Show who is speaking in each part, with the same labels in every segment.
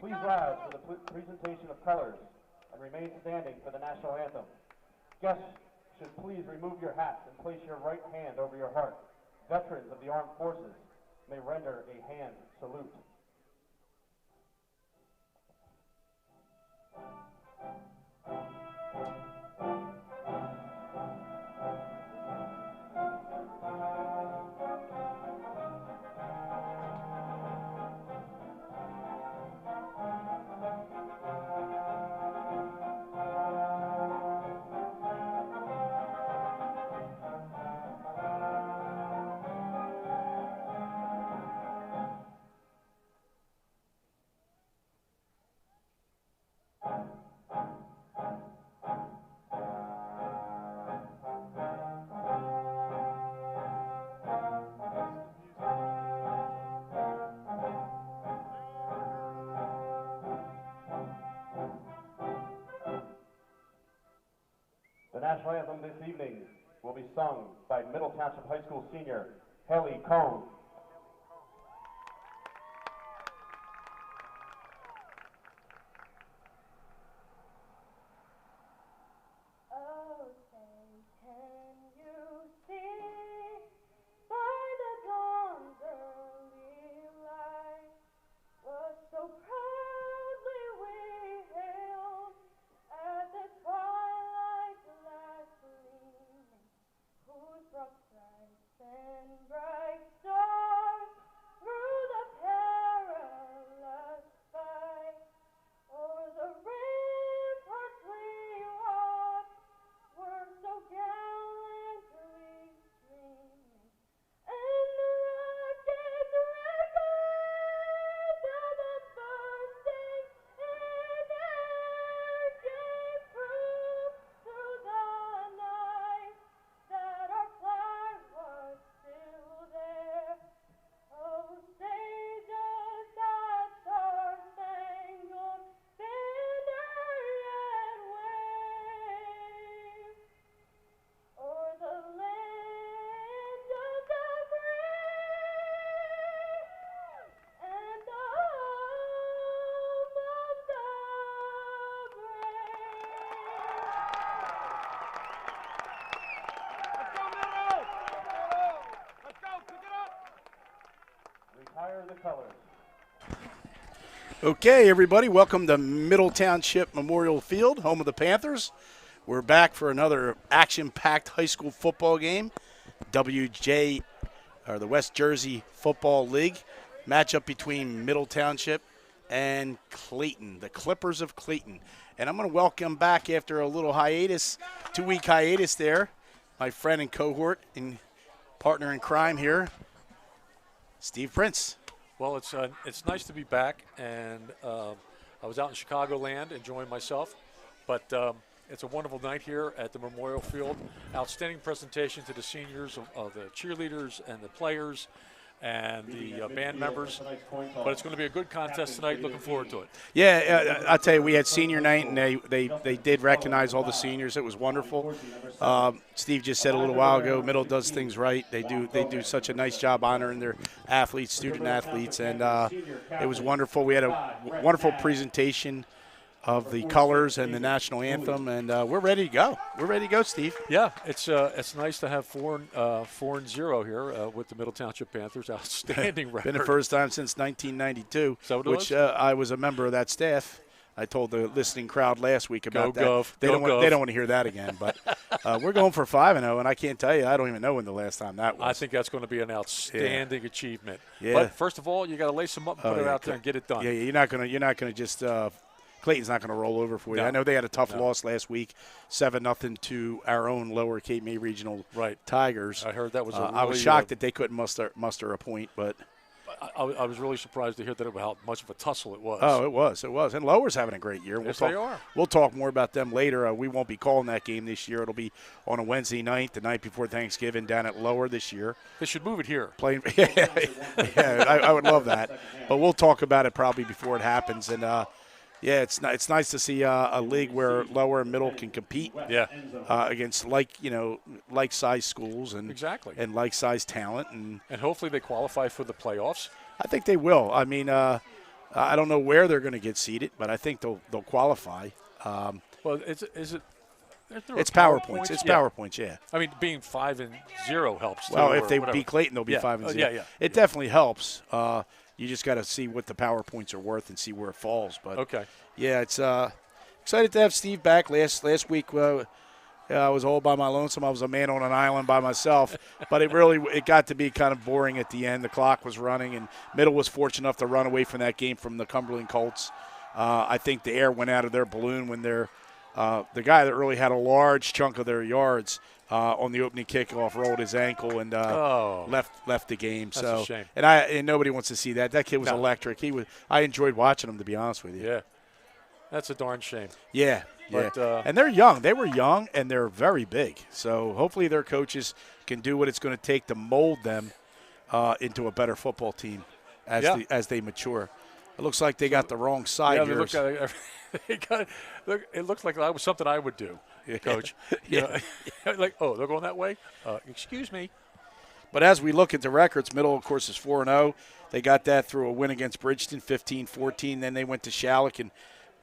Speaker 1: Please rise for the presentation of colors and remain standing for the national anthem. Guests should please remove your hats and place your right hand over your heart. Veterans of the armed forces may render a hand salute. The national anthem this evening will be sung by Middle Township High School senior Haley Cohn.
Speaker 2: Oh, say, can you see by the dawn's early light what so proudly we hailed at the twilight's last gleaming, whose broad stripes and bright stars through the perilous fight o'er the ramparts we watched were so gallantly streaming, and the rockets reckoned of the bursting in air gave proof through the night that our flag was still there. Oh, say does that star-spangled banner yet wave o'er the land of the brave and the home of the
Speaker 1: Retire the colors.
Speaker 3: Okay, everybody, welcome to Middle Township Memorial Field, home of the Panthers. We're back for another action-packed high school football game. WJ, or the West Jersey Football League, matchup between Middle Township and Clayton, the Clippers of Clayton. And I'm going to welcome back after a little hiatus, 2-week hiatus there, my friend and cohort and partner in crime here, Steve Prince.
Speaker 4: Well, it's nice to be back, and I was out in Chicagoland enjoying myself, but it's a wonderful night here at the Memorial Field. Outstanding presentation to the seniors of the cheerleaders and the players and the band members, but it's going to be a good contest tonight. Looking forward to it.
Speaker 3: Yeah, I'll tell you, we had senior night, and they did recognize all the seniors. It was wonderful. Steve just said a little while ago, Middle does things right. They do such a nice job honoring their athletes, student athletes, and it was wonderful. We had a wonderful presentation of the colors and the national anthem, and we're ready to go. We're ready to go, Steve.
Speaker 4: Yeah, it's nice to have 4-0 here with the Middle Township Panthers. Outstanding record.
Speaker 3: Been the first time since 1992, which I was a member of that staff. I told the listening crowd last week about that.
Speaker 4: Gov.
Speaker 3: They don't want to hear that again. But we're going for 5-0, and I can't tell you. I don't even know when the last time that was.
Speaker 4: I think that's going to be an outstanding achievement.
Speaker 3: Yeah.
Speaker 4: But first of all, you got to lace them up and put it out there and get it done.
Speaker 3: Yeah, you're not gonna just. Clayton's not going to roll over for you.
Speaker 4: No.
Speaker 3: I know they had a tough loss last week, 7-0 to our own Lower Cape May Regional Tigers.
Speaker 4: I heard that was.
Speaker 3: I was shocked that they couldn't muster a point, but
Speaker 4: I was really surprised to hear how much of a tussle it was.
Speaker 3: Oh, it was. And Lower's having a great year.
Speaker 4: Yes, they are.
Speaker 3: We'll talk more about them later. We won't be calling that game this year. It'll be on a Wednesday night, the night before Thanksgiving, down at Lower this year.
Speaker 4: They should move it here.
Speaker 3: I would love that. But we'll talk about it probably before it happens. And yeah, it's nice to see a league where Lower and Middle can compete.
Speaker 4: Yeah.
Speaker 3: Against like-sized schools and
Speaker 4: exactly
Speaker 3: and like-sized talent,
Speaker 4: and hopefully they qualify for the playoffs.
Speaker 3: I think they will. I mean, I don't know where they're going to get seated, but I think they'll qualify.
Speaker 4: Well, is it?
Speaker 3: It's power points. It's power points, yeah.
Speaker 4: I mean, being 5-0 helps.
Speaker 3: Well,
Speaker 4: too,
Speaker 3: if they
Speaker 4: whatever.
Speaker 3: beat Clayton, they'll be 5-0.
Speaker 4: Yeah.
Speaker 3: It definitely helps. You just got to see what the power points are worth and see where it falls. But
Speaker 4: Okay.
Speaker 3: yeah, it's excited to have Steve back. Last week, I was all by my lonesome. I was a man on an island by myself. But it got to be kind of boring at the end. The clock was running, and Middle was fortunate enough to run away from that game from the Cumberland Colts. I think the air went out of their balloon when the guy that really had a large chunk of their yards on the opening kickoff rolled his ankle and left the game.
Speaker 4: That's
Speaker 3: so
Speaker 4: a shame.
Speaker 3: and nobody wants to see that. That kid was
Speaker 4: No.
Speaker 3: electric. I enjoyed watching him, to be honest with you.
Speaker 4: Yeah. That's a darn shame.
Speaker 3: Yeah.
Speaker 4: But,
Speaker 3: and they're young. They were young, and they're very big. So hopefully their coaches can do what it's going to take to mold them into a better football team as they mature. It looks like they got the wrong side here.
Speaker 4: It looks like that was something I would do, Coach.
Speaker 3: Yeah.
Speaker 4: Like, oh, they're going that way? Excuse me.
Speaker 3: But as we look at the records, Middle, of course, is 4-0. They got that through a win against Bridgeton, 15-14. Then they went to Shalleck and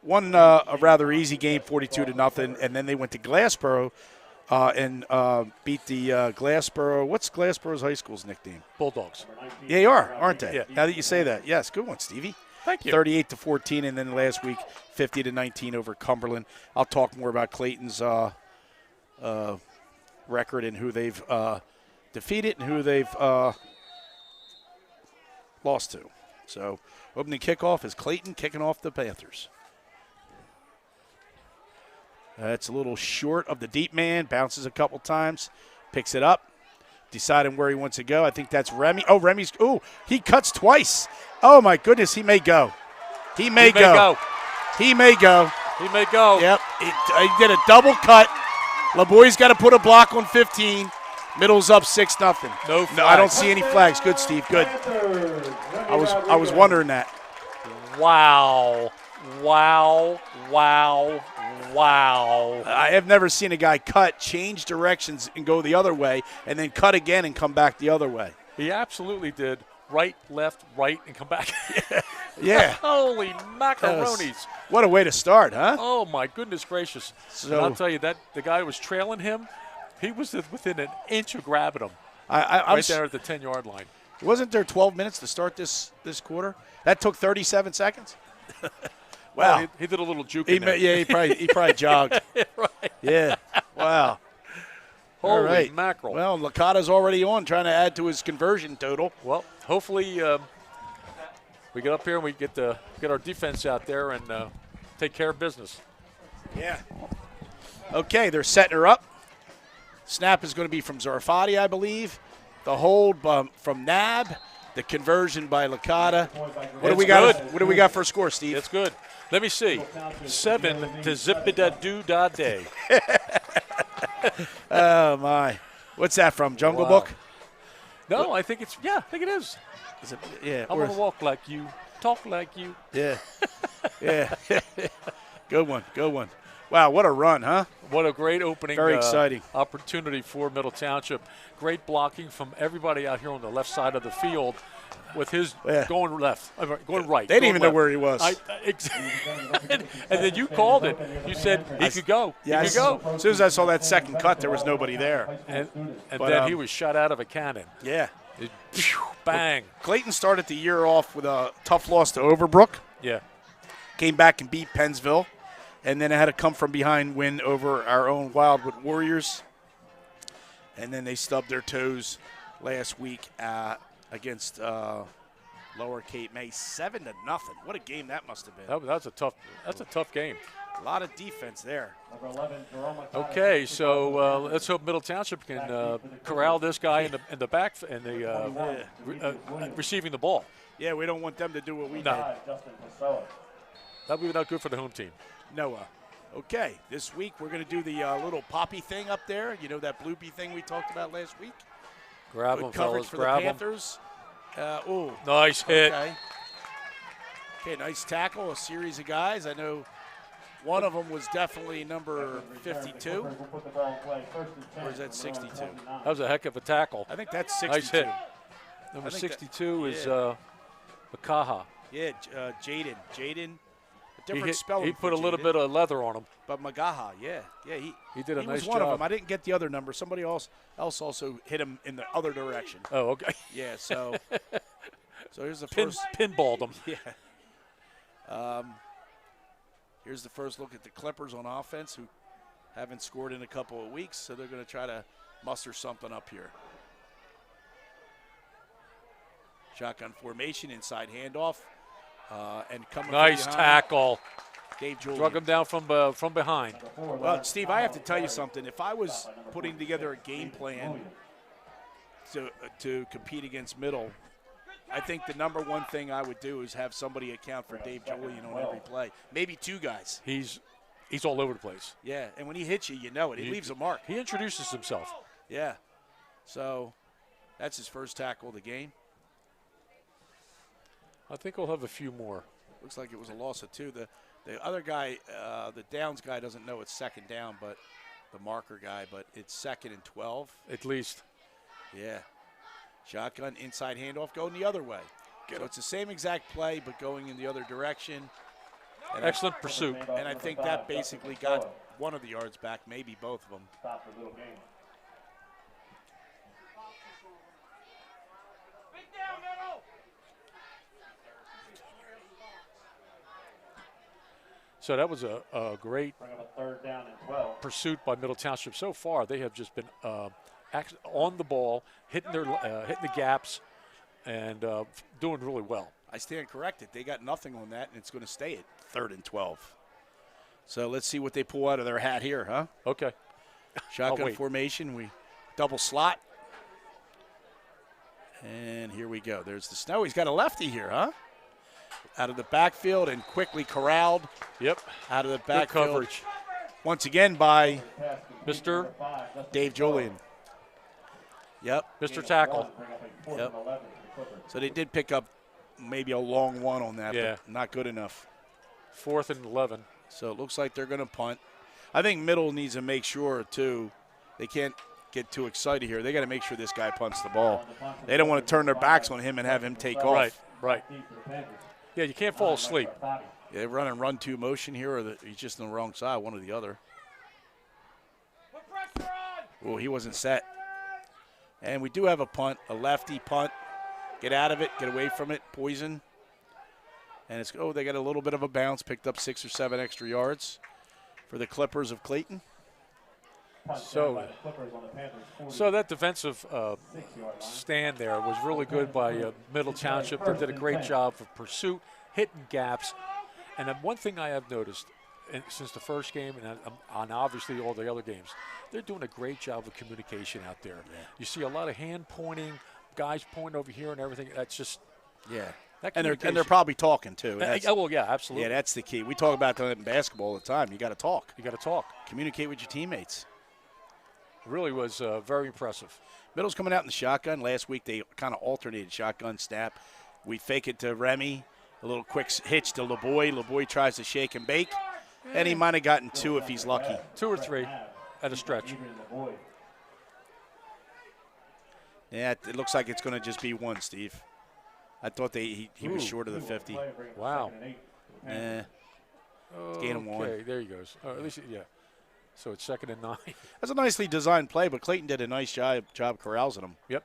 Speaker 3: won a rather easy game, 42-0. And then they went to Glassboro and beat the Glassboro. What's Glassboro's high school's nickname?
Speaker 4: Bulldogs.
Speaker 3: Yeah, they are, aren't they?
Speaker 4: Yeah.
Speaker 3: Now that you say that. Yes, good one, Stevie.
Speaker 4: Thank you.
Speaker 3: 38-14, and then last week, 50-19 over Cumberland. I'll talk more about Clayton's record and who they've defeated and who they've lost to. So, opening kickoff is Clayton kicking off the Panthers. That's a little short of the deep man. Bounces a couple times, picks it up, deciding where he wants to go. I think that's Remy. Oh, Remy's. Oh, he cuts twice. Oh, my goodness, he may go. He may go. He may go.
Speaker 4: He may go.
Speaker 3: Yep, he did a double cut. LaBoy's got to put a block on 15. Middle's up 6-0.
Speaker 4: No
Speaker 3: I don't see any flags. Good, Steve. Good. I was wondering that.
Speaker 4: Wow.
Speaker 3: I have never seen a guy cut, change directions, and go the other way, and then cut again and come back the other way.
Speaker 4: He absolutely did. Right, left, right, and come back.
Speaker 3: Yeah.
Speaker 4: Holy macaronis.
Speaker 3: What a way to start, huh?
Speaker 4: Oh, my goodness gracious.
Speaker 3: So-
Speaker 4: And I'll tell you, that the guy who was trailing him, he was within an inch of grabbing him.
Speaker 3: I'm
Speaker 4: Right there at the 10-yard line.
Speaker 3: Wasn't there 12 minutes to start this quarter? That took 37 seconds? Wow.
Speaker 4: Well, he did a little juke in there.
Speaker 3: He probably jogged.
Speaker 4: Right.
Speaker 3: Yeah. Wow.
Speaker 4: Holy
Speaker 3: All right.
Speaker 4: mackerel.
Speaker 3: Well, Licata's already on, trying to add to his conversion total.
Speaker 4: Well, hopefully we get up here and we get our defense out there and take care of business.
Speaker 3: Yeah. Okay, they're setting her up. Snap is going to be from Zarfati, I believe. The hold from Nab. The conversion by Licata. What do we got?
Speaker 4: Good.
Speaker 3: What do we got for a score, Steve?
Speaker 4: It's good. Let me see. 7-0-da-doo-da-day.
Speaker 3: Oh my! What's that from? Jungle
Speaker 4: Wow.
Speaker 3: Book?
Speaker 4: No, I think I think it is.
Speaker 3: Is it? Yeah.
Speaker 4: I want to walk like you, talk like you.
Speaker 3: Yeah. Yeah. Good one. Good one. Wow, what a run, huh?
Speaker 4: What a great opening.
Speaker 3: Very exciting.
Speaker 4: Opportunity for Middle Township. Great blocking from everybody out here on the left side of the field with his going left, going right.
Speaker 3: They didn't
Speaker 4: going
Speaker 3: even know
Speaker 4: left.
Speaker 3: where he was.
Speaker 4: And then you called it. You said he could go.
Speaker 3: Yeah,
Speaker 4: he could go.
Speaker 3: As soon as I saw that second cut, there was nobody there.
Speaker 4: And
Speaker 3: But,
Speaker 4: then he was shot out of a cannon.
Speaker 3: Yeah.
Speaker 4: Bang.
Speaker 3: Clayton started the year off with a tough loss to Overbrook.
Speaker 4: Yeah.
Speaker 3: Came back and beat Pennsville. And then it had a come-from-behind win over our own Wildwood Warriors. And then they stubbed their toes last week against Lower Cape May, 7-0. What a game that must have been.
Speaker 4: That's a tough game.
Speaker 3: A lot of defense there.
Speaker 4: Okay, so let's hope Middle Township can corral this guy in the back and receiving the ball.
Speaker 3: Yeah, we don't want them to do what we did.
Speaker 4: No. That would be not good for the home team.
Speaker 3: Noah. Okay, this week we're going to do the little poppy thing up there. You know that bloopy thing we talked about last week?
Speaker 4: Grab
Speaker 3: Good
Speaker 4: them,
Speaker 3: coverage
Speaker 4: fellas.
Speaker 3: for
Speaker 4: Grab
Speaker 3: the
Speaker 4: them.
Speaker 3: Panthers.
Speaker 4: Nice hit.
Speaker 3: Okay, nice tackle, a series of guys. I know one of them was definitely number 52. Or is that 62?
Speaker 4: That was a heck of a tackle.
Speaker 3: I think that's 62.
Speaker 4: Nice hit. Number 62 is Makaha.
Speaker 3: Yeah, Jaden. Jaden. A
Speaker 4: He,
Speaker 3: different spelling.
Speaker 4: he
Speaker 3: for
Speaker 4: put a little
Speaker 3: Jaden,
Speaker 4: bit of leather on him.
Speaker 3: But Magaha, yeah.
Speaker 4: He did a
Speaker 3: he
Speaker 4: nice
Speaker 3: was one of
Speaker 4: job.
Speaker 3: them. I didn't get the other number. Somebody else also hit him in the other direction.
Speaker 4: Oh, okay.
Speaker 3: Yeah, so here's the
Speaker 4: Pin,
Speaker 3: first.
Speaker 4: pinballed him.
Speaker 3: Yeah. Here's the first look at the Clippers on offense, who haven't scored in a couple of weeks, so they're going to try to muster something up here. Shotgun formation, inside handoff, and coming
Speaker 4: Nice
Speaker 3: from behind,
Speaker 4: tackle.
Speaker 3: Dave Julian.
Speaker 4: Drug him down from behind.
Speaker 3: Well, Steve, I have to tell you something. If I was putting together a game plan to compete against Middle, I think the number one thing I would do is have somebody account for Dave Julian on every play. Maybe two guys.
Speaker 4: He's all over the place.
Speaker 3: Yeah, and when he hits you, you know it. He leaves a mark.
Speaker 4: He introduces himself.
Speaker 3: Yeah. So that's his first tackle of the game.
Speaker 4: I think we'll have a few more.
Speaker 3: Looks like it was a loss of two. The other guy, the downs guy, doesn't know it's second down, but the marker guy, but it's 2nd and 12.
Speaker 4: At least.
Speaker 3: Yeah. Shotgun, inside handoff, going the other way. So it's the same exact play, but going in the other direction. And
Speaker 4: Excellent pursuit.
Speaker 3: And I think that basically got one of the yards back, maybe both of them.
Speaker 1: Stop the little game.
Speaker 4: So that was a great
Speaker 1: Bring up a 3rd down and 12.
Speaker 4: pursuit by Middle Township. So far, they have just been on the ball, hitting the gaps, and doing really well.
Speaker 3: I stand corrected. They got nothing on that, and it's going to stay at 3rd and 12. So let's see what they pull out of their hat here, huh?
Speaker 4: Okay.
Speaker 3: Shotgun formation. We double slot. And here we go. There's the snow. He's got a lefty here, huh? Out of the backfield and quickly corralled.
Speaker 4: Yep.
Speaker 3: Out of the
Speaker 4: Good
Speaker 3: backfield.
Speaker 4: coverage.
Speaker 3: Once again by
Speaker 4: Mr.
Speaker 3: Dave Julian. Yep.
Speaker 4: Mr. Tackle.
Speaker 3: Yep. So they did pick up maybe a long one on that,
Speaker 4: Yeah.
Speaker 3: but not good enough.
Speaker 4: 4th and 11.
Speaker 3: So it looks like they're going to punt. I think Middle needs to make sure, too, they can't get too excited here. They got to make sure this guy punts the ball. They don't want to turn their backs on him and have him take off.
Speaker 4: Right. Yeah, you can't fall asleep.
Speaker 3: Yeah, they run and run 2 motion here, or he's just on the wrong side, one or the other. Oh, he wasn't set. And we do have a punt, a lefty punt. Get out of it, get away from it, poison. And it's, they got a little bit of a bounce, picked up 6 or 7 extra yards for the Clippers of Clayton.
Speaker 4: So that defensive stand there was really good by Middle Township. They did a great job of pursuit, hitting gaps. And one thing I have noticed since the first game and obviously all the other games, they're doing a great job of communication out there. Yeah. You see a lot of hand pointing, guys pointing over here and everything. That's just
Speaker 3: and they're probably talking too.
Speaker 4: Well, yeah, absolutely.
Speaker 3: Yeah, that's the key. We talk about that in basketball all the time. You got to talk.
Speaker 4: You got to talk.
Speaker 3: Communicate with your teammates.
Speaker 4: Really was very impressive.
Speaker 3: Middle's coming out in the shotgun. Last week they kind of alternated shotgun snap. We fake it to Remy, a little quick hitch to LeBoy. LeBoy tries to shake and bake, and he might have gotten 2 if he's lucky.
Speaker 4: 2 or 3 at a stretch.
Speaker 3: Yeah, it looks like it's going to just be 1, Steve. I thought he was short of the 50.
Speaker 4: Wow.
Speaker 3: Gain him 1.
Speaker 4: Okay, there he goes. At least, yeah. So it's 2nd and 9.
Speaker 3: That's a nicely designed play, but Clayton did a nice job corralling him.
Speaker 4: Yep.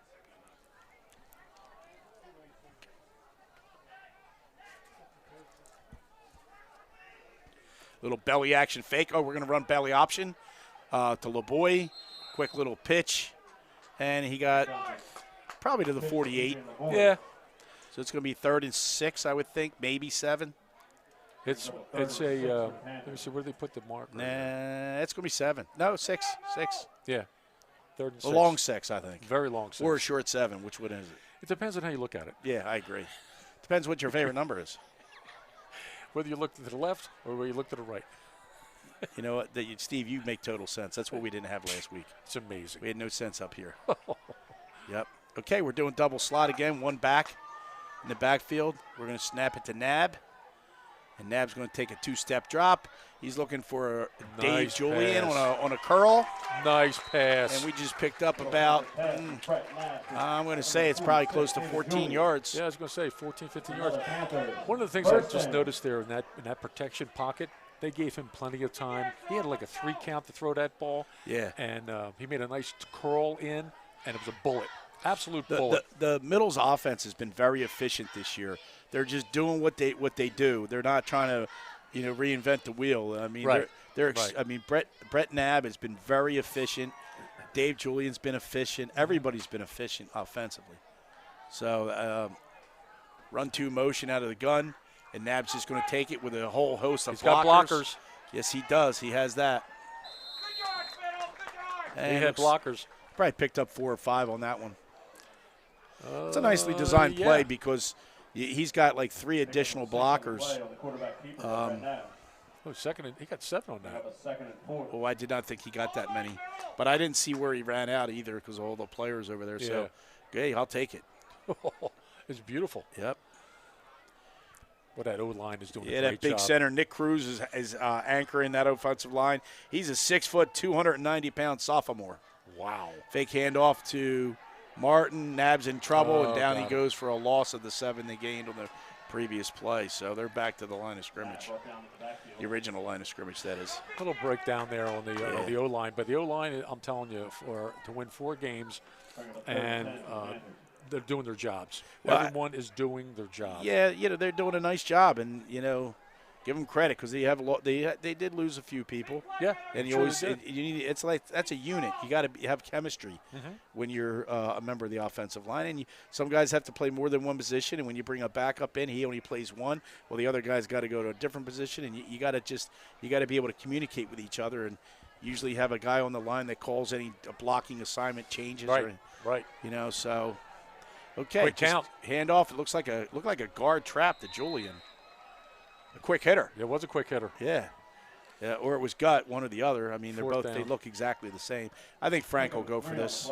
Speaker 3: Little belly action fake. Oh, we're going to run belly option to LeBoy. Quick little pitch. And he got probably to the 48.
Speaker 4: Yeah.
Speaker 3: So it's going to be 3rd and 6, I would think, maybe 7.
Speaker 4: It's a let me see, where did they put the mark?
Speaker 3: Nah, it's going to be 7. No, 6.
Speaker 4: Yeah. 3rd and 6.
Speaker 3: A long 6, I think.
Speaker 4: Very long 6.
Speaker 3: Or a short 7. Which one is it?
Speaker 4: It depends on how you look at it.
Speaker 3: Yeah, I agree. Depends what your favorite number is.
Speaker 4: Whether you look to the left or whether you look to the right.
Speaker 3: You know what, Steve, you make total sense. That's what we didn't have last week.
Speaker 4: It's amazing.
Speaker 3: We had no sense up here. Yep. Okay, we're doing double slot again. 1 back in the backfield. We're going to snap it to Nab. And Nab's going to take a two-step drop. He's looking for Dave
Speaker 4: Nice
Speaker 3: Julian
Speaker 4: pass.
Speaker 3: on a curl.
Speaker 4: Nice pass.
Speaker 3: And we just picked up about, I'm going to say it's probably close to 14 yards.
Speaker 4: Yeah, I was going to say 14, 15 yards. One of the things I just noticed there in that protection pocket, they gave him plenty of time. He had like a 3 count to throw that ball.
Speaker 3: Yeah.
Speaker 4: And he made a nice curl in, and it was a bullet. Absolute bullet.
Speaker 3: The Middle's offense has been very efficient this year. They're just doing what they do. They're not trying to, reinvent the wheel. I mean,
Speaker 4: Right.
Speaker 3: I mean, Brett Nab has been very efficient. Dave Julian's been efficient. Everybody's been efficient offensively. So, run 2 motion out of the gun, and Nab's just going to take it with a whole host of
Speaker 4: He's got blockers.
Speaker 3: Yes, he does. He has that.
Speaker 4: He had blockers.
Speaker 3: Probably picked up 4 or 5 on that one. It's a nicely designed play
Speaker 4: yeah.
Speaker 3: because he's got like 3 additional blockers.
Speaker 4: He got 7 on that.
Speaker 3: Oh, I did not think he got that many. But I didn't see where he ran out either because of all the players over there. So, hey, I'll take it.
Speaker 4: It's beautiful.
Speaker 3: Yep.
Speaker 4: But that O-line is doing a
Speaker 3: Yeah,
Speaker 4: great
Speaker 3: that big
Speaker 4: job.
Speaker 3: center, Nick Cruz, is anchoring that offensive line. He's a 6 foot, 290-pound sophomore.
Speaker 4: Wow.
Speaker 3: Fake handoff to Martin. Nab's in trouble, and down he
Speaker 4: got
Speaker 3: goes for a loss of the 7 they gained on the previous play. So they're back to the line of scrimmage. The original line of scrimmage, that is.
Speaker 4: A little breakdown there on the O-line. But the O-line, I'm telling you, to win 4 games, and they're doing their jobs.
Speaker 3: Well,
Speaker 4: Everyone is doing their job.
Speaker 3: Yeah, they're doing a nice job, and give them credit because they did lose a few people.
Speaker 4: Yeah,
Speaker 3: and you
Speaker 4: sure
Speaker 3: always
Speaker 4: they did.
Speaker 3: it's like that's a unit. You got to have chemistry when you're a member of the offensive line, and some guys have to play more than one position. And when you bring a backup in, he only plays one. Well, the other guy's got to go to a different position, and you got to be able to communicate with each other, and usually have a guy on the line that calls any blocking assignment changes.
Speaker 4: Right.
Speaker 3: So. Okay,
Speaker 4: quick count.
Speaker 3: Hand off. It looked like a guard trap to Julian. A quick hitter.
Speaker 4: It was a quick hitter.
Speaker 3: Yeah, or it was gut, one or the other. I mean, they're
Speaker 4: Fourth
Speaker 3: both.
Speaker 4: down.
Speaker 3: They look exactly the same. I think Frank will go for this.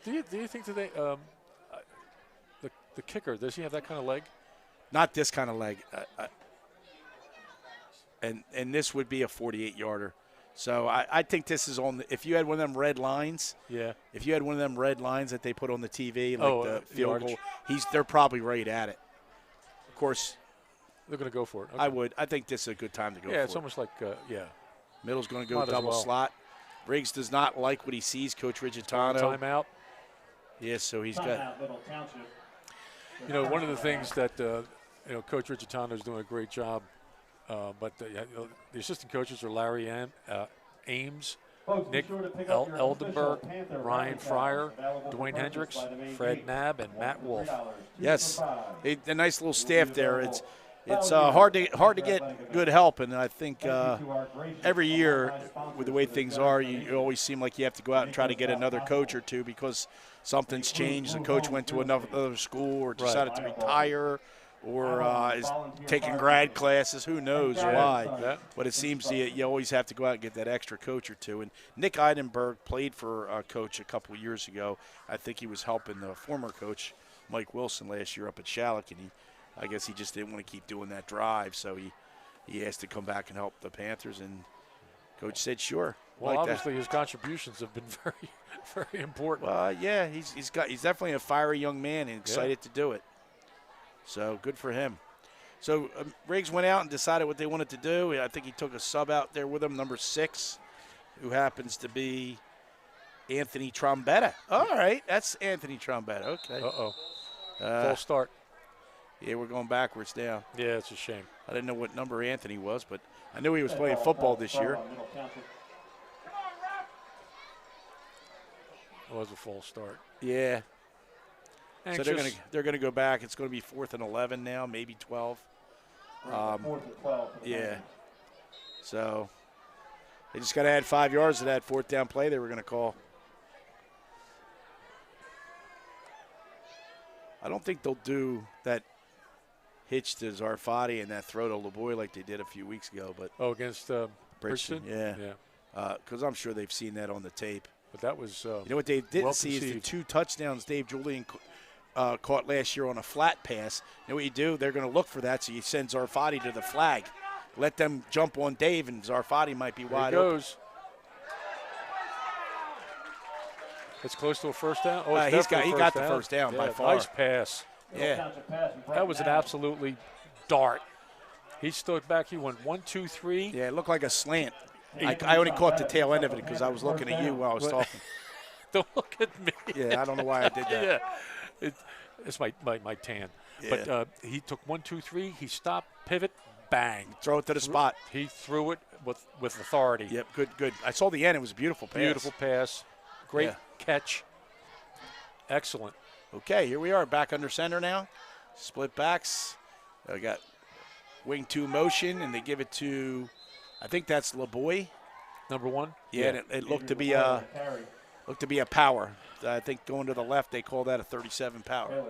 Speaker 4: Do you think today the kicker, does he have that kind of leg?
Speaker 3: Not this kind of leg. And this would be a 48-yarder. So I think this is on. If you had one of them red lines, If you had one of them red lines that they put on the TV, like the field goal, they're probably right at it. Of course,
Speaker 4: they're going to go for it. Okay.
Speaker 3: I think this is a good time to go.
Speaker 4: Yeah,
Speaker 3: for
Speaker 4: it's
Speaker 3: it.
Speaker 4: almost like
Speaker 3: Middle's going to go
Speaker 4: Might as
Speaker 3: double
Speaker 4: well.
Speaker 3: slot. Briggs does not like what he sees. Coach Rigitano.
Speaker 4: Timeout.
Speaker 3: Yes, so he's got.
Speaker 4: One of the things that Coach Rigitano is doing a great job. But the assistant coaches are Larry Ames, Nick Eldenberg, Ryan Fryer, Dwayne Hendricks, Fred Knabb, and Matt Wolf.
Speaker 3: Yes, a nice little staff there. It's hard to get good help, and I think every year with the way things are, you always seem like you have to go out and try to get another coach or two because something's changed. The coach went to another school or decided to retire. Or is taking grad classes, who knows why.
Speaker 4: Yeah.
Speaker 3: But it seems you always have to go out and get that extra coach or two. And Nick Eidenberg played for a coach a couple of years ago. I think he was helping the former coach, Mike Wilson, last year up at Shalleck. And I guess he just didn't want to keep doing that drive. So he asked to come back and help the Panthers. And Coach said, sure.
Speaker 4: Well,
Speaker 3: like
Speaker 4: obviously his contributions have been very, very important.
Speaker 3: Well, yeah, he's definitely a fiery young man and excited to do it. So good for him. So Riggs went out and decided what they wanted to do. I think he took a sub out there with him, number 6, who happens to be Anthony Trombetta. All right, that's Anthony Trombetta. Okay.
Speaker 4: False start.
Speaker 3: Yeah, we're going backwards now.
Speaker 4: Yeah, it's a shame.
Speaker 3: I didn't know what number Anthony was, but I knew he was playing football this year.
Speaker 4: It was a false start.
Speaker 3: Yeah.
Speaker 4: Anxious.
Speaker 3: So they're gonna go back. It's going to be 4th and 11 now, maybe 12.
Speaker 1: 4th and 12.
Speaker 3: Yeah. So they just got to add 5 yards to that 4th down play they were going to call. I don't think they'll do that hitch to Zarfati and that throw to LeBoy like they did a few weeks ago. But
Speaker 4: against Bridgeton?
Speaker 3: Yeah. Because I'm sure they've seen that on the tape.
Speaker 4: But that was
Speaker 3: you know what they didn't see is the 2 touchdowns Dave Julian caught last year on a flat pass. You know what you do? They're going to look for that, so you send Zarfati to the flag. let them jump on Dave, and Zarfati might be
Speaker 4: There
Speaker 3: wide
Speaker 4: he
Speaker 3: open.
Speaker 4: goes. It's close to a first down. Oh,
Speaker 3: He got the first down by far.
Speaker 4: Nice pass.
Speaker 3: Yeah.
Speaker 1: Township pass.
Speaker 4: That was an absolutely dart. He stood back. He went 1, 2, 3.
Speaker 3: Yeah, it looked like a slant. I only caught the tail end of it because I was looking at you while I was talking.
Speaker 4: Don't look at me.
Speaker 3: Yeah, I don't know why I did that.
Speaker 4: Yeah, it's my tan.
Speaker 3: Yeah.
Speaker 4: But he took 1, 2, 3. He stopped, pivot, bang.
Speaker 3: Throw it to the spot.
Speaker 4: He threw it with authority.
Speaker 3: Yep, good. I saw the end. It was a beautiful pass.
Speaker 4: Beautiful pass. Great
Speaker 3: Yeah.
Speaker 4: catch. Excellent.
Speaker 3: Okay, here we are back under center now. Split backs. I got wing 2 motion, and they give it to, I think that's LeBoy.
Speaker 4: Number 1.
Speaker 3: Yeah, and it looked to be a power. I think going to the left, they call that a 37 power.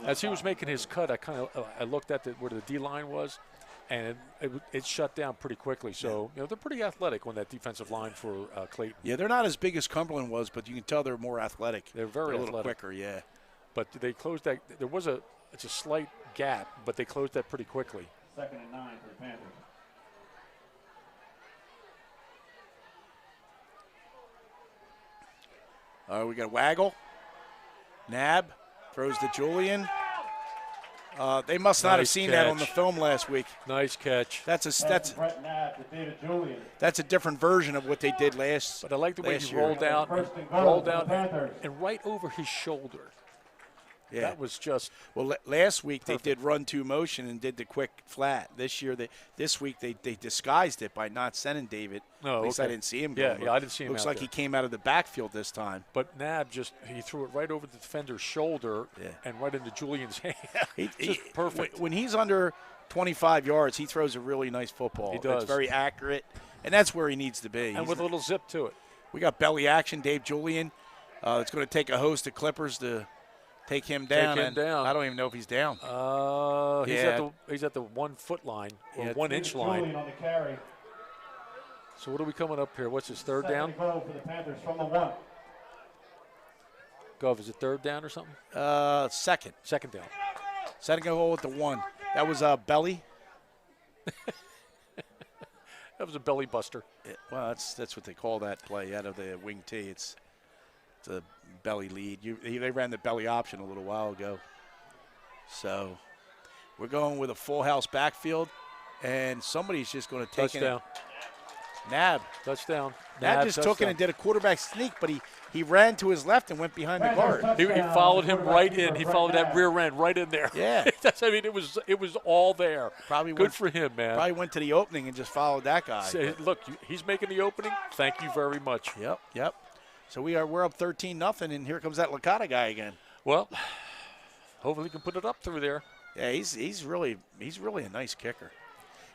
Speaker 4: As he was making his cut, I looked at where the D line was, and it shut down pretty quickly. So they're pretty athletic on that defensive line for Clayton.
Speaker 3: Yeah, they're not as big as Cumberland was, but you can tell they're more athletic.
Speaker 4: They're very
Speaker 3: a little
Speaker 4: athletic.
Speaker 3: quicker. Yeah.
Speaker 4: But they closed that. It's a slight gap, but they closed that pretty quickly.
Speaker 1: 2nd and 9 for the Panthers.
Speaker 3: We got Waggle. Nab throws to Julian. They must not have
Speaker 4: Nice
Speaker 3: seen that on the
Speaker 4: catch.
Speaker 3: film last week.
Speaker 4: Nice catch.
Speaker 3: That's
Speaker 1: Brett Knapp to David Julian.
Speaker 3: a different version of what they did last.
Speaker 4: But I like the way
Speaker 3: last
Speaker 4: he
Speaker 3: year.
Speaker 4: rolled out,
Speaker 1: First and goal for the Panthers.
Speaker 4: and right over his shoulder.
Speaker 3: Yeah.
Speaker 4: That was just
Speaker 3: Well, last week
Speaker 4: perfect.
Speaker 3: they did run 2 motion and did the quick flat. This week they disguised it by not sending David.
Speaker 4: Oh,
Speaker 3: At least I
Speaker 4: okay.
Speaker 3: didn't see him.
Speaker 4: Yeah,
Speaker 3: go,
Speaker 4: yeah, I didn't see him
Speaker 3: Looks
Speaker 4: out
Speaker 3: like
Speaker 4: there.
Speaker 3: he came out of the backfield this time.
Speaker 4: But Nab he threw it right over the defender's shoulder
Speaker 3: Yeah.
Speaker 4: and right into Julian's hand.
Speaker 3: He-
Speaker 4: Just perfect.
Speaker 3: When he's under 25 yards, he throws a really nice football.
Speaker 4: He does.
Speaker 3: It's very accurate, and that's where he needs to be.
Speaker 4: And with a little zip to it.
Speaker 3: We got belly action, Dave Julian. It's going to take a host of Clippers to take him down.
Speaker 4: him
Speaker 3: and
Speaker 4: down.
Speaker 3: I don't even know if he's down.
Speaker 4: He's at the 1 foot line or
Speaker 3: Yeah.
Speaker 4: 1 inch
Speaker 1: Julian
Speaker 4: line.
Speaker 1: on the carry.
Speaker 4: So what are we coming up here? What's his third
Speaker 1: 2nd
Speaker 4: down?
Speaker 1: and goal for the Panthers from the 1.
Speaker 4: Gov, is it third down or something?
Speaker 3: Second.
Speaker 4: Second down.
Speaker 3: Second goal with the 1. That was belly.
Speaker 4: That was a belly buster.
Speaker 3: Well, that's what they call that play out of the wing T. It's a belly lead. They ran the belly option a little while ago. So we're going with a full house backfield, and somebody's just going to take
Speaker 4: Touchdown.
Speaker 3: it. Nab.
Speaker 4: Touchdown.
Speaker 3: Nab just took it and did a quarterback sneak, but he ran to his left and went behind the guard.
Speaker 4: He followed him right in. He followed that rear end right in there.
Speaker 3: Yeah.
Speaker 4: It was all there.
Speaker 3: Probably
Speaker 4: Good
Speaker 3: went,
Speaker 4: for him, man.
Speaker 3: Probably went to the opening and just followed that guy.
Speaker 4: Say, look, he's making the opening. Thank you very much.
Speaker 3: Yep. So we're up 13-0, and here comes that Licata guy again.
Speaker 4: Well, hopefully he can put it up through there.
Speaker 3: Yeah, he's really a nice kicker.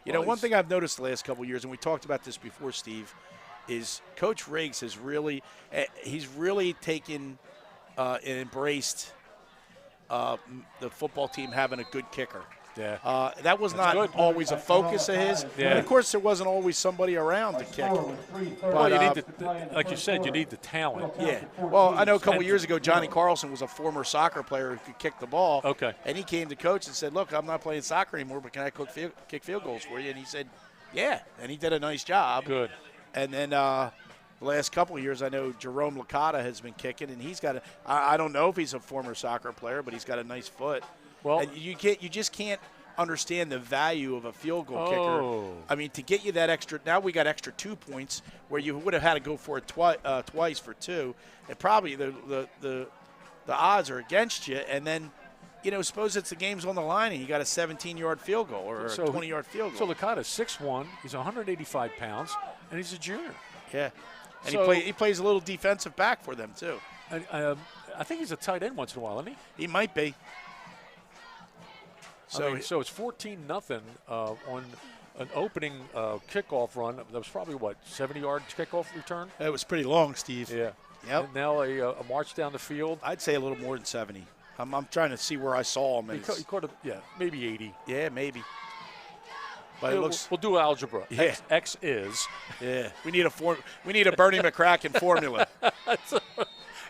Speaker 3: You
Speaker 4: Well,
Speaker 3: know, one thing I've noticed the last couple of years, and we talked about this before, Steve, is Coach Riggs has really taken and embraced the football team having a good kicker.
Speaker 4: Yeah.
Speaker 3: That was not
Speaker 4: good.
Speaker 3: always a focus of his.
Speaker 4: Yeah.
Speaker 3: And of course, there wasn't always somebody around to kick.
Speaker 4: Well, you
Speaker 3: But,
Speaker 4: need like you said, you need the talent.
Speaker 3: Yeah. Well, I know a couple of years ago, Johnny Carlson was a former soccer player who could kick the ball.
Speaker 4: Okay.
Speaker 3: And he came to coach and said, "Look, I'm not playing soccer anymore, but can I kick field goals for you?" And he said, "Yeah." And he did a nice job.
Speaker 4: Good.
Speaker 3: And then the last couple of years, I know Jerome Licata has been kicking, and he's got I don't know if he's a former soccer player, but he's got a nice foot.
Speaker 4: Well,
Speaker 3: and you just can't understand the value of a field goal kicker. I mean, to get you that extra, now we got extra 2 points where you would have had to go for it twice for 2. And probably the odds are against you. And then, suppose it's the game's on the line and you got a 17-yard field goal or a 20-yard field goal.
Speaker 4: So Licata's 6'1", he's 185 pounds, and he's a junior.
Speaker 3: Yeah. And
Speaker 4: So-
Speaker 3: he plays a little defensive back for them, too.
Speaker 4: I think he's a tight end once in a while, isn't he?
Speaker 3: He might be.
Speaker 4: So it's 14-0 on an opening kickoff run. That was probably, 70-yard kickoff return?
Speaker 3: That was pretty long, Steve.
Speaker 4: Yeah.
Speaker 3: Yep.
Speaker 4: And now a march down the field.
Speaker 3: I'd say a little more than 70. I'm trying to see where I saw him.
Speaker 4: He caught maybe 80.
Speaker 3: Yeah, maybe. But it looks.
Speaker 4: We'll do algebra.
Speaker 3: Yeah.
Speaker 4: X is.
Speaker 3: Yeah. We need a Bernie McCracken formula.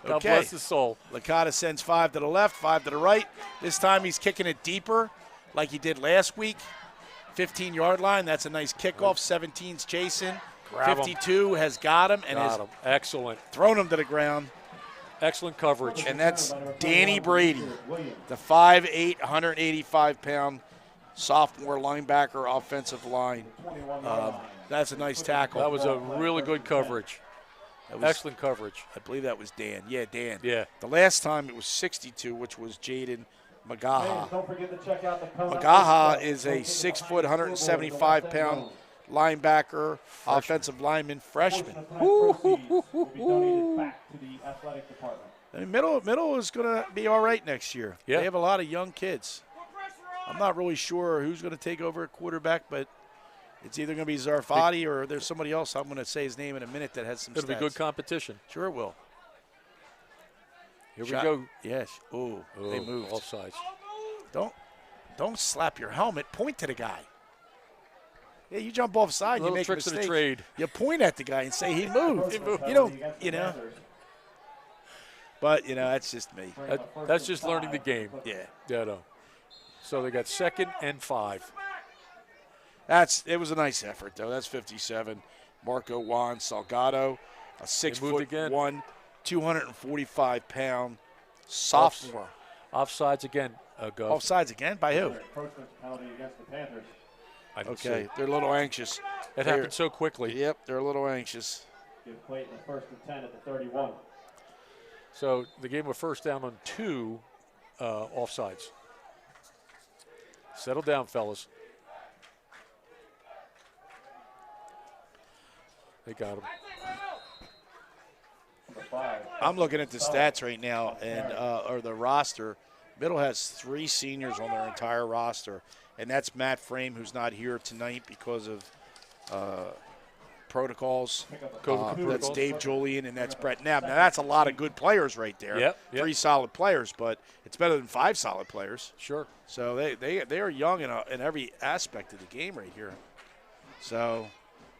Speaker 4: God bless his soul.
Speaker 3: Licata sends 5 to the left, 5 to the right. This time he's kicking it deeper like he did last week. 15-yard line. That's a nice kickoff. 17's chasing.
Speaker 4: Grab 'em.
Speaker 3: 52 has got him and has
Speaker 4: Got him. Excellent.
Speaker 3: thrown him to the ground.
Speaker 4: Excellent coverage.
Speaker 3: And that's Danny Brady, the 5'8", 185-pound sophomore linebacker, offensive line. That's a nice tackle.
Speaker 4: That was a really good coverage. Excellent coverage.
Speaker 3: I believe that was Dan. Yeah, Dan.
Speaker 4: Yeah.
Speaker 3: The last time it was 62, which was Jaden Magaha.
Speaker 1: Don't forget to check out the
Speaker 3: Magaha is a 6 foot, 175-pound linebacker, offensive lineman, freshman. I mean, middle is going to be all right next year.
Speaker 4: Yeah.
Speaker 3: They have a lot of young kids. I'm not really sure who's going to take over at quarterback, but it's either going to be Zarfati or there's somebody else. I'm going to say his name in a minute that has some
Speaker 4: It'll
Speaker 3: stats.
Speaker 4: be good competition.
Speaker 3: Sure it will.
Speaker 4: Here we go.
Speaker 3: Yes. Ooh, they moved.
Speaker 4: Offsides.
Speaker 3: Don't slap your helmet. Point to the guy. Yeah, you jump offside, you
Speaker 4: Little
Speaker 3: make a
Speaker 4: tricks of
Speaker 3: mistake.
Speaker 4: the trade.
Speaker 3: You point at the guy and say he moved. You don't, But, that's just me.
Speaker 4: That's just learning the game.
Speaker 3: Yeah.
Speaker 4: Yeah, no. So they got 2nd and 5.
Speaker 3: It was a nice effort, though. That's 57. Marco Juan Salgado, a 6'1", 245-pound sophomore.
Speaker 4: Offsides again, Gov.
Speaker 3: Offsides again? By who?
Speaker 4: I didn't
Speaker 3: Okay,
Speaker 4: see.
Speaker 3: they're a little anxious.
Speaker 4: It happened so quickly.
Speaker 3: Yep, they're a little anxious.
Speaker 1: Give Clayton the 1st and 10 at the 31.
Speaker 4: So they gave him a first down on 2 offsides. Settle down, fellas. They got him.
Speaker 3: I'm looking at the stats right now, or the roster. Middle has 3 seniors on their entire roster, and that's Matt Frame, who's not here tonight because of protocols. That's Dave Julian, and that's Brett Knapp. Now, that's a lot of good players right there.
Speaker 4: Yep.
Speaker 3: 3 solid players, but it's better than 5 solid players.
Speaker 4: Sure.
Speaker 3: So they are young in every aspect of the game right here. So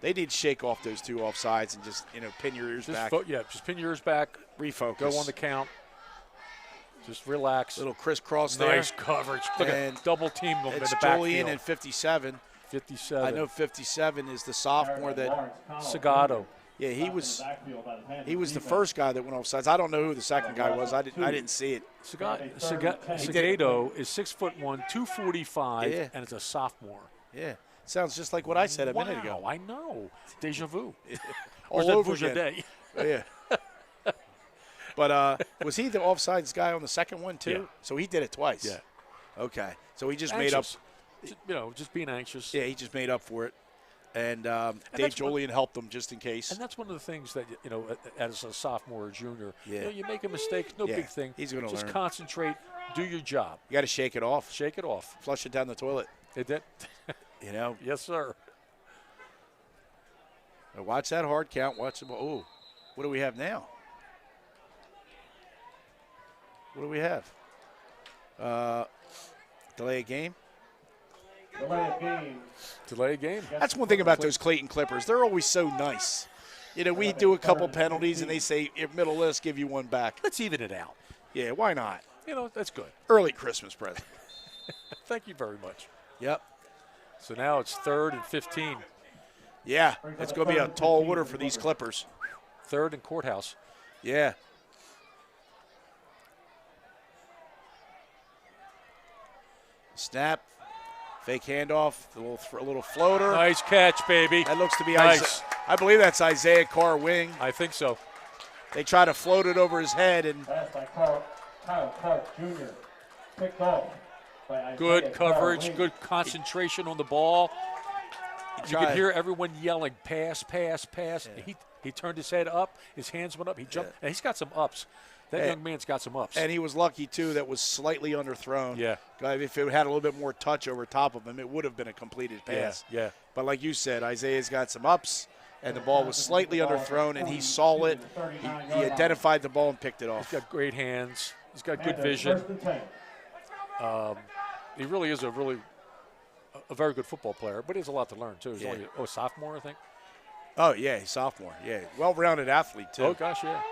Speaker 3: they need to shake off those 2 offsides and just pin your ears back.
Speaker 4: Just pin your ears back.
Speaker 3: Refocus.
Speaker 4: Go on the count. Just relax.
Speaker 3: Little crisscross there.
Speaker 4: Nice coverage. Look at double team them in the
Speaker 3: It's
Speaker 4: backfield.
Speaker 3: Julian and 57.
Speaker 4: 57.
Speaker 3: I know 57 is the sophomore that
Speaker 4: Sagado.
Speaker 3: Yeah, he was the first guy that went offsides. I don't know who the second guy was. I didn't see it.
Speaker 4: Sagado is 6'1", 245,
Speaker 3: Yeah.
Speaker 4: and it's a sophomore.
Speaker 3: Yeah, sounds just like what I said a minute ago.
Speaker 4: Wow, I know. Deja vu.
Speaker 3: All
Speaker 4: that
Speaker 3: over
Speaker 4: Vujade?
Speaker 3: again. Yeah. But was he the offsides guy on the second one too?
Speaker 4: Yeah.
Speaker 3: So he did it twice.
Speaker 4: Yeah.
Speaker 3: Okay. So he just made up.
Speaker 4: Just being anxious.
Speaker 3: Yeah, he just made up for it. And Dave
Speaker 4: that's
Speaker 3: Julian helped him just in case.
Speaker 4: And that's one of the things that, as a sophomore or junior,
Speaker 3: Yeah.
Speaker 4: you make a mistake, no
Speaker 3: Yeah,
Speaker 4: big thing.
Speaker 3: he's gonna
Speaker 4: Just
Speaker 3: learn.
Speaker 4: concentrate, do your job.
Speaker 3: You got to shake it off.
Speaker 4: Shake it off.
Speaker 3: Flush it down the toilet.
Speaker 4: Yes, sir.
Speaker 3: Now watch that hard count. Watch the ball. Oh, what do we have now? What do we have? Delay a game?
Speaker 4: Delay a game.
Speaker 3: That's one thing about those Clayton Clippers. They're always so nice. We do a couple penalties, and they say, middle, let's give you one back.
Speaker 4: Let's even it out.
Speaker 3: Yeah, why not?
Speaker 4: That's good.
Speaker 3: Early Christmas present.
Speaker 4: Thank you very much.
Speaker 3: Yep.
Speaker 4: So now it's 3rd and 15.
Speaker 3: Yeah, it's going to be a tall order for these Clippers.
Speaker 4: 3rd and Courthouse.
Speaker 3: Yeah. Snap. Fake handoff. A little floater.
Speaker 4: Nice catch, baby.
Speaker 3: That looks to be
Speaker 4: nice.
Speaker 3: I believe that's Isaiah Carr Wing.
Speaker 4: I think so.
Speaker 3: They try to float it over his head, and
Speaker 1: Pass by Kyle Clark Jr. Picked off by Isaiah
Speaker 4: Good coverage,
Speaker 1: Carr.
Speaker 4: good concentration on the ball. You could hear everyone yelling, pass, pass, pass.
Speaker 3: Yeah.
Speaker 4: He turned his head up, his hands went up, he jumped, and he's got some ups. That young man's got some ups.
Speaker 3: And he was lucky, too, that was slightly underthrown.
Speaker 4: Yeah.
Speaker 3: If it had a little bit more touch over top of him, it would have been a completed pass.
Speaker 4: Yeah.
Speaker 3: But like you said, Isaiah's got some ups, and the ball was slightly underthrown, and he saw it. He identified the ball and picked it off.
Speaker 4: He's got great hands. He's got good vision. He really is a very good football player, but he has a lot to learn, too. He's only a sophomore, I think.
Speaker 3: Oh, yeah, he's sophomore. Yeah, well-rounded athlete, too.
Speaker 4: Oh, gosh, yeah.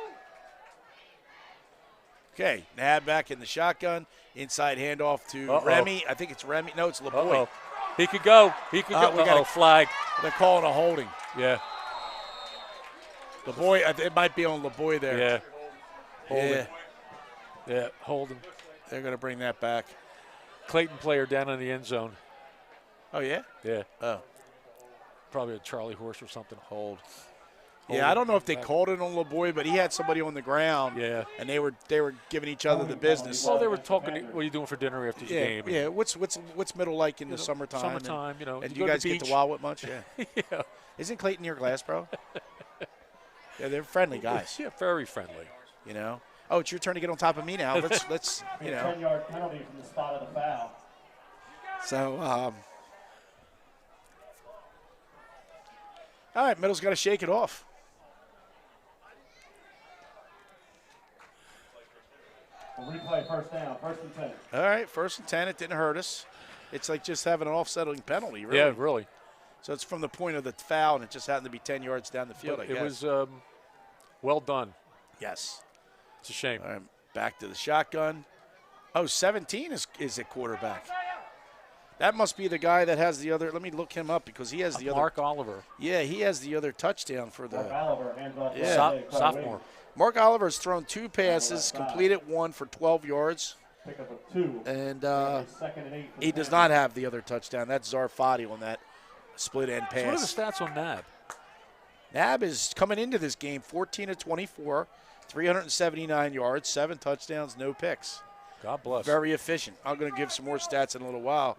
Speaker 3: Okay, Nab back in the shotgun. Inside handoff to Remy. I think it's Remy. No, it's LeBoy.
Speaker 4: He could go. He could go.
Speaker 3: We got a
Speaker 4: flag.
Speaker 3: They're calling a holding.
Speaker 4: Yeah.
Speaker 3: LeBoy, it might be on LeBoy there.
Speaker 4: Yeah. Holding.
Speaker 3: Yeah.
Speaker 4: Yeah, holding.
Speaker 3: They're going to bring that back.
Speaker 4: Clayton player down in the end zone.
Speaker 3: Oh, yeah?
Speaker 4: Yeah.
Speaker 3: Oh.
Speaker 4: Probably a Charlie horse or something.
Speaker 3: Hold. Yeah, I don't know if they
Speaker 4: back.
Speaker 3: called it on LeBoy, but he had somebody on the ground.
Speaker 4: Yeah.
Speaker 3: And they were giving each other the business.
Speaker 4: Well, they were talking. What are you doing for dinner after the
Speaker 3: Yeah,
Speaker 4: game?
Speaker 3: yeah. What's middle like in the summertime?
Speaker 4: Summertime,
Speaker 3: And
Speaker 4: you
Speaker 3: you
Speaker 4: go to
Speaker 3: guys
Speaker 4: the
Speaker 3: get to
Speaker 4: beach.
Speaker 3: Wildwood much? Yeah.
Speaker 4: Yeah.
Speaker 3: Isn't Clayton near Glass, bro? Yeah, they're friendly guys.
Speaker 4: Yeah, very friendly.
Speaker 3: You know. Oh, it's your turn to get on top of me now. Let's you know.
Speaker 1: 10-yard penalty from the spot of the foul.
Speaker 3: So, all right, Middle's got to shake it off.
Speaker 1: We'll replay first down, 1st and 10.
Speaker 3: All right, 1st and 10. It didn't hurt us. It's like just having an offsetting penalty, really.
Speaker 4: Yeah, really.
Speaker 3: So it's from the point of the foul, and it just happened to be 10 yards down the field,
Speaker 4: But
Speaker 3: I guess.
Speaker 4: it was well done.
Speaker 3: Yes.
Speaker 4: It's a shame.
Speaker 3: All right, back to the shotgun. Oh, 17 is at quarterback. That must be the guy that has the other. Let me look him up because he has the
Speaker 4: Mark
Speaker 3: other.
Speaker 4: Oliver.
Speaker 3: Yeah, he has the other touchdown for
Speaker 1: Mark
Speaker 3: the.
Speaker 1: Oliver hands off
Speaker 3: Yeah.
Speaker 4: Sophomore.
Speaker 3: Mark Oliver's thrown 2 passes, completed 1 for 12 yards,
Speaker 1: Pick up a 2.
Speaker 3: and
Speaker 1: 2nd and 8.
Speaker 3: he does not have the other touchdown. That's Zarfati on that split end
Speaker 4: So what are the
Speaker 3: pass.
Speaker 4: stats on Nab?
Speaker 3: Nab is coming into this game 14 of 24, 379 yards, 7 touchdowns, no picks.
Speaker 4: God bless.
Speaker 3: Very efficient. I'm going to give some more stats in a little while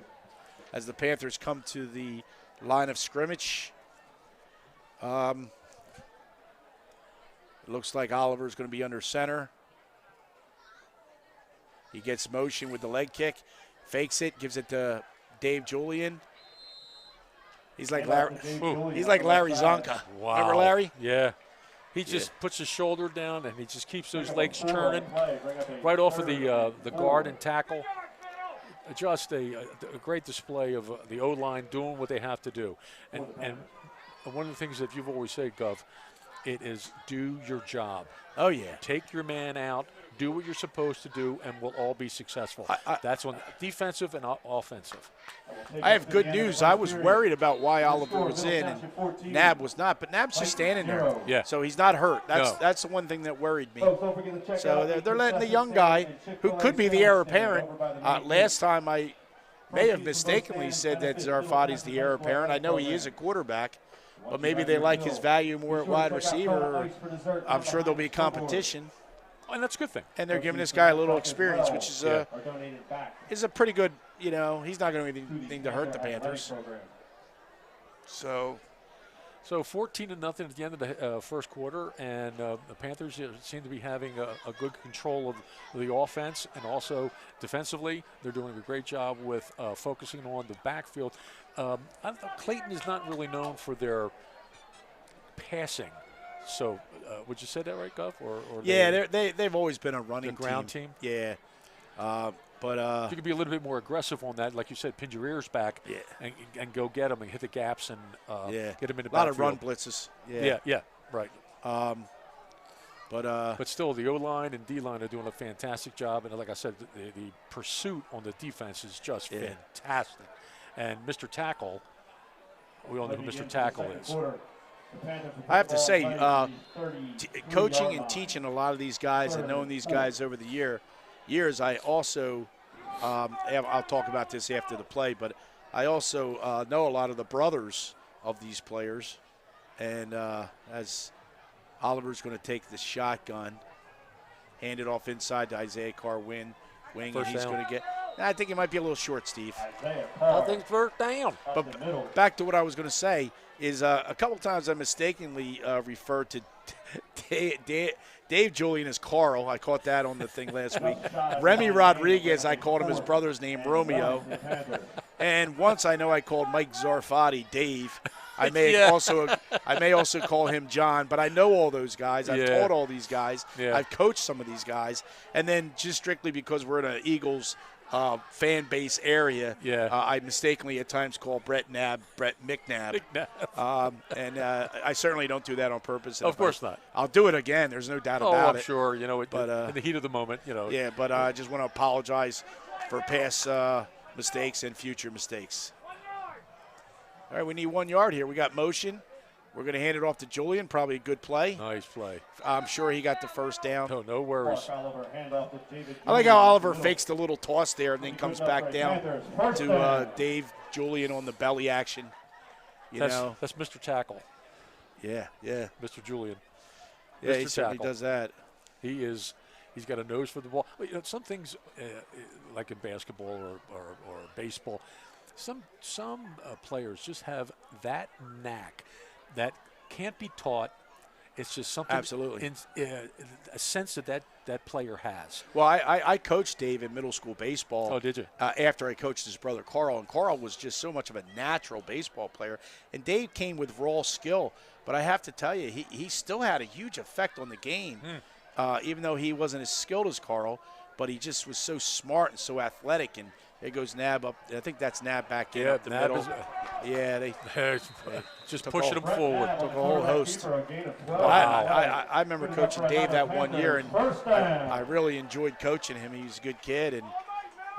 Speaker 3: as the Panthers come to the line of scrimmage. It looks like Oliver's going to be under center. He gets motion with the leg kick, fakes it, gives it to Dave Julian. He's like Larry. He's like Larry Zonka.
Speaker 4: Wow.
Speaker 3: Remember Larry?
Speaker 4: Yeah. He just puts his shoulder down and he just keeps those legs churning right off of the guard and tackle. Just a great display of the O-line doing what they have to do. And one of the things that you've always said, Gov, it is do your job.
Speaker 3: Oh, yeah.
Speaker 4: Take your man out, do what you're supposed to do, and we'll all be successful. That's on defensive and offensive.
Speaker 3: I have good news. I was worried about why Oliver was in and Nab was not, but Nab's just standing there.
Speaker 4: Yeah.
Speaker 3: So he's not hurt. That's the one thing that worried me. So they're letting the young guy, who could be the heir apparent. Last time I may have mistakenly said that Zarfati's the heir apparent. I know he is a quarterback, but maybe they like his value more at wide receiver. I'm sure there'll be competition.
Speaker 4: And that's a good thing.
Speaker 3: And they're giving this guy a little experience, which is a pretty good, he's not going to do anything to hurt the Panthers. So
Speaker 4: 14-0 at the end of the first quarter, and the Panthers seem to be having a good control of the offense, and also defensively, they're doing a great job with focusing on the backfield. Clayton is not really known for their passing. So, would you say that right, Gov? Or
Speaker 3: yeah, they've always been a running
Speaker 4: ground team.
Speaker 3: Yeah, but
Speaker 4: you could be a little bit more aggressive on that, like you said, pin your ears back, and go get them and hit the gaps and get them in the backfield.
Speaker 3: A lot of run blitzes.
Speaker 4: Yeah, right.
Speaker 3: But
Speaker 4: still, the O-line and D-line are doing a fantastic job, and like I said, the pursuit on the defense is just fantastic. And Mr. Tackle, we all know who Mr. Tackle is.
Speaker 3: I have to say, coaching and teaching a lot of these guys and knowing these guys over the years, I also, I'll talk about this after the play, but I also know a lot of the brothers of these players. And as Oliver's going to take the shotgun, hand it off inside to Isaiah Carr wing, and he's going to get. I think it might be a little short, Steve.
Speaker 4: I think first down.
Speaker 3: But back to what I was going to say is a couple times I mistakenly referred to Dave Julian as Carl. I caught that on the thing last week. Remy Rodriguez, I called him his brother's name, Romeo. And once I know I called Mike Zarfati Dave. I may also call him John, but I know all those guys. I've taught all these guys. I've coached some of these guys. And then just strictly because we're in an Eagles fan base area, I mistakenly at times call Brett McNabb. And I certainly don't do that on purpose.
Speaker 4: Of course not.
Speaker 3: I'll do it again. There's no doubt about it.
Speaker 4: I'm sure. But in the heat of the moment,
Speaker 3: Yeah, but I just want to apologize for past mistakes and future mistakes. All right, we need 1 yard here. We got motion. We're going to hand it off to Julian. Probably a good play.
Speaker 4: Nice play.
Speaker 3: I'm sure he got the first down.
Speaker 4: No worries.
Speaker 3: I like how Oliver fakes the little toss there and then comes back down to Dave Julian on the belly action.
Speaker 4: That's Mr. Tackle,
Speaker 3: Yeah.
Speaker 4: Mr. Julian.
Speaker 3: Yeah,
Speaker 4: Mr.
Speaker 3: he certainly
Speaker 4: Tackle.
Speaker 3: does that.
Speaker 4: He's got a nose for the ball. Some things, like in basketball or baseball, some players just have that knack that can't be taught. It's just something.
Speaker 3: Absolutely.
Speaker 4: A sense that player has.
Speaker 3: Well, I coached Dave in middle school baseball.
Speaker 4: Oh, did you?
Speaker 3: After I coached his brother Carl, and Carl was just so much of a natural baseball player, and Dave came with raw skill. But I have to tell you, he still had a huge effect on the game, even though he wasn't as skilled as Carl. But he just was so smart and so athletic. And there goes Nab up. I think that's Nab back in up the
Speaker 4: Nab
Speaker 3: middle. They
Speaker 4: just
Speaker 3: took
Speaker 4: pushing him forward.
Speaker 3: took a whole host.
Speaker 4: Wow.
Speaker 3: I remember coaching Dave that 1 year, and I really enjoyed coaching him. He was a good kid, and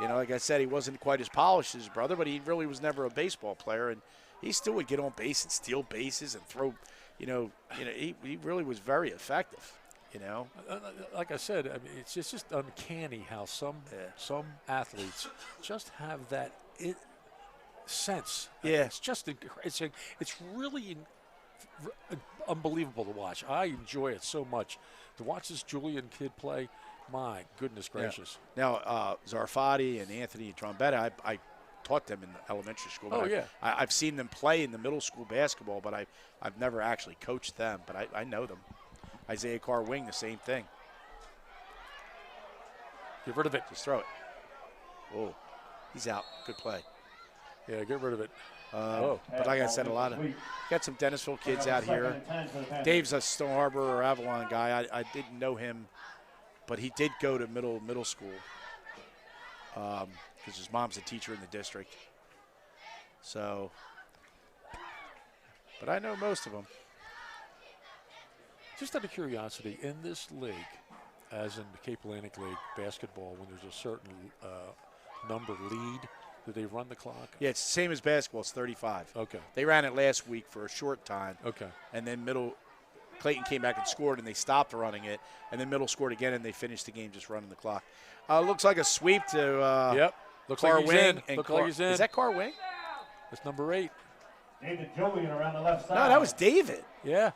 Speaker 3: like I said, he wasn't quite as polished as his brother, but he really was never a baseball player, and he still would get on base and steal bases and throw. He really was very effective.
Speaker 4: Like I said, I mean, it's just uncanny how some athletes just have that sense.
Speaker 3: Yeah.
Speaker 4: It's really unbelievable to watch. I enjoy it so much. To watch this Julian kid play, my goodness gracious.
Speaker 3: Yeah. Now, Zarfati and Anthony Trombetta, I taught them in elementary school.
Speaker 4: Oh, yeah.
Speaker 3: I've seen them play in the middle school basketball, but I've never actually coached them, but I know them. Isaiah Carr Wing, the same thing.
Speaker 4: Get rid of it.
Speaker 3: Just throw it. Oh, he's out. Good play.
Speaker 4: Yeah, get rid of it.
Speaker 3: But like I said, got some Dennisville kids out here. Dave's a Stone Harbor or Avalon guy. I didn't know him, but he did go to middle school because his mom's a teacher in the district. So, but I know most of them.
Speaker 4: Just out of curiosity, in this league, as in the Cape Atlantic League basketball, when there's a certain number lead, do they run the clock?
Speaker 3: Yeah, it's the same as basketball. It's 35.
Speaker 4: Okay.
Speaker 3: They ran it last week for a short time.
Speaker 4: Okay.
Speaker 3: And then Clayton came back and scored, and they stopped running it. And then middle scored again, and they finished the game just running the clock. Looks like a sweep to
Speaker 4: yep. Looks
Speaker 3: Carr
Speaker 4: like he's
Speaker 3: Wing.
Speaker 4: in.
Speaker 3: And
Speaker 4: Looks like he's in.
Speaker 3: Is that Carr Wing?
Speaker 4: That's number 8.
Speaker 1: David Julian around the left side.
Speaker 3: No, that was David.
Speaker 4: Yeah.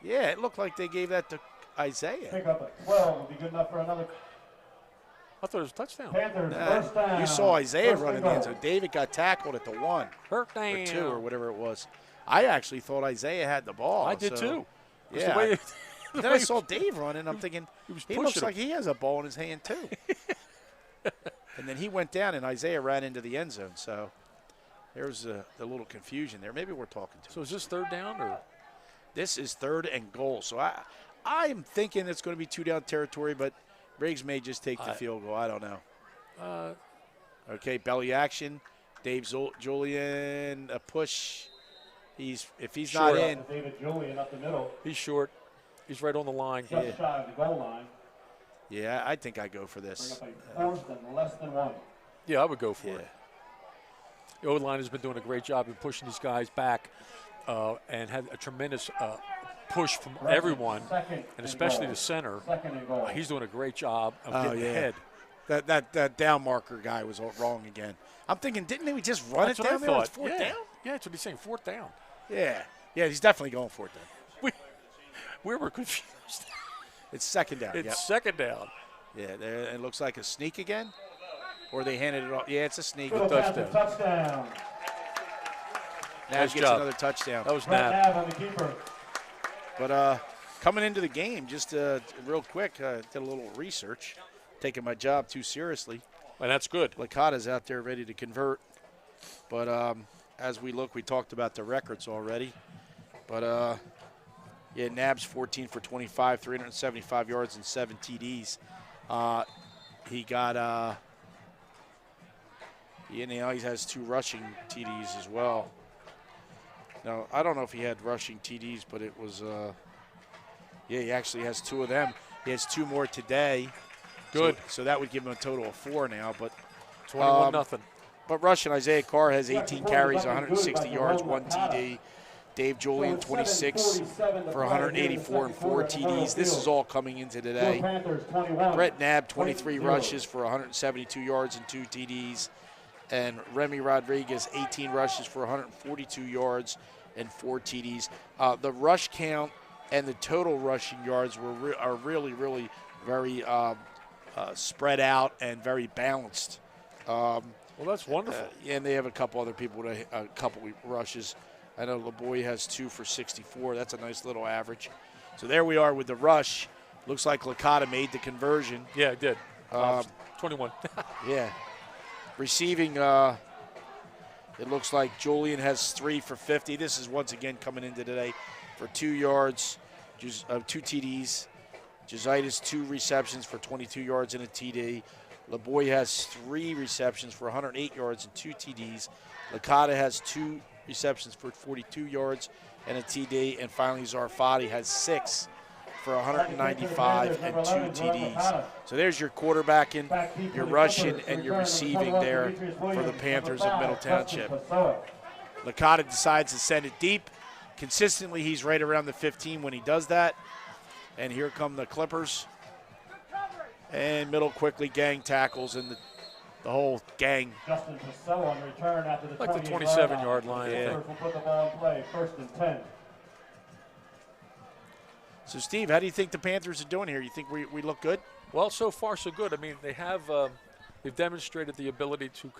Speaker 3: Yeah, it looked like they gave that to Isaiah.
Speaker 1: Pick up at 12 will be good enough for another.
Speaker 4: I thought it was a touchdown.
Speaker 1: Panthers first down.
Speaker 3: You saw Isaiah
Speaker 1: First
Speaker 3: running
Speaker 1: and
Speaker 3: the
Speaker 1: goal.
Speaker 3: end zone. David got tackled at the 1
Speaker 4: Hurt down.
Speaker 3: or 2 or whatever it was. I actually thought Isaiah had the ball.
Speaker 4: I did
Speaker 3: so,
Speaker 4: too.
Speaker 3: Yeah.
Speaker 4: The way,
Speaker 3: Then I saw Dave running. I'm thinking
Speaker 4: he was
Speaker 3: he
Speaker 4: pushing
Speaker 3: looks
Speaker 4: him.
Speaker 3: like he has a ball in his hand too. And then he went down, and Isaiah ran into the end zone. So there's the little confusion there. Maybe we're talking too.
Speaker 4: So is this third down or?
Speaker 3: This is 3rd and goal. So I'm thinking it's going to be 2-down territory, but Briggs may just take the field goal. I don't know. Okay, belly action. Dave Julian, a push. If he's
Speaker 4: Short.
Speaker 3: not in.
Speaker 1: David Julian up the middle.
Speaker 4: He's short. He's right on the line.
Speaker 1: Just shy of the goal line.
Speaker 3: Yeah, I think I go for
Speaker 1: Bring
Speaker 3: this.
Speaker 1: up a 4th and less than 1.
Speaker 4: Yeah, I would go for
Speaker 3: Yeah.
Speaker 4: it. The O-line has been doing a great job in pushing these guys back and had a tremendous push from everyone,
Speaker 1: Second
Speaker 4: and especially
Speaker 1: goal.
Speaker 4: the center.
Speaker 1: 2nd and goal.
Speaker 4: He's doing a great job of
Speaker 3: Oh,
Speaker 4: getting
Speaker 3: yeah.
Speaker 4: ahead.
Speaker 3: That down marker guy was wrong again. I'm thinking, didn't we just run
Speaker 4: That's
Speaker 3: it
Speaker 4: what
Speaker 3: down
Speaker 4: I
Speaker 3: there?
Speaker 4: thought.
Speaker 3: It's 4th
Speaker 4: yeah.
Speaker 3: down?
Speaker 4: Yeah, that's what he's saying, 4th down.
Speaker 3: Yeah. Yeah, he's definitely going for it then.
Speaker 4: We were confused.
Speaker 3: It's 2nd down.
Speaker 4: It's
Speaker 3: Yep.
Speaker 4: 2nd down.
Speaker 3: Yeah, there it looks like a sneak again. Or they handed it off. Yeah, it's a sneak.
Speaker 1: Good
Speaker 4: touchdown.
Speaker 1: touchdown.
Speaker 3: Nab
Speaker 4: Nice
Speaker 3: gets
Speaker 4: job.
Speaker 3: another touchdown.
Speaker 4: That was
Speaker 1: Brett
Speaker 4: Nab.
Speaker 1: Nab on the keeper.
Speaker 3: But coming into the game, just real quick, did a little research, taking my job too seriously.
Speaker 4: And that's good.
Speaker 3: Licata's out there ready to convert. But as we look, we talked about the records already. But, yeah, Nab's 14 for 25, 375 yards and 7 TDs. He got, he has 2 rushing TDs as well. Now, I don't know if he had rushing TDs, but it was, yeah, he actually has 2 of them. He has 2 more today.
Speaker 4: Good.
Speaker 3: So that would give him a total of 4 now. But
Speaker 4: 21-0.
Speaker 3: But rushing, Isaiah Carr has 18 carries, 160 yards, 1 TD. Dave Julian, 26 for 184 and 4 TDs. This is all coming into today. Brett Knapp, 23 rushes for 172 yards and 2 TDs. And Remy Rodriguez, 18 rushes for 142 yards and 4 TDs. The rush count and the total rushing yards are really, really very spread out and very balanced.
Speaker 4: Well, that's wonderful.
Speaker 3: And they have a couple other people with a couple rushes. I know LeBoy has 2 for 64. That's a nice little average. So there we are with the rush. Looks like Licata made the conversion.
Speaker 4: Yeah, it did. 21.
Speaker 3: Yeah. Receiving, it looks like Julian has 3 for 50. This is once again coming into today for 2 yards, 2 TDs. Jositis, 2 receptions for 22 yards and a TD. LeBoy has 3 receptions for 108 yards and 2 TDs. Licata has 2 receptions for 42 yards and a TD. And finally, Zarfati has 6 for 195 and 2 TDs. So there's your quarterbacking, your rushing, and your receiving there for the Panthers of Middle Township. Licata decides to send it deep. Consistently, he's right around the 15 when he does that. And here come the Clippers. And Middle quickly gang tackles, and the whole gang.
Speaker 1: Justin Passeau on return after the
Speaker 4: Like the 27-yard line.
Speaker 3: Yeah.
Speaker 1: Will put the ball in play, 1st and 10.
Speaker 3: So, Steve, how do you think the Panthers are doing here? You think we look good?
Speaker 4: Well, so far so good. I mean, they've demonstrated the ability to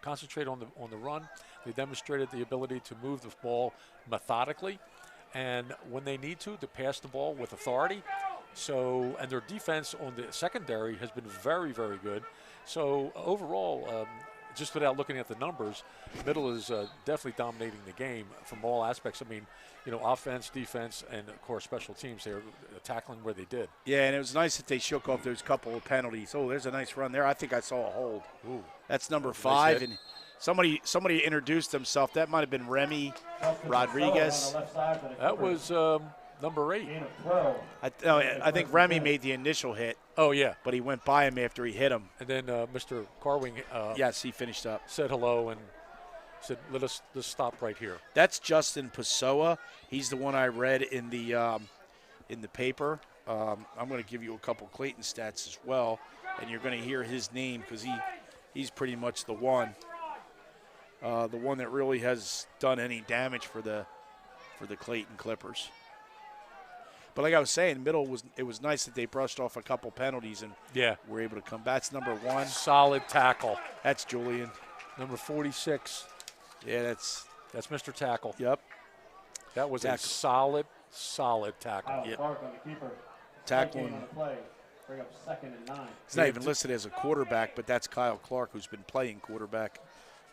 Speaker 4: concentrate on the run. They demonstrated the ability to move the ball methodically, and when they need to pass the ball with authority. So, and their defense on the secondary has been very, very good. So overall, just without looking at the numbers, Middle is definitely dominating the game from all aspects. I mean, you know, offense, defense, and of course special teams. They're tackling where they did.
Speaker 3: Yeah, and it was nice that they shook off those couple of penalties. Oh, there's a nice run there. I think I saw a hold.
Speaker 4: Ooh.
Speaker 3: That's number 5, and somebody introduced himself. That might have been Remy Rodriguez.
Speaker 4: That was number 8.
Speaker 3: I think Remy made the initial hit.
Speaker 4: Oh, yeah.
Speaker 3: But he went by him after he hit him.
Speaker 4: And then Mr. Carwing
Speaker 3: yes, he finished up.
Speaker 4: Said hello and said, let's stop right here.
Speaker 3: That's Justin Pessoa. He's the one I read in the paper. I'm going to give you a couple Clayton stats as well, and you're going to hear his name because he's pretty much the one that really has done any damage for the Clayton Clippers. But like I was saying, it was nice that they brushed off a couple penalties and were able to come back. That's number 1.
Speaker 4: Solid tackle.
Speaker 3: That's Julian.
Speaker 4: Number 46.
Speaker 3: Yeah, that's
Speaker 4: Mr. Tackle.
Speaker 3: Yep.
Speaker 4: That was a solid tackle.
Speaker 1: Yep. Clark on the keeper.
Speaker 3: Tackling.
Speaker 1: On the play. Bring up 2nd and 9.
Speaker 3: He's not even listed as a quarterback, but that's Kyle Clark, who's been playing quarterback.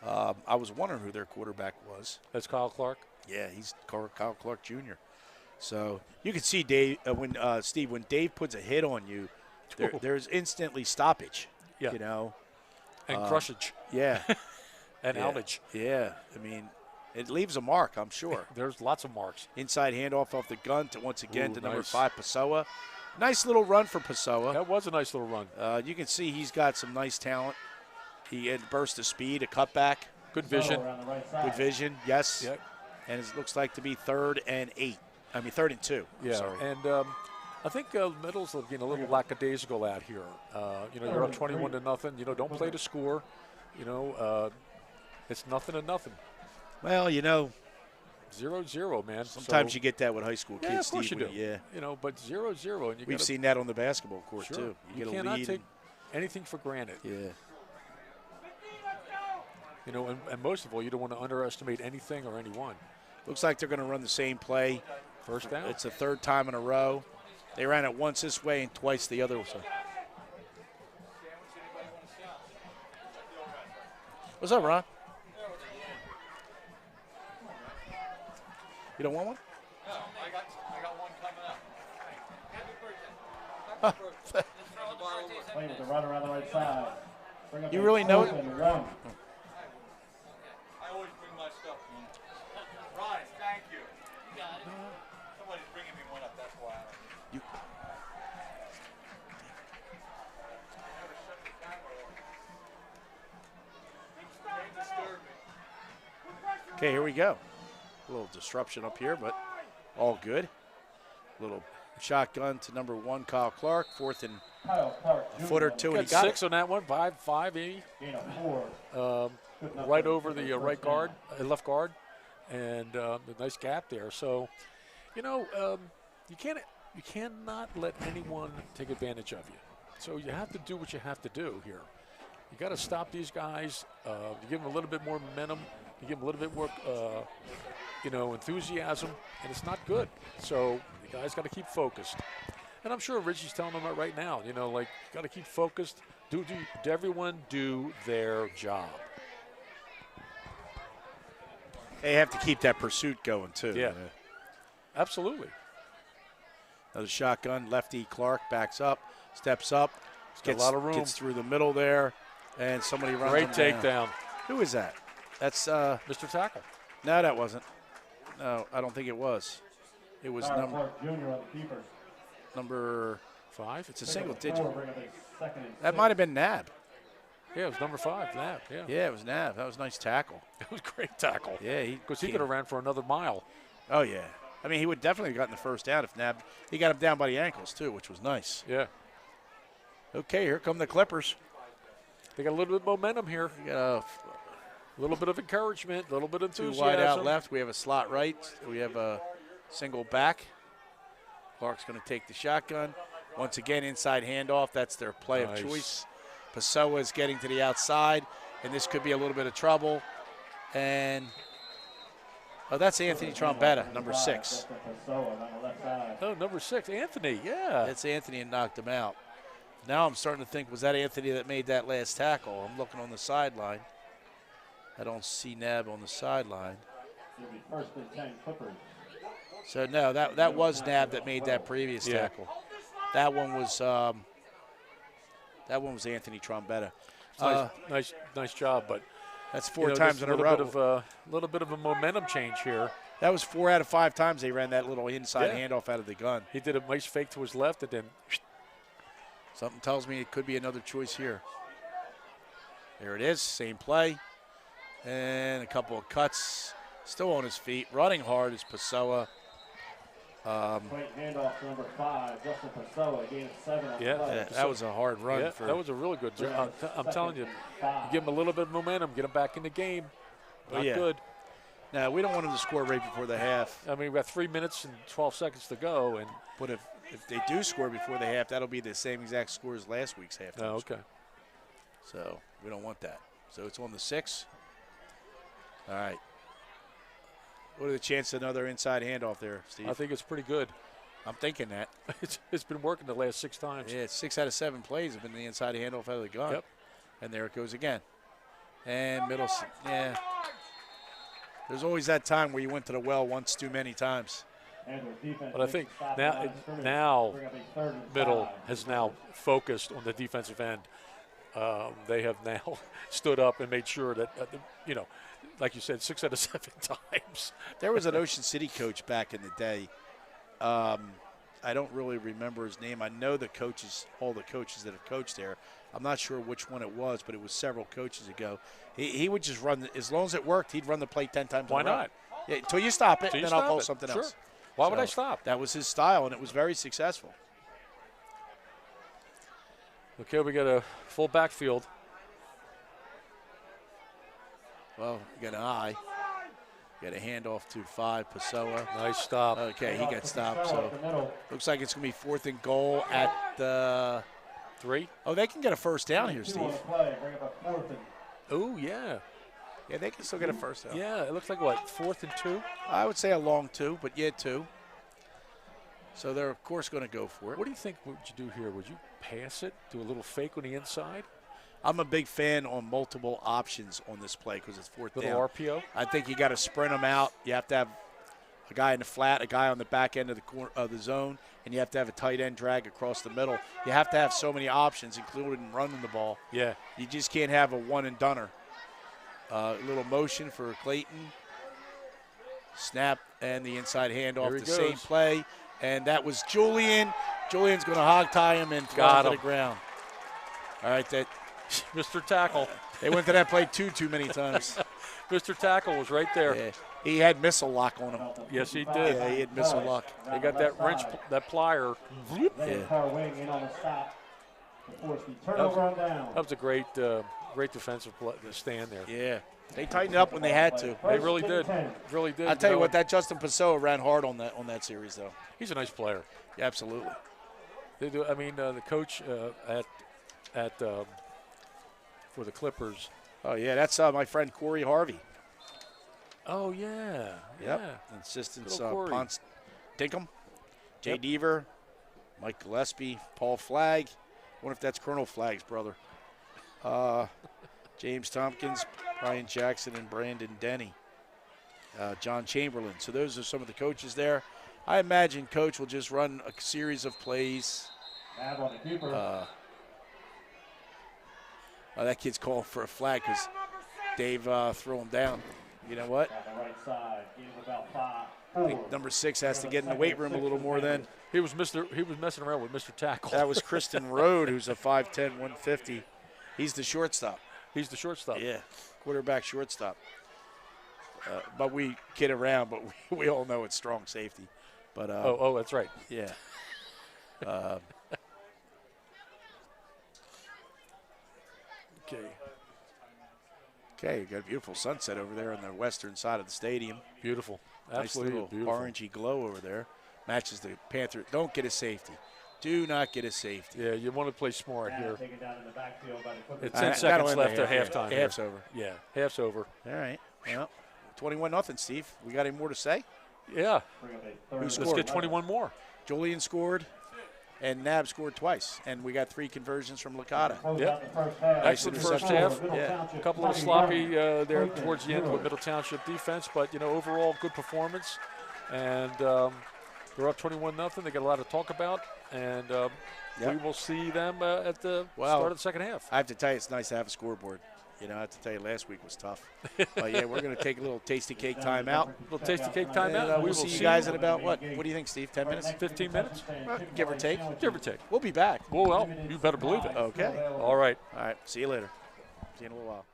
Speaker 3: I was wondering who their quarterback was.
Speaker 4: That's Kyle Clark?
Speaker 3: Yeah, he's Kyle Clark Jr. So you can see Dave when Dave puts a hit on you, there's instantly stoppage.
Speaker 4: Yeah.
Speaker 3: You know,
Speaker 4: and crushage.
Speaker 3: Yeah.
Speaker 4: And outage.
Speaker 3: Yeah. I mean, it leaves a mark, I'm sure.
Speaker 4: There's lots of marks.
Speaker 3: Inside handoff off the gun to number
Speaker 4: nice.
Speaker 3: 5 Pessoa. Nice little run for Pessoa.
Speaker 4: That was a nice little run.
Speaker 3: You can see he's got some nice talent. He had a burst of speed, a cutback.
Speaker 4: Good vision.
Speaker 3: Good vision. Yes.
Speaker 4: Yep.
Speaker 3: And it looks like to be 3rd and 2.
Speaker 4: Yeah,
Speaker 3: sorry.
Speaker 4: And I think Middle's looking a little lackadaisical out here. You're up 21-0. Don't play to score. It's 0-0.
Speaker 3: Well,
Speaker 4: 0-0, man.
Speaker 3: Sometimes you get that with high school kids.
Speaker 4: Yeah, of course
Speaker 3: Steve,
Speaker 4: you do.
Speaker 3: Yeah.
Speaker 4: But 0-0, and
Speaker 3: we've seen that on the basketball court
Speaker 4: sure.
Speaker 3: too.
Speaker 4: You
Speaker 3: get
Speaker 4: cannot
Speaker 3: a lead.
Speaker 4: take anything for granted.
Speaker 3: Yeah.
Speaker 4: And most of all, you don't want to underestimate anything or anyone.
Speaker 3: Looks like they're going to run the same play.
Speaker 4: First down.
Speaker 3: It's the 3rd time in a row. They ran it once this way and twice the other way. What's up, Ron? You don't want one?
Speaker 5: No, I got one coming up.
Speaker 1: Playing with the run around the right side.
Speaker 3: You really know it?
Speaker 5: I always bring my stuff. Ron, thank you. Somebody's bringing me one up, that's why.
Speaker 3: You. Okay, here we go. A little disruption up here, but all good. Little shotgun to number 1, Kyle Clark. 4th and
Speaker 1: Kyle Clark,
Speaker 3: a foot or
Speaker 1: Jr.
Speaker 3: two, and
Speaker 4: Got
Speaker 3: he got
Speaker 4: 6
Speaker 3: it.
Speaker 4: on that one, 5'5",
Speaker 1: Gain of 4.
Speaker 4: right over the right guard, left guard, and a nice gap there. So, you cannot let anyone take advantage of you. So you have to do what you have to do here. You got to stop these guys. You give them a little bit more momentum. You give them a little bit more, enthusiasm, and it's not good. So the guys got to keep focused. And I'm sure Richie's telling them that right now. You got to keep focused. Do everyone do their job.
Speaker 3: They have to keep that pursuit going, too.
Speaker 4: Yeah. Absolutely.
Speaker 3: Another shotgun. Lefty Clark backs up, steps up.
Speaker 4: Got a lot of room.
Speaker 3: Gets through the middle there, and somebody runs
Speaker 4: Great
Speaker 3: him down.
Speaker 4: takedown.
Speaker 3: Who is that? That's
Speaker 4: Mr. Tackle.
Speaker 3: no, that wasn't. No, I don't think it was. It was
Speaker 1: Kyle Clark, Jr. on the keeper.
Speaker 3: number
Speaker 4: 5.
Speaker 3: it's a single digit.
Speaker 1: 4, bring up a 2nd and
Speaker 3: That
Speaker 1: 6.
Speaker 3: might have been Nab.
Speaker 4: Yeah, it was number 5. Nab. Yeah.
Speaker 3: Yeah, it was Nab. That was a nice tackle.
Speaker 4: It was a great tackle.
Speaker 3: Yeah,
Speaker 4: Because he could have ran for another mile.
Speaker 3: Oh yeah. I mean, he would definitely have gotten the first down if Nab. He got him down by the ankles too, which was nice.
Speaker 4: Yeah.
Speaker 3: Okay, here come the Clippers.
Speaker 4: They got a little bit of momentum here.
Speaker 3: We got
Speaker 4: A little bit of encouragement, a little bit of
Speaker 3: two
Speaker 4: enthusiasm.
Speaker 3: wide out left. We have a slot right. We have a single back. Clark's going to take the shotgun. Once again, inside handoff. That's their play
Speaker 4: Nice.
Speaker 3: of choice. Pessoa is getting to the outside, and this could be a little bit of trouble. And that's Anthony Trombetta, number 6.
Speaker 1: Justin Pessoa on the left side.
Speaker 4: Oh, number 6, Anthony. Yeah.
Speaker 3: That's Anthony and knocked him out. Now I'm starting to think, was that Anthony that made that last tackle? I'm looking on the sideline. I don't see Nab on the sideline.
Speaker 1: It'll be 1st and 10 Clippers.
Speaker 3: So no, that was Nab that made that previous tackle. That one was Anthony Trombetta.
Speaker 4: Nice job, but
Speaker 3: That's 4 times in a row.
Speaker 4: A little bit of a momentum change here.
Speaker 3: That was 4 out of 5 times they ran that little inside handoff out of the gun.
Speaker 4: He did a nice fake to his left, and then
Speaker 3: Something tells me it could be another choice here. There it is, same play. And a couple of cuts. Still on his feet. Running hard is Pessoa.
Speaker 1: Great handoff to number 5, Justin Pessoa, gain of 7 on the
Speaker 4: Yeah.
Speaker 1: play.
Speaker 3: That was a hard run.
Speaker 4: yeah,
Speaker 3: for
Speaker 4: that was a really good job. I'm telling you, give him a little bit of momentum, get him back in the game. Not good.
Speaker 3: Now, we don't want him to score right before the half.
Speaker 4: I mean, we've got 3 minutes and 12 seconds to go, and
Speaker 3: But if they do score before the half, that'll be the same exact score as last week's halftime.
Speaker 4: oh,
Speaker 3: score.
Speaker 4: okay.
Speaker 3: So we don't want that. So it's on the 6. All right. What are the chances of another inside handoff there, Steve?
Speaker 4: I think it's pretty good.
Speaker 3: I'm thinking that.
Speaker 4: It's been working the last 6 times.
Speaker 3: Yeah, 6 out of 7 plays have been the inside handoff out of the gun.
Speaker 4: Yep.
Speaker 3: And there it goes again. And middle, yeah. There's always that time where you went to the well once too many times.
Speaker 4: But I think now middle has now focused on the defensive end. They have now stood up and made sure that, like you said, 6 out of 7 times.
Speaker 3: There was an Ocean City coach back in the day. I don't really remember his name. I know the coaches, all the coaches that have coached there. I'm not sure which one it was, but it was several coaches ago. He would just run, as long as it worked, he'd run the play 10 times
Speaker 4: Why
Speaker 3: in a row.
Speaker 4: not?
Speaker 3: Yeah, until you stop it,
Speaker 4: Till you
Speaker 3: then I'll
Speaker 4: stop
Speaker 3: call
Speaker 4: it.
Speaker 3: something
Speaker 4: Sure.
Speaker 3: else.
Speaker 4: Why would
Speaker 3: So
Speaker 4: I stop?
Speaker 3: That was his style, and it was very successful.
Speaker 4: Okay, we got a full backfield.
Speaker 3: Well, you got an eye. You got a handoff to 5, Pessoa.
Speaker 4: Nice stop.
Speaker 3: Okay, he got stopped. So looks like it's going to be 4th and goal at the
Speaker 4: 3.
Speaker 3: Oh, they can get a first down here,
Speaker 1: 2
Speaker 3: Steve.
Speaker 1: on the play, bring up a 4th and
Speaker 4: Oh, yeah.
Speaker 3: Yeah, they can still get a first down.
Speaker 4: Yeah, it looks like, what, 4th and 2?
Speaker 3: I would say a long 2, but yeah, 2. So they're, of course, going to go for it.
Speaker 4: What do you think would you do here? Would you pass it, do a little fake on the inside?
Speaker 3: I'm a big fan on multiple options on this play because it's 4th
Speaker 4: Little
Speaker 3: down.
Speaker 4: RPO?
Speaker 3: I think you got to sprint them out. You have to have a guy in the flat, a guy on the back end of the corner of the zone, and you have to have a tight end drag across the middle. You have to have so many options, including running the ball.
Speaker 4: Yeah.
Speaker 3: You just can't have a one and doneer. A little motion for Clayton. Snap and the inside handoff,
Speaker 4: Here he
Speaker 3: the same
Speaker 4: goes.
Speaker 3: play. And that was Julian. Julian's going to hog tie him and throw him to the ground. All right, that
Speaker 4: Mr. Tackle.
Speaker 3: they went to that play too many times.
Speaker 4: Mr. Tackle was right there.
Speaker 3: Yeah. He had missile lock on him.
Speaker 4: Yes, he did.
Speaker 3: Yeah, he had missile lock.
Speaker 4: He got that wrench, that plier.
Speaker 3: Yeah.
Speaker 1: Car wing in on the stop to force the turnover on down.
Speaker 4: That was a great, great defensive stand there.
Speaker 3: Yeah. They tightened up when they had to.
Speaker 4: They really did. Really did.
Speaker 3: I'll tell you what, that Justin Pessoa ran hard on that series, though.
Speaker 4: He's a nice player.
Speaker 3: Yeah, absolutely.
Speaker 4: They do. I mean, the coach for the Clippers.
Speaker 3: Oh, yeah, that's my friend Corey Harvey.
Speaker 4: Oh yeah.
Speaker 3: Yep.
Speaker 4: Yeah.
Speaker 3: Assistants
Speaker 4: Little Corey.
Speaker 3: Ponce Dinkum, Jay
Speaker 4: Yep.
Speaker 3: Deaver, Mike Gillespie, Paul Flagg. I wonder if that's Colonel Flagg's brother. James Tompkins, Brian Jackson, and Brandon Denny. John Chamberlain. So those are some of the coaches there. I imagine Coach will just run a series of plays.
Speaker 1: Nav on the keeper.
Speaker 3: That kid's calling for a flag because Dave threw him down. You know what?
Speaker 1: On the right side, gain of about 5.
Speaker 3: I think number 6 has to get in the weight room a little more then.
Speaker 4: He was messing around with Mr. Tackle.
Speaker 3: That was Kristen Rode, who's a 5'10", 150. He's the shortstop.
Speaker 4: He's the shortstop.
Speaker 3: Yeah, quarterback shortstop. But we kid around, but we all know it's strong safety. But
Speaker 4: Oh, that's right.
Speaker 3: yeah.
Speaker 4: Okay.
Speaker 3: Okay, you got a beautiful sunset over there on the western side of the stadium.
Speaker 4: Beautiful.
Speaker 3: Nice
Speaker 4: Absolutely
Speaker 3: little
Speaker 4: beautiful.
Speaker 3: orangey glow over there. Matches the Panther. Don't get a safety. Do not get a safety.
Speaker 4: Yeah, you want to play smart
Speaker 1: Nav
Speaker 4: here.
Speaker 1: taken down in the backfield by the Clippers.
Speaker 4: It's 10
Speaker 3: That'll
Speaker 4: seconds
Speaker 3: end the
Speaker 4: left at
Speaker 3: half,
Speaker 4: halftime.
Speaker 3: yeah. Half's over.
Speaker 4: Yeah, half's over.
Speaker 3: All right. Well, 21-0, Steve. We got any more to say?
Speaker 4: Yeah.
Speaker 1: Bring up a third.
Speaker 3: Who
Speaker 4: Let's
Speaker 3: scored?
Speaker 4: get 21 more.
Speaker 3: Julian scored, and Nab scored twice. And we got 3 conversions from Licata.
Speaker 1: Close
Speaker 4: Yep.
Speaker 1: out the first half.
Speaker 4: Excellent first half.
Speaker 3: Yeah.
Speaker 4: A couple of sloppy there towards the end with Middle Township defense, but overall good performance. And they're up 21-0. They got a lot to talk about, and we will see them at the start of the second half.
Speaker 3: I have to tell you, it's nice to have a scoreboard. I have to tell you, last week was tough. But yeah, we're going to take a little tasty cake timeout.
Speaker 4: Little tasty cake
Speaker 3: And
Speaker 4: timeout.
Speaker 3: we'll
Speaker 4: We will
Speaker 3: see you guys in about what? What do you think, Steve? 10 minutes?
Speaker 4: 15 minutes,
Speaker 3: Give or take.
Speaker 4: give or take.
Speaker 3: We'll be back.
Speaker 4: Well, you better believe it.
Speaker 3: Okay.
Speaker 4: All right.
Speaker 3: All right. See you later. See you in a little while.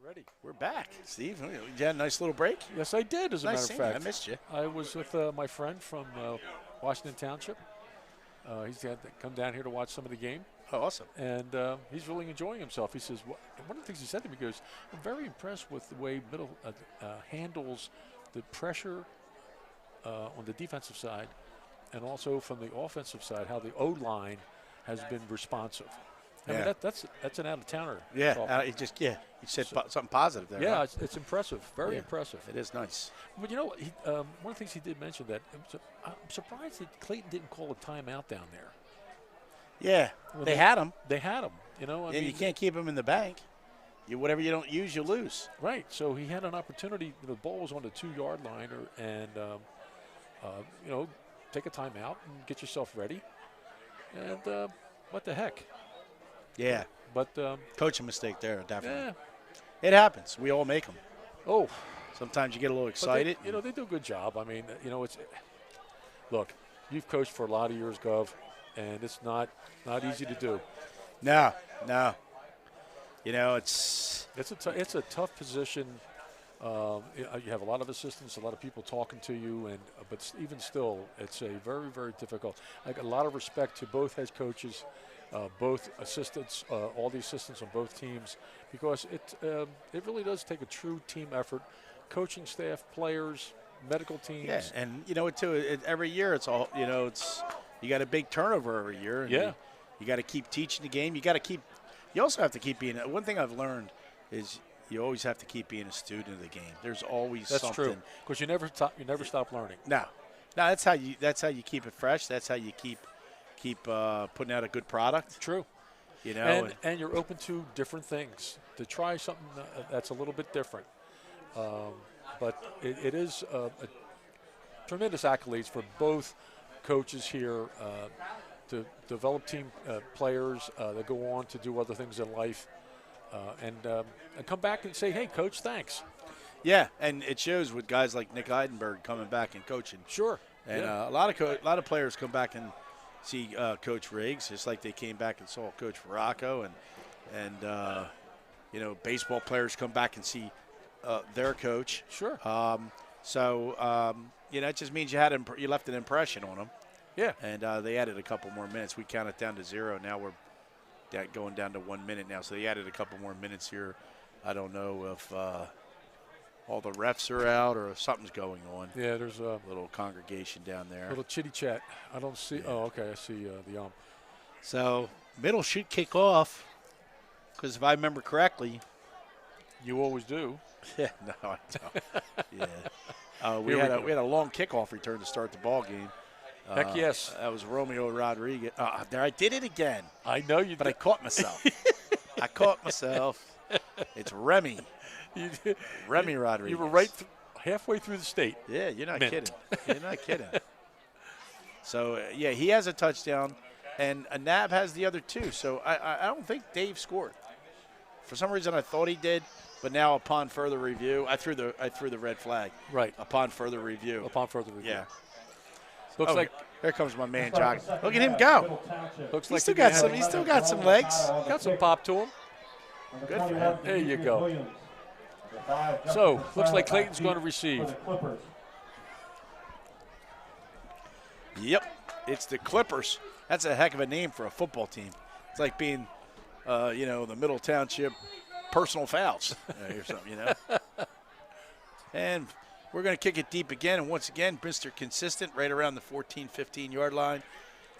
Speaker 4: Ready.
Speaker 3: We're back, Steve. You had a nice little break.
Speaker 4: Yes, I did, as a
Speaker 3: Nice
Speaker 4: matter of
Speaker 3: seeing you.
Speaker 4: fact.
Speaker 3: I missed you.
Speaker 4: I was with my friend from Washington Township. He's had to come down here to watch some of the game,
Speaker 3: Oh, awesome.
Speaker 4: and he's really enjoying himself. He says, one of the things he said to me, he goes, I'm very impressed with the way Middle handles the pressure on the defensive side, and also from the offensive side, how the O-line has been responsive. I mean, that's an out-of-towner.
Speaker 3: Yeah, he said something positive there.
Speaker 4: Yeah,
Speaker 3: huh?
Speaker 4: it's impressive, very impressive.
Speaker 3: It is nice.
Speaker 4: But you know, one of the things he did mention that I'm surprised that Clayton didn't call a timeout down there.
Speaker 3: Yeah,
Speaker 4: Well,
Speaker 3: they had him.
Speaker 4: They had him. You know, I
Speaker 3: And
Speaker 4: mean,
Speaker 3: you can't keep him in the bank. Whatever you don't use, you lose.
Speaker 4: right. So he had an opportunity. The ball was on the 2-yard line, and you know, take a timeout and get yourself ready. And what the heck?
Speaker 3: Yeah,
Speaker 4: But
Speaker 3: coaching mistake there, definitely.
Speaker 4: yeah.
Speaker 3: It happens. We all make them.
Speaker 4: Oh,
Speaker 3: Sometimes you get a little
Speaker 4: but
Speaker 3: excited.
Speaker 4: they, you know, they do a good job. I mean, you know, look, you've coached for a lot of years, Gov, and it's not easy to do.
Speaker 3: No. You know, it's
Speaker 4: It's a tough position. You have a lot of assistants, a lot of people talking to you, but even still, it's a very, very difficult. Like, a lot of respect to both head coaches, both assistants, all the assistants on both teams, because it really does take a true team effort. Coaching staff, players, medical teams.
Speaker 3: yeah, and you know it too. Every year, it's all you know. You got a big turnover every year. And
Speaker 4: Yeah.
Speaker 3: you got to keep teaching the game. You also have to keep being. One thing I've learned is you always have to keep being a student of the game. There's always
Speaker 4: That's
Speaker 3: something.
Speaker 4: true, because you never stop learning.
Speaker 3: No, that's how you keep it fresh. That's how you keep putting out a good product.
Speaker 4: True.
Speaker 3: You know,
Speaker 4: And you're open to different things, to try something that's a little bit different. But it is a tremendous accolades for both coaches here to develop team players that go on to do other things in life, and come back and say, hey, Coach, thanks.
Speaker 3: yeah, and it shows with guys like Nick Eidenberg coming back and coaching.
Speaker 4: Sure.
Speaker 3: And
Speaker 4: Yeah.
Speaker 3: a lot of players come back and see Coach Riggs, just like they came back and saw Coach Veracco, and you know, baseball players come back and see their coach.
Speaker 4: Sure.
Speaker 3: You know, it just means you left an impression on them.
Speaker 4: Yeah.
Speaker 3: And they added a couple more minutes. We counted down to 0. Now we're going down to 1 minute now. So they added a couple more minutes here. I don't know if all the refs are out or if something's going on.
Speaker 4: Yeah, there's a
Speaker 3: Little congregation down there.
Speaker 4: little chitty chat. I don't see. Oh, okay. I see the ump.
Speaker 3: So middle should kick off because if I remember correctly,
Speaker 4: You always do.
Speaker 3: yeah, no, I don't. Yeah, we
Speaker 4: Here we
Speaker 3: had
Speaker 4: go.
Speaker 3: a long kickoff return to start the ball game.
Speaker 4: Heck yes.
Speaker 3: That was Romeo Rodriguez. There, I did it again,
Speaker 4: I know you.
Speaker 3: but I caught myself. I caught myself. It's Remy Rodriguez.
Speaker 4: You were right halfway through the state.
Speaker 3: Yeah, you're not
Speaker 4: Mint.
Speaker 3: kidding. You're not kidding. So, yeah, he has a touchdown, and Nab has the other 2. So I don't think Dave scored. For some reason, I thought he did, but now upon further review, I threw the red flag.
Speaker 4: Right.
Speaker 3: Upon further review.
Speaker 4: Upon further review.
Speaker 3: Yeah.
Speaker 4: Looks like
Speaker 3: here comes my man jogging. Look at him go.
Speaker 4: looks
Speaker 3: He
Speaker 4: like
Speaker 3: still
Speaker 4: the man
Speaker 3: got some. He's still got some legs.
Speaker 4: got some pop to him.
Speaker 3: Good for him.
Speaker 4: There you go. So, looks like Clayton's going to receive.
Speaker 3: Yep, it's the Clippers. That's a heck of a name for a football team. It's like being, you know, the Middle Township personal fouls or something, you know. And we're going to kick it deep again, and once again, Mr. Consistent right around the 14, 15-yard line,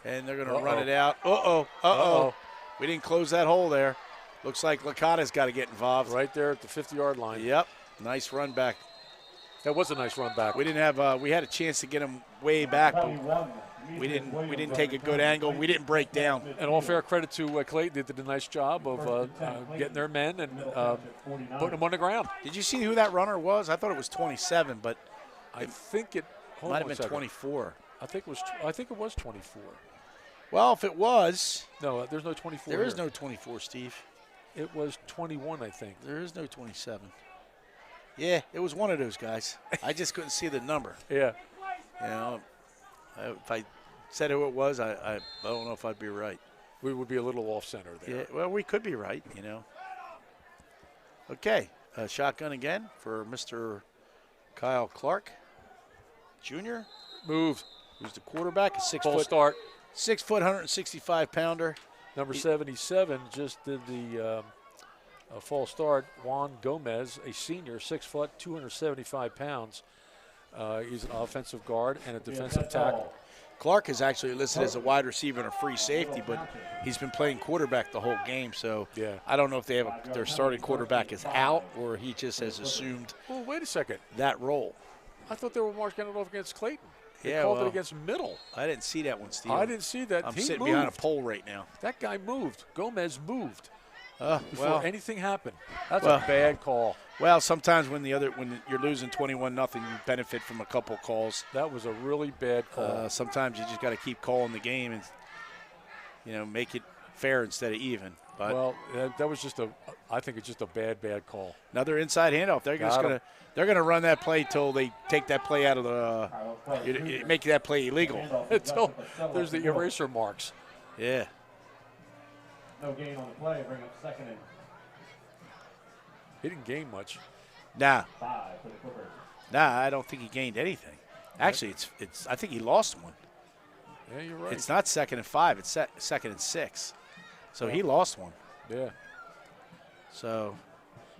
Speaker 3: and they're going to run it out. Uh-oh. We didn't close that hole there. Looks like Licata's got to get involved.
Speaker 4: Right there at the 50-yard line.
Speaker 3: Yep, nice run back.
Speaker 4: That was a nice run back.
Speaker 3: We didn't have. We had a chance to get him way back, but we didn't take a good angle. We didn't break down.
Speaker 4: And all fair credit to Clayton. They did a nice job of getting their men and putting them on the ground.
Speaker 3: Did you see who that runner was? I thought it was 27, but
Speaker 4: I think it
Speaker 3: might have been 24.
Speaker 4: I think it was 24.
Speaker 3: Well, if it was,
Speaker 4: No, there's no 24.
Speaker 3: there is
Speaker 4: here.
Speaker 3: no 24, Steve.
Speaker 4: It was 21, I think.
Speaker 3: There is no 27. Yeah, it was one of those guys. I just couldn't see the number.
Speaker 4: Yeah.
Speaker 3: You know, if I said who it was, I don't know if I'd be right.
Speaker 4: We would be a little off center there.
Speaker 3: Yeah, well, we could be right, you know. Okay, Shotgun again for Mr. Kyle Clark Jr.
Speaker 4: Move.
Speaker 3: Who's the quarterback? A
Speaker 4: Full start.
Speaker 3: 6 foot, 165 pounder.
Speaker 4: Number 77 just did the false start. Juan Gomez, a senior, 6 foot, 275 pounds. He's an offensive guard and a defensive tackle.
Speaker 3: Clark is actually listed as a wide receiver and a free safety, but he's been playing quarterback the whole game. So
Speaker 4: yeah.
Speaker 3: I don't know if they have their starting quarterback is out or he just has assumed
Speaker 4: Well, wait a second.
Speaker 3: that role.
Speaker 4: I thought they were marking it off against Clayton. They
Speaker 3: Yeah,
Speaker 4: called
Speaker 3: well,
Speaker 4: it against Middle.
Speaker 3: I didn't see that one, Steve.
Speaker 4: I didn't see that.
Speaker 3: I'm
Speaker 4: He
Speaker 3: sitting
Speaker 4: moved.
Speaker 3: behind a pole right now.
Speaker 4: That guy moved. Gomez moved before
Speaker 3: Well,
Speaker 4: anything happened. That's
Speaker 3: well,
Speaker 4: a bad call.
Speaker 3: well, sometimes when you're losing 21-0, you benefit from a couple calls.
Speaker 4: That was a really bad call.
Speaker 3: Sometimes you just got to keep calling the game and make it fair instead of even. But
Speaker 4: well, that was just I think it's just a bad call.
Speaker 3: another inside handoff. They're gonna run that play till they take that play out of the make that play illegal.
Speaker 4: Until there's the eraser marks.
Speaker 3: Yeah.
Speaker 1: No gain on the play, bring up second and
Speaker 4: He didn't gain much.
Speaker 3: Nah,
Speaker 1: 5 for the Clippers.
Speaker 3: I don't think he gained anything. Actually, it's. I think he lost one.
Speaker 4: Yeah, you're right.
Speaker 3: It's not 2nd and 5. It's 2nd and 6. So he lost one.
Speaker 4: Yeah.
Speaker 3: So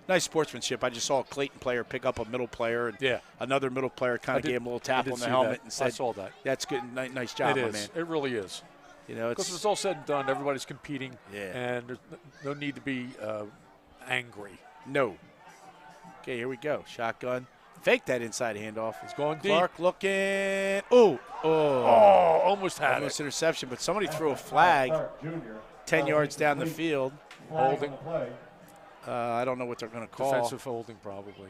Speaker 3: nice sportsmanship. I just saw a Clayton player pick up a middle player, and
Speaker 4: Yeah.
Speaker 3: another middle player kind of gave him a little tap on the helmet and
Speaker 4: I
Speaker 3: said,
Speaker 4: saw that.
Speaker 3: "That's good. Nice job,
Speaker 4: It
Speaker 3: my
Speaker 4: is.
Speaker 3: man."
Speaker 4: It really is.
Speaker 3: Because
Speaker 4: Because it's all said and done, everybody's competing,
Speaker 3: Yeah.
Speaker 4: and there's no need to be angry.
Speaker 3: no. Okay, here we go. Shotgun. Fake that inside handoff.
Speaker 4: It's going deep.
Speaker 3: Clark looking. Oh,
Speaker 4: Almost had
Speaker 3: almost
Speaker 4: it.
Speaker 3: interception, but somebody threw a flag
Speaker 1: Clark Jr.
Speaker 3: 10 yards down the field.
Speaker 1: Holding the play.
Speaker 3: I don't know what they're going to call.
Speaker 4: Defensive holding, probably.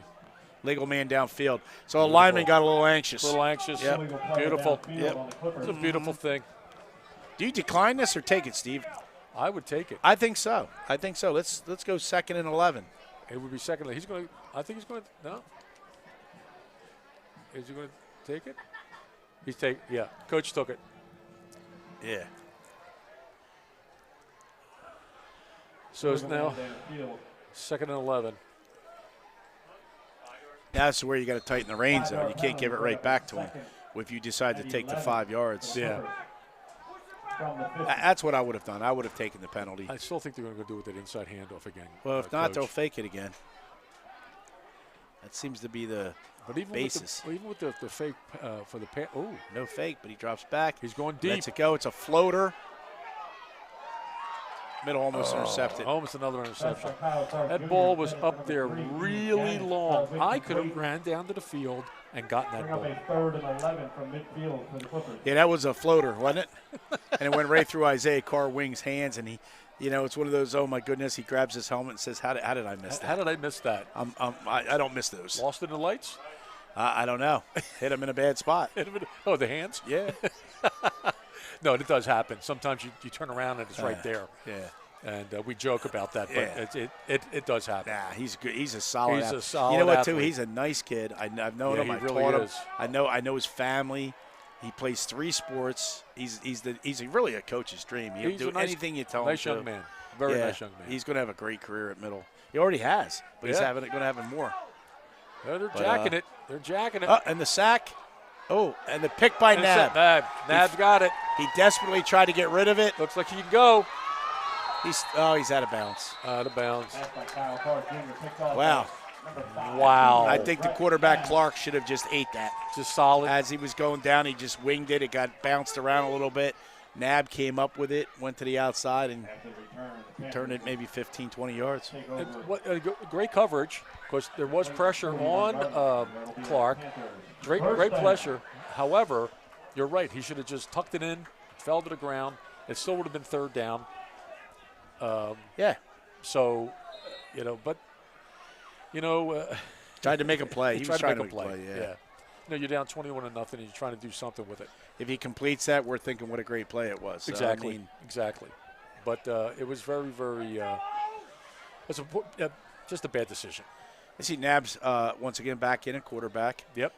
Speaker 3: Legal man downfield. So a lineman got a little anxious.
Speaker 4: A little anxious.
Speaker 3: Yep.
Speaker 1: Illegal play
Speaker 4: Beautiful.
Speaker 1: downfield
Speaker 3: Yep.
Speaker 1: on the Clippers.
Speaker 4: It's a beautiful thing.
Speaker 3: Do you decline this or take it, Steve?
Speaker 4: I would take it.
Speaker 3: I think so. Let's go 2nd and 11.
Speaker 4: It would be second. He's going to. I think he's going to. No. Is he going to take it? Yeah. Coach took it.
Speaker 3: Yeah.
Speaker 4: So it's
Speaker 1: Illegal
Speaker 4: now
Speaker 1: man downfield.
Speaker 4: 2nd and 11.
Speaker 3: That's where you got to tighten the reins, though. You can't give it right back to him if you decide to take the 5 yards.
Speaker 4: Yeah.
Speaker 1: From the 50.
Speaker 3: That's what I would have done. I would have taken the penalty.
Speaker 4: I still think they're going to go do with that inside handoff again.
Speaker 3: Well, if not,
Speaker 4: Coach.
Speaker 3: they'll fake it again. That seems to be the
Speaker 4: But even
Speaker 3: basis.
Speaker 4: with the fake for the oh,
Speaker 3: no fake, but he drops back.
Speaker 4: he's going deep.
Speaker 3: Lets it go. It's a floater. Middle almost intercepted.
Speaker 4: Almost another interception.
Speaker 1: Kyle Clark
Speaker 4: That
Speaker 1: Jr.
Speaker 4: ball was
Speaker 1: Center
Speaker 4: up
Speaker 1: for
Speaker 4: there
Speaker 1: three.
Speaker 4: really
Speaker 1: Again,
Speaker 4: long.
Speaker 1: ball
Speaker 4: I could have
Speaker 1: incomplete.
Speaker 4: ran down to the field and gotten that
Speaker 1: Bring up
Speaker 4: ball.
Speaker 1: a 3rd and 11 from midfield for the Clippers.
Speaker 3: Yeah, that was a floater, wasn't it? And it went right through Isaiah Carr-Wing's hands, and he, it's one of those, oh, my goodness, he grabs his helmet and says, how did I miss that?
Speaker 4: How did I miss that?
Speaker 3: I don't miss those.
Speaker 4: Lost in the lights?
Speaker 3: I don't know. Hit him in a bad spot.
Speaker 4: Oh, the hands?
Speaker 3: Yeah.
Speaker 4: No, it does happen. Sometimes you turn around and it's right there.
Speaker 3: Yeah.
Speaker 4: And we joke about that, but
Speaker 3: Yeah.
Speaker 4: it does happen.
Speaker 3: Nah, he's good. He's a solid.
Speaker 4: He's a
Speaker 3: athlete.
Speaker 4: solid
Speaker 3: You know what, too?
Speaker 4: athlete.
Speaker 3: He's a nice kid. I've known
Speaker 4: Yeah,
Speaker 3: him.
Speaker 4: he
Speaker 3: I've
Speaker 4: really
Speaker 3: taught him.
Speaker 4: is.
Speaker 3: I know his family. He plays 3 sports. He's really a coach's dream. He'll
Speaker 4: He's
Speaker 3: do
Speaker 4: a nice-
Speaker 3: anything you tell him
Speaker 4: Nice
Speaker 3: to.
Speaker 4: young man. Very
Speaker 3: Yeah,
Speaker 4: nice young man.
Speaker 3: He's going to have a great career at Middle. He already has, but he's
Speaker 4: Yeah.
Speaker 3: going to have more.
Speaker 4: They're
Speaker 3: But,
Speaker 4: jacking it. They're jacking it.
Speaker 3: And the sack. Oh, and the pick by
Speaker 4: And
Speaker 3: Nab.
Speaker 4: Nab's got it.
Speaker 3: He desperately tried to get rid of it.
Speaker 4: Looks like he can go.
Speaker 3: He's out of bounds.
Speaker 4: Out of bounds.
Speaker 1: Pass by Kyle Clark Jr. picked off
Speaker 3: Wow.
Speaker 1: by number 5.
Speaker 4: Wow.
Speaker 3: I think the quarterback Clark should have just ate that.
Speaker 4: Just solid.
Speaker 3: As he was going down, he just winged it. It got bounced around a little bit. Nab came up with it, went to the outside, and
Speaker 1: After the return, the
Speaker 3: turned it maybe 15, 20 yards.
Speaker 1: take
Speaker 4: It's
Speaker 1: over.
Speaker 4: great coverage because there was pressure on Clark. Great pressure. However, you're right. He should have just tucked it in, fell to the ground. It still would have been 3rd down.
Speaker 3: Yeah.
Speaker 4: So,
Speaker 3: Tried to make a play. He
Speaker 4: tried
Speaker 3: was
Speaker 4: to
Speaker 3: trying
Speaker 4: make
Speaker 3: to
Speaker 4: a
Speaker 3: make a
Speaker 4: play.
Speaker 3: play, yeah.
Speaker 4: You're down 21-0, and you're trying to do something with it.
Speaker 3: If he completes that, we're thinking what a great play it was. So,
Speaker 4: Exactly.
Speaker 3: I mean,
Speaker 4: Exactly. But it was very, very. It's just a bad decision.
Speaker 3: I see Nab's once again back in at quarterback.
Speaker 4: Yep.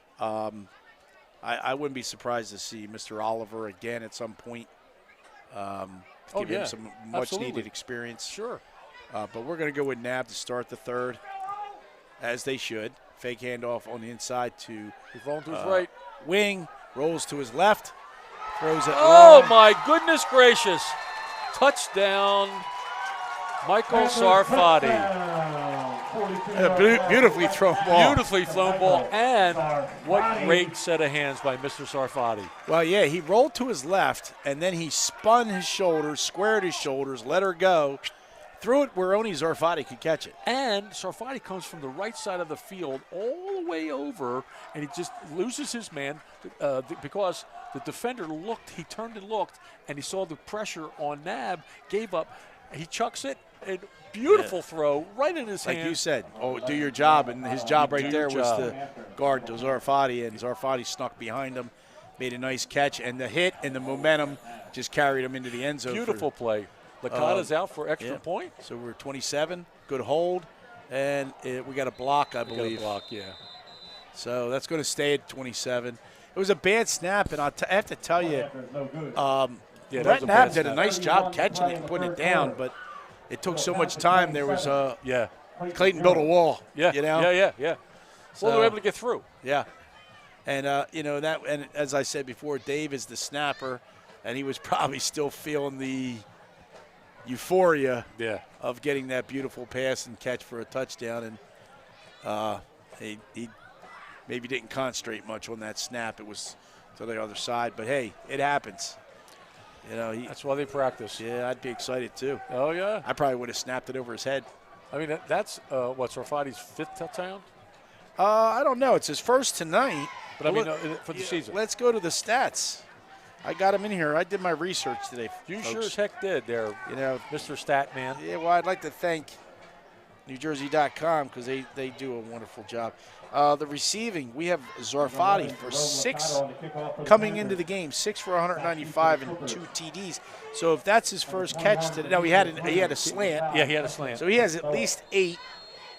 Speaker 3: I wouldn't be surprised to see Mr. Oliver again at some point. Give him some much-needed
Speaker 4: Absolutely.
Speaker 3: experience.
Speaker 4: Sure.
Speaker 3: But we're going to go with Nab to start the 3rd. as they should. Fake handoff on the inside to
Speaker 4: He's rolling to his right.
Speaker 3: wing, rolls to his left, throws it
Speaker 4: Oh,
Speaker 3: long.
Speaker 4: my goodness gracious. Touchdown, Michael Sarfati.
Speaker 3: Beautifully thrown ball.
Speaker 4: Beautifully flown ball, and what great set of hands by Mr. Sarfati.
Speaker 3: Well, yeah, he rolled to his left, and then he spun his shoulders, squared his shoulders, let her go, threw it where only Sarfati could catch it.
Speaker 4: And Sarfati comes from the right side of the field all the way over, and he just loses his man because the defender looked, he turned and looked, and he saw the pressure on Nab, gave up. He chucks it, and beautiful throw right in his hand.
Speaker 3: Like you said, do your job, and his job right there was to guard Zarfati, and Zarfati snuck behind him, made a nice catch, and the hit and the momentum just carried him into the end zone.
Speaker 4: Beautiful play. Licata's out for extra point.
Speaker 3: So we're 27, good hold, and we got a block, I believe.
Speaker 4: Got a block, yeah.
Speaker 3: So that's going to stay at 27. It was a bad snap, and I have to tell you, Brett Knapp did a nice job catching it and putting it down, but it took so much time. There was Clayton built a wall.
Speaker 4: Yeah,
Speaker 3: you know?
Speaker 4: Yeah. So they were able to get through.
Speaker 3: Yeah, and and as I said before, Dave is the snapper, and he was probably still feeling the euphoria of getting that beautiful pass and catch for a touchdown, and he maybe didn't concentrate much on that snap. It was to the other side, but hey, it happens. You know,
Speaker 4: that's why they practice.
Speaker 3: Yeah, I'd be excited too.
Speaker 4: Oh yeah,
Speaker 3: I probably would have snapped it over his head.
Speaker 4: I mean, that's what Sarfati's 5th touchdown.
Speaker 3: I don't know. It's his first tonight.
Speaker 4: But I mean, for the season.
Speaker 3: Let's go to the stats. I got him in here. I did my research today.
Speaker 4: You
Speaker 3: folks.
Speaker 4: sure as heck did there, Mr. Statman.
Speaker 3: Yeah, well, I'd like to thank NewJersey.com because they do a wonderful job. The receiving, we have Zarfati for 6 coming into the game, 6 for 195 and 2 TDs. So if that's his first catch today, no, he had a slant.
Speaker 4: Yeah, he had a slant.
Speaker 3: So he has at least 8.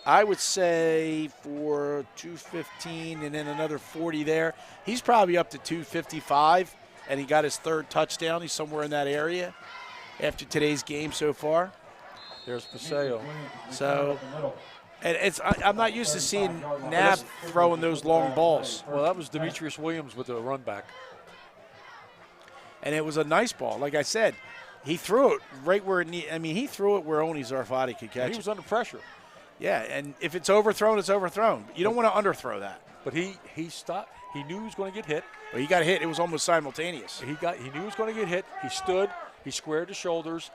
Speaker 3: I would say for 215 and then another 40 there. He's probably up to 255, and he got his 3rd touchdown. He's somewhere in that area after today's game so far.
Speaker 4: There's Paseo.
Speaker 3: So, and I'm not used to seeing Knapp throwing those long balls.
Speaker 4: Well, that was Demetrius Williams with the run back.
Speaker 3: And it was a nice ball. Like I said, he threw it right where it needed. I mean, he threw it where only Zarfati could catch it.
Speaker 4: He was under pressure.
Speaker 3: Yeah, and if it's overthrown, it's overthrown. You don't want to underthrow that.
Speaker 4: But he stopped. He knew he was going to get hit.
Speaker 3: Well, he got hit. It was almost simultaneous.
Speaker 4: He knew he was going to get hit. He stood. He squared his shoulders.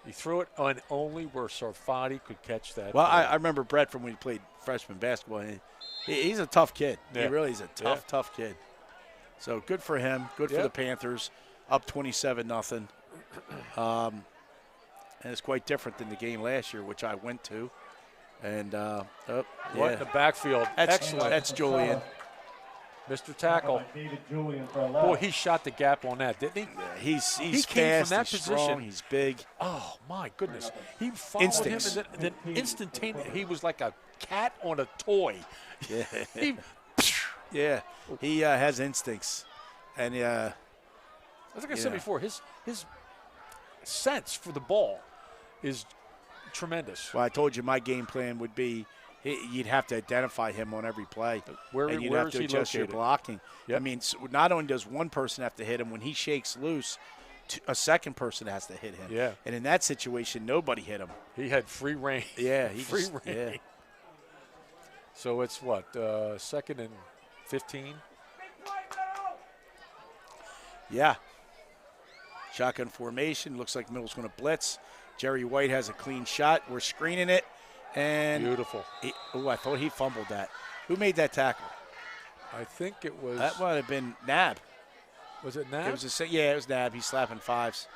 Speaker 4: He threw it on only where Sarfati could catch that.
Speaker 3: Well, I remember Brett from when he played freshman basketball. He's a tough kid.
Speaker 4: Yeah.
Speaker 3: He really is a tough kid. So good for him. Good for the Panthers. Up 27-0. And it's quite different than the game last year, which I went to. And
Speaker 4: right in the backfield. Excellent.
Speaker 3: That's Julian.
Speaker 4: Mr. Tackle. Boy, he shot the gap on that, didn't he?
Speaker 3: Yeah, he's
Speaker 4: he
Speaker 3: fast,
Speaker 4: came from that
Speaker 3: he's
Speaker 4: position.
Speaker 3: strong, he's big.
Speaker 4: Oh, my goodness. He followed
Speaker 3: Instincts.
Speaker 4: him, and then instantaneously, he was like a cat on a toy.
Speaker 3: Yeah. He has instincts. And
Speaker 4: as I said before, his sense for the ball is tremendous.
Speaker 3: Well, I told you my game plan would be you'd have to identify him on every play. And you'd have to adjust your blocking.
Speaker 4: Yep.
Speaker 3: I mean, not only does one person have to hit him, when he shakes loose, a second person has to hit him.
Speaker 4: Yeah.
Speaker 3: And in that situation, nobody hit him.
Speaker 4: He had free reign.
Speaker 3: Yeah.
Speaker 4: Free reign.
Speaker 3: Yeah.
Speaker 4: So it's what, 2nd and 15?
Speaker 3: Yeah. Shotgun formation. Looks like Middle's going to blitz. Jerry White has a clean shot. We're screening it. And
Speaker 4: beautiful.
Speaker 3: I thought he fumbled that. Who made that tackle?
Speaker 4: I think it was.
Speaker 3: That might have been Nab.
Speaker 4: Was it Nab?
Speaker 3: It was Nab. He's slapping 5s.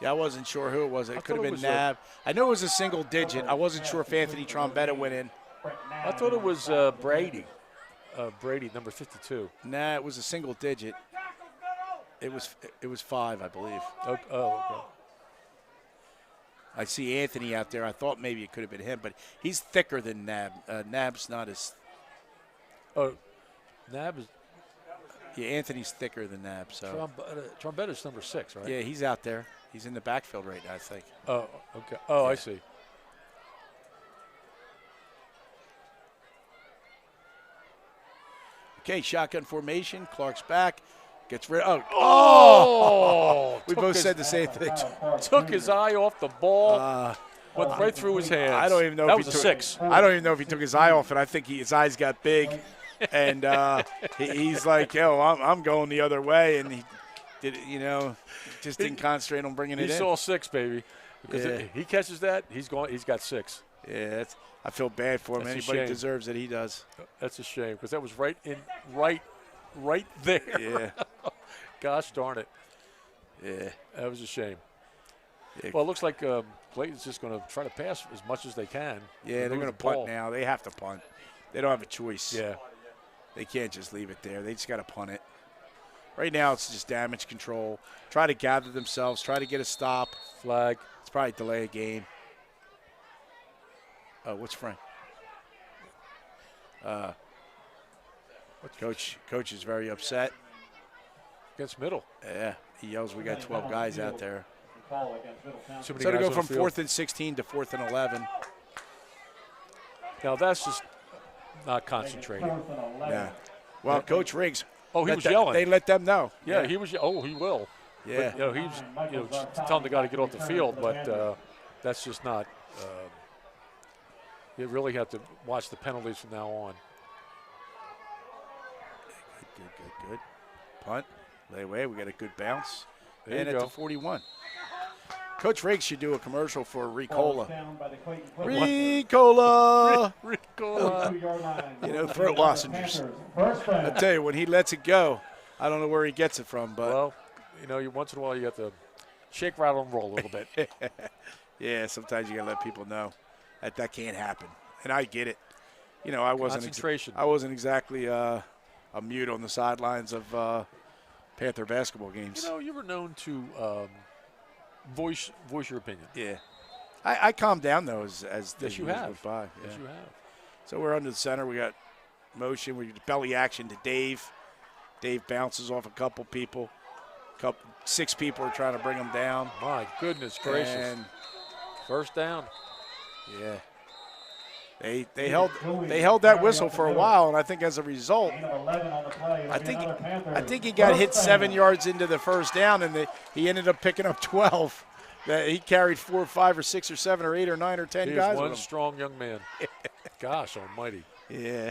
Speaker 3: Yeah, I wasn't sure who it was. It could have been Nab. I know it was a single digit. I wasn't sure if Anthony Trombetta went in.
Speaker 4: I thought it was Brady. Brady, number 52.
Speaker 3: Nah, it was a single digit. It was 5, I believe.
Speaker 4: Okay.
Speaker 3: I see Anthony out there. I thought maybe it could have been him, but he's thicker than Nab. Nab's not as.
Speaker 4: Oh, Nab is.
Speaker 3: Yeah, Anthony's thicker than Nab. So.
Speaker 4: Trombetta's number 6, right?
Speaker 3: Yeah, he's out there. He's in the backfield right now, I think.
Speaker 4: Oh, okay. Oh, yeah. I see.
Speaker 3: Okay, shotgun formation. Clark's back. Gets rid.
Speaker 4: Oh!
Speaker 3: We both said the same thing.
Speaker 4: Took his eye off the ball. Went right through his hands.
Speaker 3: I don't even know
Speaker 4: that
Speaker 3: if
Speaker 4: was
Speaker 3: he
Speaker 4: a
Speaker 3: took,
Speaker 4: 6.
Speaker 3: I don't even know if he took his eye off it. I think his eyes got big, and he's like, "Yo, I'm going the other way," and he did, just didn't concentrate on bringing it in.
Speaker 4: He saw 6, baby. Because if he catches that, he's got 6.
Speaker 3: Yeah, I feel bad for him.
Speaker 4: That's a
Speaker 3: Anybody
Speaker 4: shame.
Speaker 3: deserves it, he does.
Speaker 4: That's a shame because that was right there.
Speaker 3: Yeah.
Speaker 4: Gosh darn it.
Speaker 3: Yeah.
Speaker 4: That was a shame.
Speaker 3: Yeah.
Speaker 4: Well, it looks like Clayton's just going to try to pass as much as they can.
Speaker 3: Yeah, they're going to punt now. They have to punt. They don't have a choice.
Speaker 4: Yeah.
Speaker 3: They can't just leave it there. They just got to punt it. Right now it's just damage control. Try to gather themselves. Try to get a stop.
Speaker 4: Flag.
Speaker 3: It's probably delay a game. Oh, what's Frank? Coach is very upset.
Speaker 4: Against Middle.
Speaker 3: Yeah, he yells, "We got 12 guys out there."
Speaker 4: So
Speaker 3: to go from 4th and 16 to 4th and 11.
Speaker 4: Now that's just not concentrating.
Speaker 3: Yeah. Well, Coach Riggs.
Speaker 4: Oh, he was yelling.
Speaker 3: They let them know.
Speaker 4: Yeah, he was. Oh, he will.
Speaker 3: Yeah.
Speaker 4: But, he was. Just telling the guy to get off the field, but that's just not. You really have to watch the penalties from now on.
Speaker 3: Good. Punt. Lay away. We got a good bounce.
Speaker 4: There
Speaker 3: and
Speaker 4: you
Speaker 3: at
Speaker 4: go.
Speaker 3: the 41. Coach Riggs should do a commercial for Ricola. Ricola.
Speaker 4: Ricola.
Speaker 3: Throat lozenges. I tell you, when he lets it go, I don't know where he gets it from, but
Speaker 4: Well, once in a while you have to shake, rattle, and roll a little bit.
Speaker 3: yeah, sometimes you gotta let people know that can't happen, and I get it. I wasn't
Speaker 4: Concentration.
Speaker 3: I wasn't exactly a mute on the sidelines of Panther basketball games.
Speaker 4: You were known to voice your opinion.
Speaker 3: Yeah, I calmed down though as the
Speaker 4: Yes, you
Speaker 3: years
Speaker 4: have.
Speaker 3: went by.
Speaker 4: Yes,
Speaker 3: Yeah.
Speaker 4: you have.
Speaker 3: So we're under the center. We got motion. We belly action to Dave. Dave bounces off a couple people. 6 people are trying to bring him down.
Speaker 4: My goodness gracious.
Speaker 3: And
Speaker 4: First down.
Speaker 3: yeah, they held that whistle for a while, and I think as a result, I think he got hit 7 yards into the first down, and he ended up picking up 12. That he carried 4 or 5 or 6 or 7 or 8 or 9 or 10
Speaker 4: He
Speaker 3: guys
Speaker 4: is one
Speaker 3: with him.
Speaker 4: strong young man. Gosh almighty.
Speaker 3: Yeah.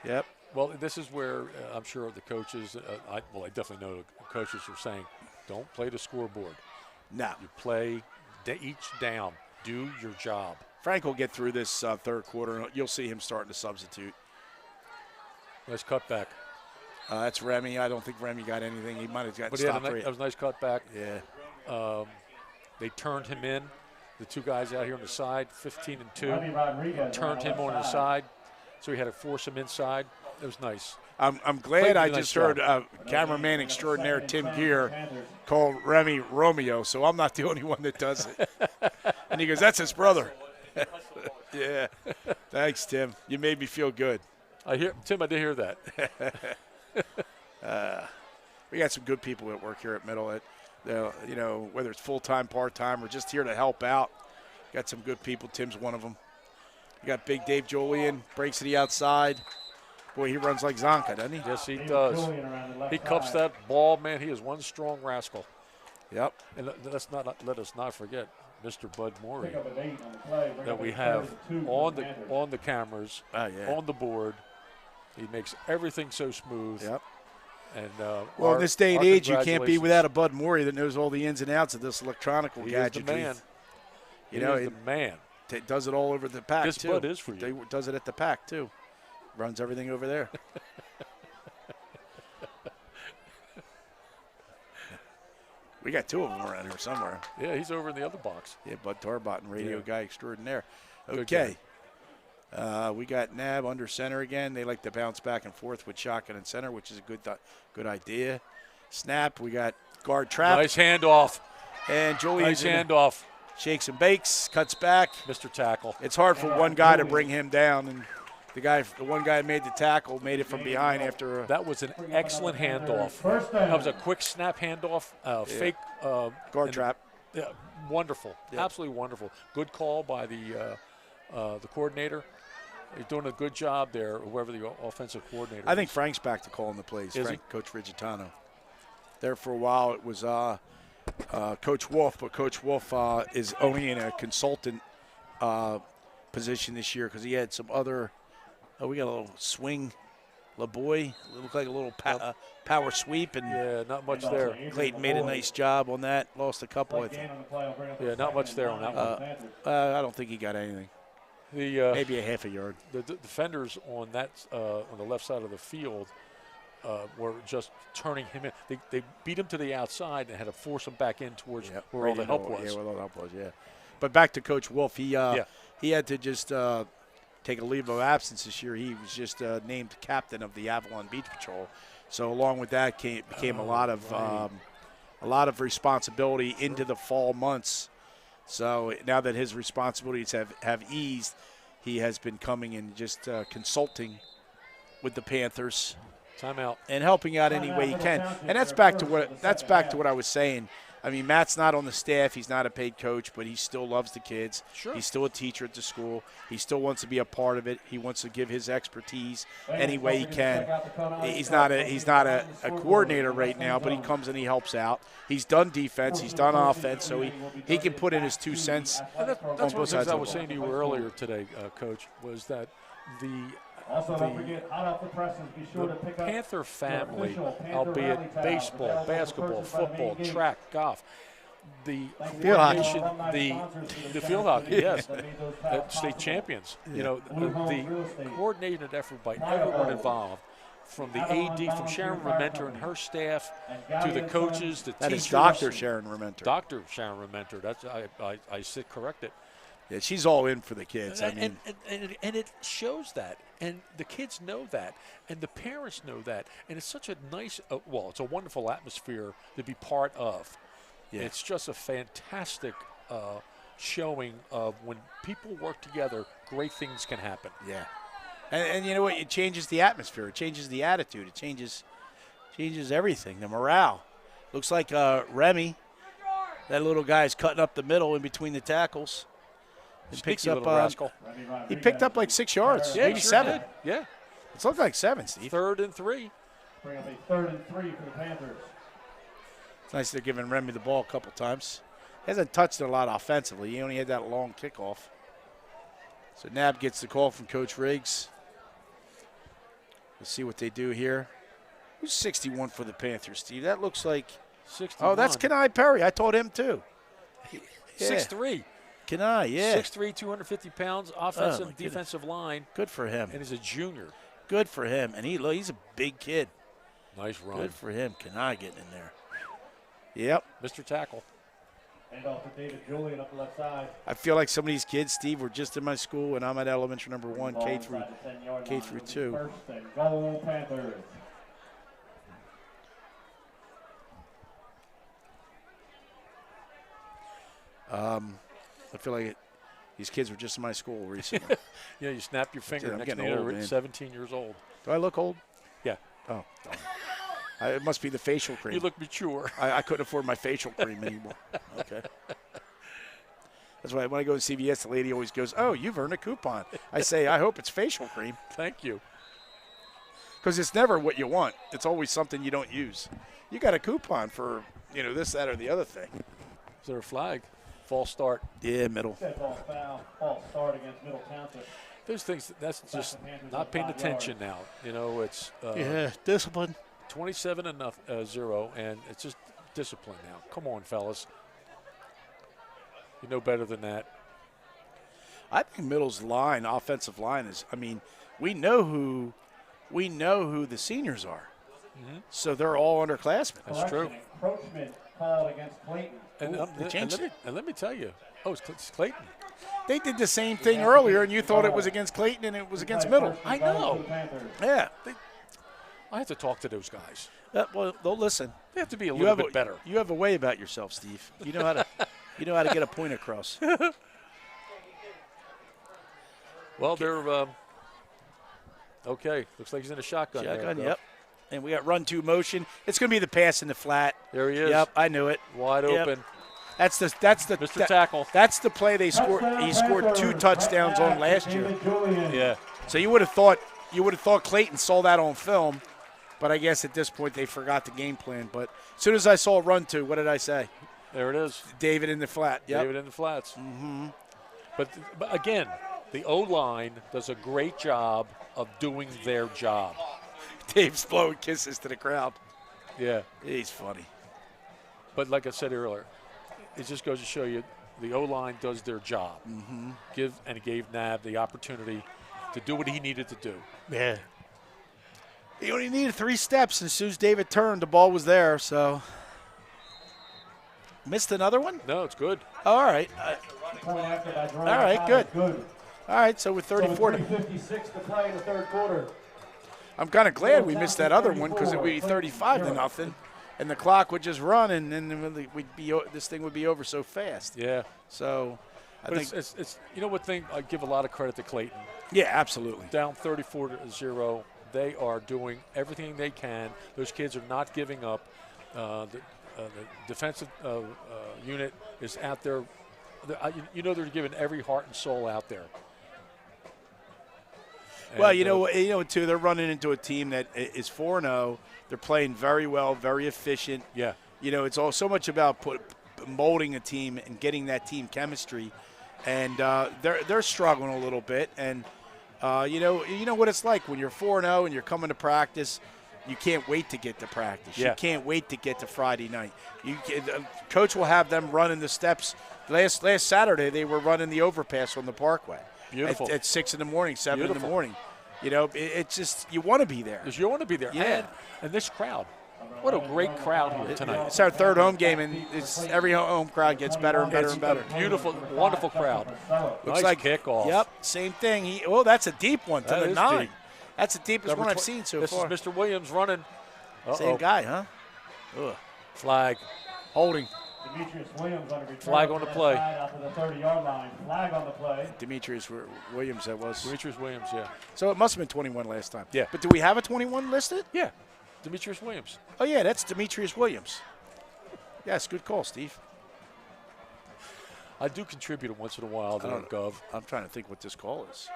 Speaker 3: Yep.
Speaker 4: Well, this is where I'm sure the coaches, I definitely know the coaches are saying, don't play the scoreboard.
Speaker 3: No.
Speaker 4: You play each down. Do your job.
Speaker 3: Frank will get through this third quarter. You'll see him starting to substitute.
Speaker 4: Nice cutback.
Speaker 3: That's Remy. I don't think Remy got anything. He might have gotten
Speaker 4: But he had
Speaker 3: stopped.
Speaker 4: that was a nice cutback.
Speaker 3: Yeah.
Speaker 4: They turned him in. The 2 guys out here on the side, 15 and 2, turned him on the side, so he had to force him inside. It was nice.
Speaker 3: I'm glad
Speaker 4: Clayton
Speaker 3: I
Speaker 4: did a
Speaker 3: just
Speaker 4: nice
Speaker 3: heard
Speaker 4: job.
Speaker 3: cameraman extraordinaire Tim Gear call Remy Romeo, so I'm not the only one that does it. And he goes, "That's his brother." Yeah. Thanks, Tim. You made me feel good.
Speaker 4: Tim, I did hear that.
Speaker 3: We got some good people that work here at Middle. Whether it's full-time, part-time, or just here to help out. Got some good people. Tim's one of them. You got Big Dave Julian, breaks to the outside. Boy, he runs like Zonka, doesn't he?
Speaker 4: Yes, he does. He cups that ball, man. He is one strong rascal.
Speaker 3: Yep.
Speaker 4: And let us not forget Mr. Bud Morey that we have on the cameras, on the board. He makes everything so smooth.
Speaker 3: Yep.
Speaker 4: And
Speaker 3: well, in this day and age, you can't be without a Bud Morey that knows all the ins and outs of this electronical gadgetry.
Speaker 4: He is the man. He is the man.
Speaker 3: Does it all over the pack,
Speaker 4: this
Speaker 3: too.
Speaker 4: Bud is for you.
Speaker 3: Does it at the pack, too. Runs everything over there. We got 2 of them around here somewhere.
Speaker 4: Yeah, he's over in the other box.
Speaker 3: Yeah, Bud Tarbotton, radio guy extraordinaire.
Speaker 4: Good
Speaker 3: Okay. We got Nab under center again. They like to bounce back and forth with shotgun and center, which is a good idea. Snap. We got guard trap.
Speaker 4: Nice handoff.
Speaker 3: And Julian
Speaker 4: Nice handoff.
Speaker 3: shakes and bakes, cuts back.
Speaker 4: Mr. Tackle.
Speaker 3: It's hard for one guy to bring him down, and the one guy that made the tackle made it from behind after.
Speaker 4: That was an excellent handoff. That was a quick snap handoff, fake
Speaker 3: guard trap.
Speaker 4: Wonderful, absolutely wonderful. Good call by the coordinator, He's doing a good job there, whoever the offensive coordinator
Speaker 3: I think
Speaker 4: is.
Speaker 3: Frank's back to calling the plays.
Speaker 4: Is
Speaker 3: Frank, Coach Rigitano. There for a while it was Coach Wolf, but Coach Wolf is only in a consultant position this year because he had some other. We got a little swing, LaBoy. It looked like a little power sweep, and
Speaker 4: Yeah, not much there.
Speaker 3: Clayton made a nice job on that. Lost a couple, I think.
Speaker 4: Yeah, not much there on that one.
Speaker 3: I don't think he got anything. Maybe a half a yard.
Speaker 4: The defenders on that on the left side of the field were just turning him in. They beat him to the outside and had to force him back in towards where all the help was.
Speaker 3: Yeah, where all the help was, yeah. But back to Coach Wolf, he had to just take a leave of absence this year. He was just named captain of the Avalon Beach Patrol. So along with that became a lot of responsibility into the fall months. So now that his responsibilities have eased, he has been coming and just consulting with the Panthers.
Speaker 4: Timeout.
Speaker 3: And helping out any way he can. And that's back to what I was saying. I mean, Matt's not on the staff. He's not a paid coach, but he still loves the kids.
Speaker 4: Sure.
Speaker 3: He's still a teacher at the school. He still wants to be a part of it. He wants to give his expertise any way he can. He's not a coordinator right now, but he comes and he helps out. He's done defense. He's done offense, so he can put in his 2 cents.
Speaker 4: That's one of the things I was saying to you earlier today, Coach, was that the
Speaker 1: don't forget, hot off the presses, be sure to pick up
Speaker 4: Panther family,
Speaker 1: official Panther
Speaker 4: albeit
Speaker 1: rally towel,
Speaker 4: baseball,
Speaker 1: available for
Speaker 4: basketball,
Speaker 1: purchase by the
Speaker 4: football,
Speaker 1: main gate.
Speaker 4: track, golf, the
Speaker 3: Field hockey.
Speaker 4: coordination, the field hockey, yes, state champions. You know, the coordinated effort by everyone involved, from the AD, from Sharon Rementer and her staff, to the coaches, the
Speaker 3: That
Speaker 4: teachers.
Speaker 3: is Dr. Sharon Rementer.
Speaker 4: Dr. Sharon Rementer. That's I sit corrected.
Speaker 3: Yeah, she's all in for the kids. I mean,
Speaker 4: And it shows that, and the kids know that, and the parents know that, and it's such a nice, it's a wonderful atmosphere to be part of.
Speaker 3: Yeah.
Speaker 4: It's just a fantastic showing of when people work together, great things can happen.
Speaker 3: yeah. And you know what? It changes the atmosphere. It changes the attitude. It changes everything. The morale. Looks like Remy, that little guy's cutting up the middle in between the tackles. And picks
Speaker 4: Sneaky
Speaker 3: up.
Speaker 4: little rascal.
Speaker 3: He picked up like 6 yards,
Speaker 4: Yeah,
Speaker 3: maybe
Speaker 4: he sure
Speaker 3: 7.
Speaker 4: did. Yeah,
Speaker 3: It's looked like 7, Steve.
Speaker 4: 3rd and 3.
Speaker 1: Bring up a 3rd and 3 for the Panthers.
Speaker 3: It's nice they're giving Remy the ball a couple times. He hasn't touched it a lot offensively. He only had that long kickoff. So Nab gets the call from Coach Riggs. Let's see what they do here. Who's 61 for the Panthers, Steve? That looks like.
Speaker 4: 61.
Speaker 3: Oh, that's Kenai Perry. I told him too. Yeah.
Speaker 4: 6'3".
Speaker 3: Kenai, yeah.
Speaker 4: 6'3", 250 pounds, offensive,
Speaker 3: my goodness.
Speaker 4: defensive line,
Speaker 3: Good for him.
Speaker 4: and he's a junior.
Speaker 3: Good for him. And he's a big kid.
Speaker 4: Nice run.
Speaker 3: Good for him. Kenai getting in there. Yep.
Speaker 4: Mr. Tackle.
Speaker 1: Hand off to David Julian up the left side.
Speaker 3: I feel like some of these kids, Steve, were just in my school, and I'm at elementary number 1,
Speaker 1: Ball
Speaker 3: K
Speaker 1: inside the 10-yard
Speaker 3: K
Speaker 1: line.
Speaker 3: through
Speaker 1: It'll be
Speaker 3: 2.
Speaker 1: 1st and goal, Panthers.
Speaker 3: I feel like these kids were just in my school recently.
Speaker 4: Yeah, you snap your finger.
Speaker 3: I'm
Speaker 4: Next
Speaker 3: getting
Speaker 4: thing you know,
Speaker 3: old,
Speaker 4: you're
Speaker 3: man.
Speaker 4: 17 years old.
Speaker 3: Do I look old?
Speaker 4: Yeah.
Speaker 3: Oh, darn. It must be the facial cream.
Speaker 4: You look mature.
Speaker 3: I couldn't afford my facial cream anymore. Okay. That's why when I go to CVS, the lady always goes, "Oh, you've earned a coupon." I say, "I hope it's facial cream,"
Speaker 4: Thank you.
Speaker 3: because it's never what you want. It's always something you don't use. You got a coupon for this, that, or the other thing.
Speaker 4: Is there a flag? False start.
Speaker 3: Yeah, middle.
Speaker 1: Dead ball foul. False start against Middle Township.
Speaker 4: Those things, that's just
Speaker 1: Panthers
Speaker 4: not
Speaker 1: on
Speaker 4: paying
Speaker 1: 5
Speaker 4: attention now. It's
Speaker 3: Discipline.
Speaker 4: 27-0, and it's just discipline now. Come on, fellas. You know better than that.
Speaker 3: I think middle's line, offensive line, is. I mean, we know who the seniors are, so they're all underclassmen.
Speaker 4: That's true.
Speaker 1: Correction, encroachment called against Clayton.
Speaker 4: And let me tell you. Oh, it's Clayton.
Speaker 3: They did the same thing earlier, and you thought it was against Clayton, and it was against middle.
Speaker 4: I know.
Speaker 3: Yeah.
Speaker 4: I have to talk to those guys.
Speaker 3: Well, they'll listen.
Speaker 4: They have to be a little bit better.
Speaker 3: You have a way about yourself, Steve. You know how to. You know how to get a point across.
Speaker 4: Well, they're okay. Looks like he's in a shotgun.
Speaker 3: Shotgun,
Speaker 4: there,
Speaker 3: yep. And we got run two motion. It's going to be the pass in the flat.
Speaker 4: There he is.
Speaker 3: Yep, I knew it.
Speaker 4: Wide
Speaker 3: Yep.
Speaker 4: open.
Speaker 3: That's the
Speaker 4: Mr. Tackle.
Speaker 3: That's the play they scored. He scored 2 touchdowns on last year.
Speaker 1: David Julian.
Speaker 4: Yeah.
Speaker 3: So you would have thought Clayton saw that on film, but I guess at this point they forgot the game plan. But as soon as I saw run two, what did I say?
Speaker 4: There it is.
Speaker 3: David in the flat. Yep.
Speaker 4: David in the flats. But again, the O-line does a great job of doing their job.
Speaker 3: Dave's blowing kisses to the crowd.
Speaker 4: Yeah.
Speaker 3: He's funny.
Speaker 4: But like I said earlier, it just goes to show you the O-line does their job. Gave Nav the opportunity to do what he needed to do.
Speaker 3: Yeah. He only needed 3 steps, and as soon as David turned, the ball was there. So missed another one?
Speaker 4: No, it's good.
Speaker 3: Oh, all right.
Speaker 1: Point after that drive.
Speaker 3: All right, good.
Speaker 1: Good.
Speaker 3: All right, so with 34 to
Speaker 1: 3:56 to play in the third quarter.
Speaker 3: I'm kind of glad we missed that other one because it would be 35 to nothing, and the clock would just run, and then this thing would be over so fast.
Speaker 4: Yeah.
Speaker 3: So I
Speaker 4: But
Speaker 3: think
Speaker 4: it's you know what thing, I give a lot of credit to Clayton.
Speaker 3: yeah, absolutely.
Speaker 4: Down 34-0, they are doing everything they can. Those kids are not giving up. The defensive unit is out there. You know they're giving every heart and soul out there.
Speaker 3: Well,
Speaker 4: And,
Speaker 3: too, they're running into a team that is 4-0. They're playing very well, very efficient.
Speaker 4: Yeah.
Speaker 3: It's all so much about molding a team and getting that team chemistry, and they're struggling a little bit. And you know what it's like when you're 4-0 and you're coming to practice. You can't wait to get to practice.
Speaker 4: Yeah.
Speaker 3: You can't wait to get to Friday night. Coach will have them running the steps. Last Saturday, they were running the overpass on the Parkway.
Speaker 4: Beautiful.
Speaker 3: At 6 in the morning, 7 in the
Speaker 4: Beautiful.
Speaker 3: morning. It's just you want to be there.
Speaker 4: Because you want to be there.
Speaker 3: Yeah.
Speaker 4: And this crowd. What a great crowd here tonight.
Speaker 3: It's our third home game, and every home crowd gets better and better
Speaker 4: It's
Speaker 3: and better.
Speaker 4: a beautiful, wonderful crowd.
Speaker 3: Looks
Speaker 4: Nice
Speaker 3: like
Speaker 4: kickoff.
Speaker 3: Yep, same thing. That's a deep one to
Speaker 4: That
Speaker 3: the
Speaker 4: is
Speaker 3: 9.
Speaker 4: deep.
Speaker 3: That's the deepest
Speaker 4: Number
Speaker 3: one I've
Speaker 4: tw-
Speaker 3: seen so
Speaker 4: this
Speaker 3: far.
Speaker 4: is Mr. Williams running.
Speaker 3: Same guy, huh? Ugh.
Speaker 4: Flag.
Speaker 3: Holding.
Speaker 1: Demetrius Williams on a return.
Speaker 4: Flag on the play.
Speaker 1: Out to the 30-yard line. Flag on the play.
Speaker 3: Demetrius Williams, that was.
Speaker 4: Demetrius Williams, yeah.
Speaker 3: So it must have been 21 last time.
Speaker 4: Yeah.
Speaker 3: But do we have a 21 listed?
Speaker 4: Yeah. Demetrius Williams.
Speaker 3: Oh, yeah, that's Demetrius Williams. Yes, good call, Steve.
Speaker 4: I do contribute once in a while there, Gov.
Speaker 3: I'm trying to think what this call is.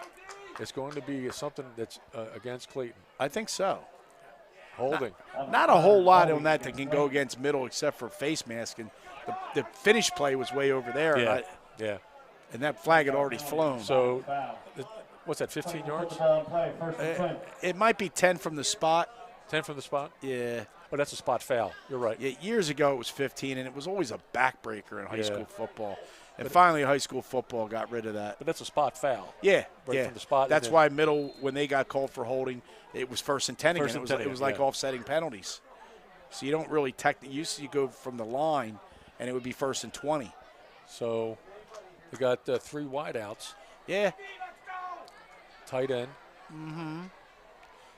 Speaker 4: It's going to be something that's against Clayton.
Speaker 3: I think so.
Speaker 4: Holding.
Speaker 3: Not a whole lot on that can go against middle except for face masking. The finish play was way over there.
Speaker 4: Yeah.
Speaker 3: And, and that flag had already flown.
Speaker 4: So, what's that, 15 yards?
Speaker 3: It might be 10 from the spot.
Speaker 4: 10 from the spot?
Speaker 3: Yeah.
Speaker 4: Oh, that's a spot foul. You're right.
Speaker 3: Yeah, years ago it was 15, and it was always a backbreaker in high
Speaker 4: Yeah.
Speaker 3: school football. And finally, high school football got rid of that.
Speaker 4: But that's a spot foul.
Speaker 3: Yeah,
Speaker 4: Right
Speaker 3: yeah.
Speaker 4: from the spot.
Speaker 3: That's why middle, when they got called for holding, it was first and 10 again.
Speaker 4: First and 10
Speaker 3: It was
Speaker 4: again,
Speaker 3: like
Speaker 4: yeah.
Speaker 3: offsetting penalties. So you don't really you go from the line, and it would be first and 20.
Speaker 4: So, we got 3 wideouts.
Speaker 3: Yeah,
Speaker 4: Tight end.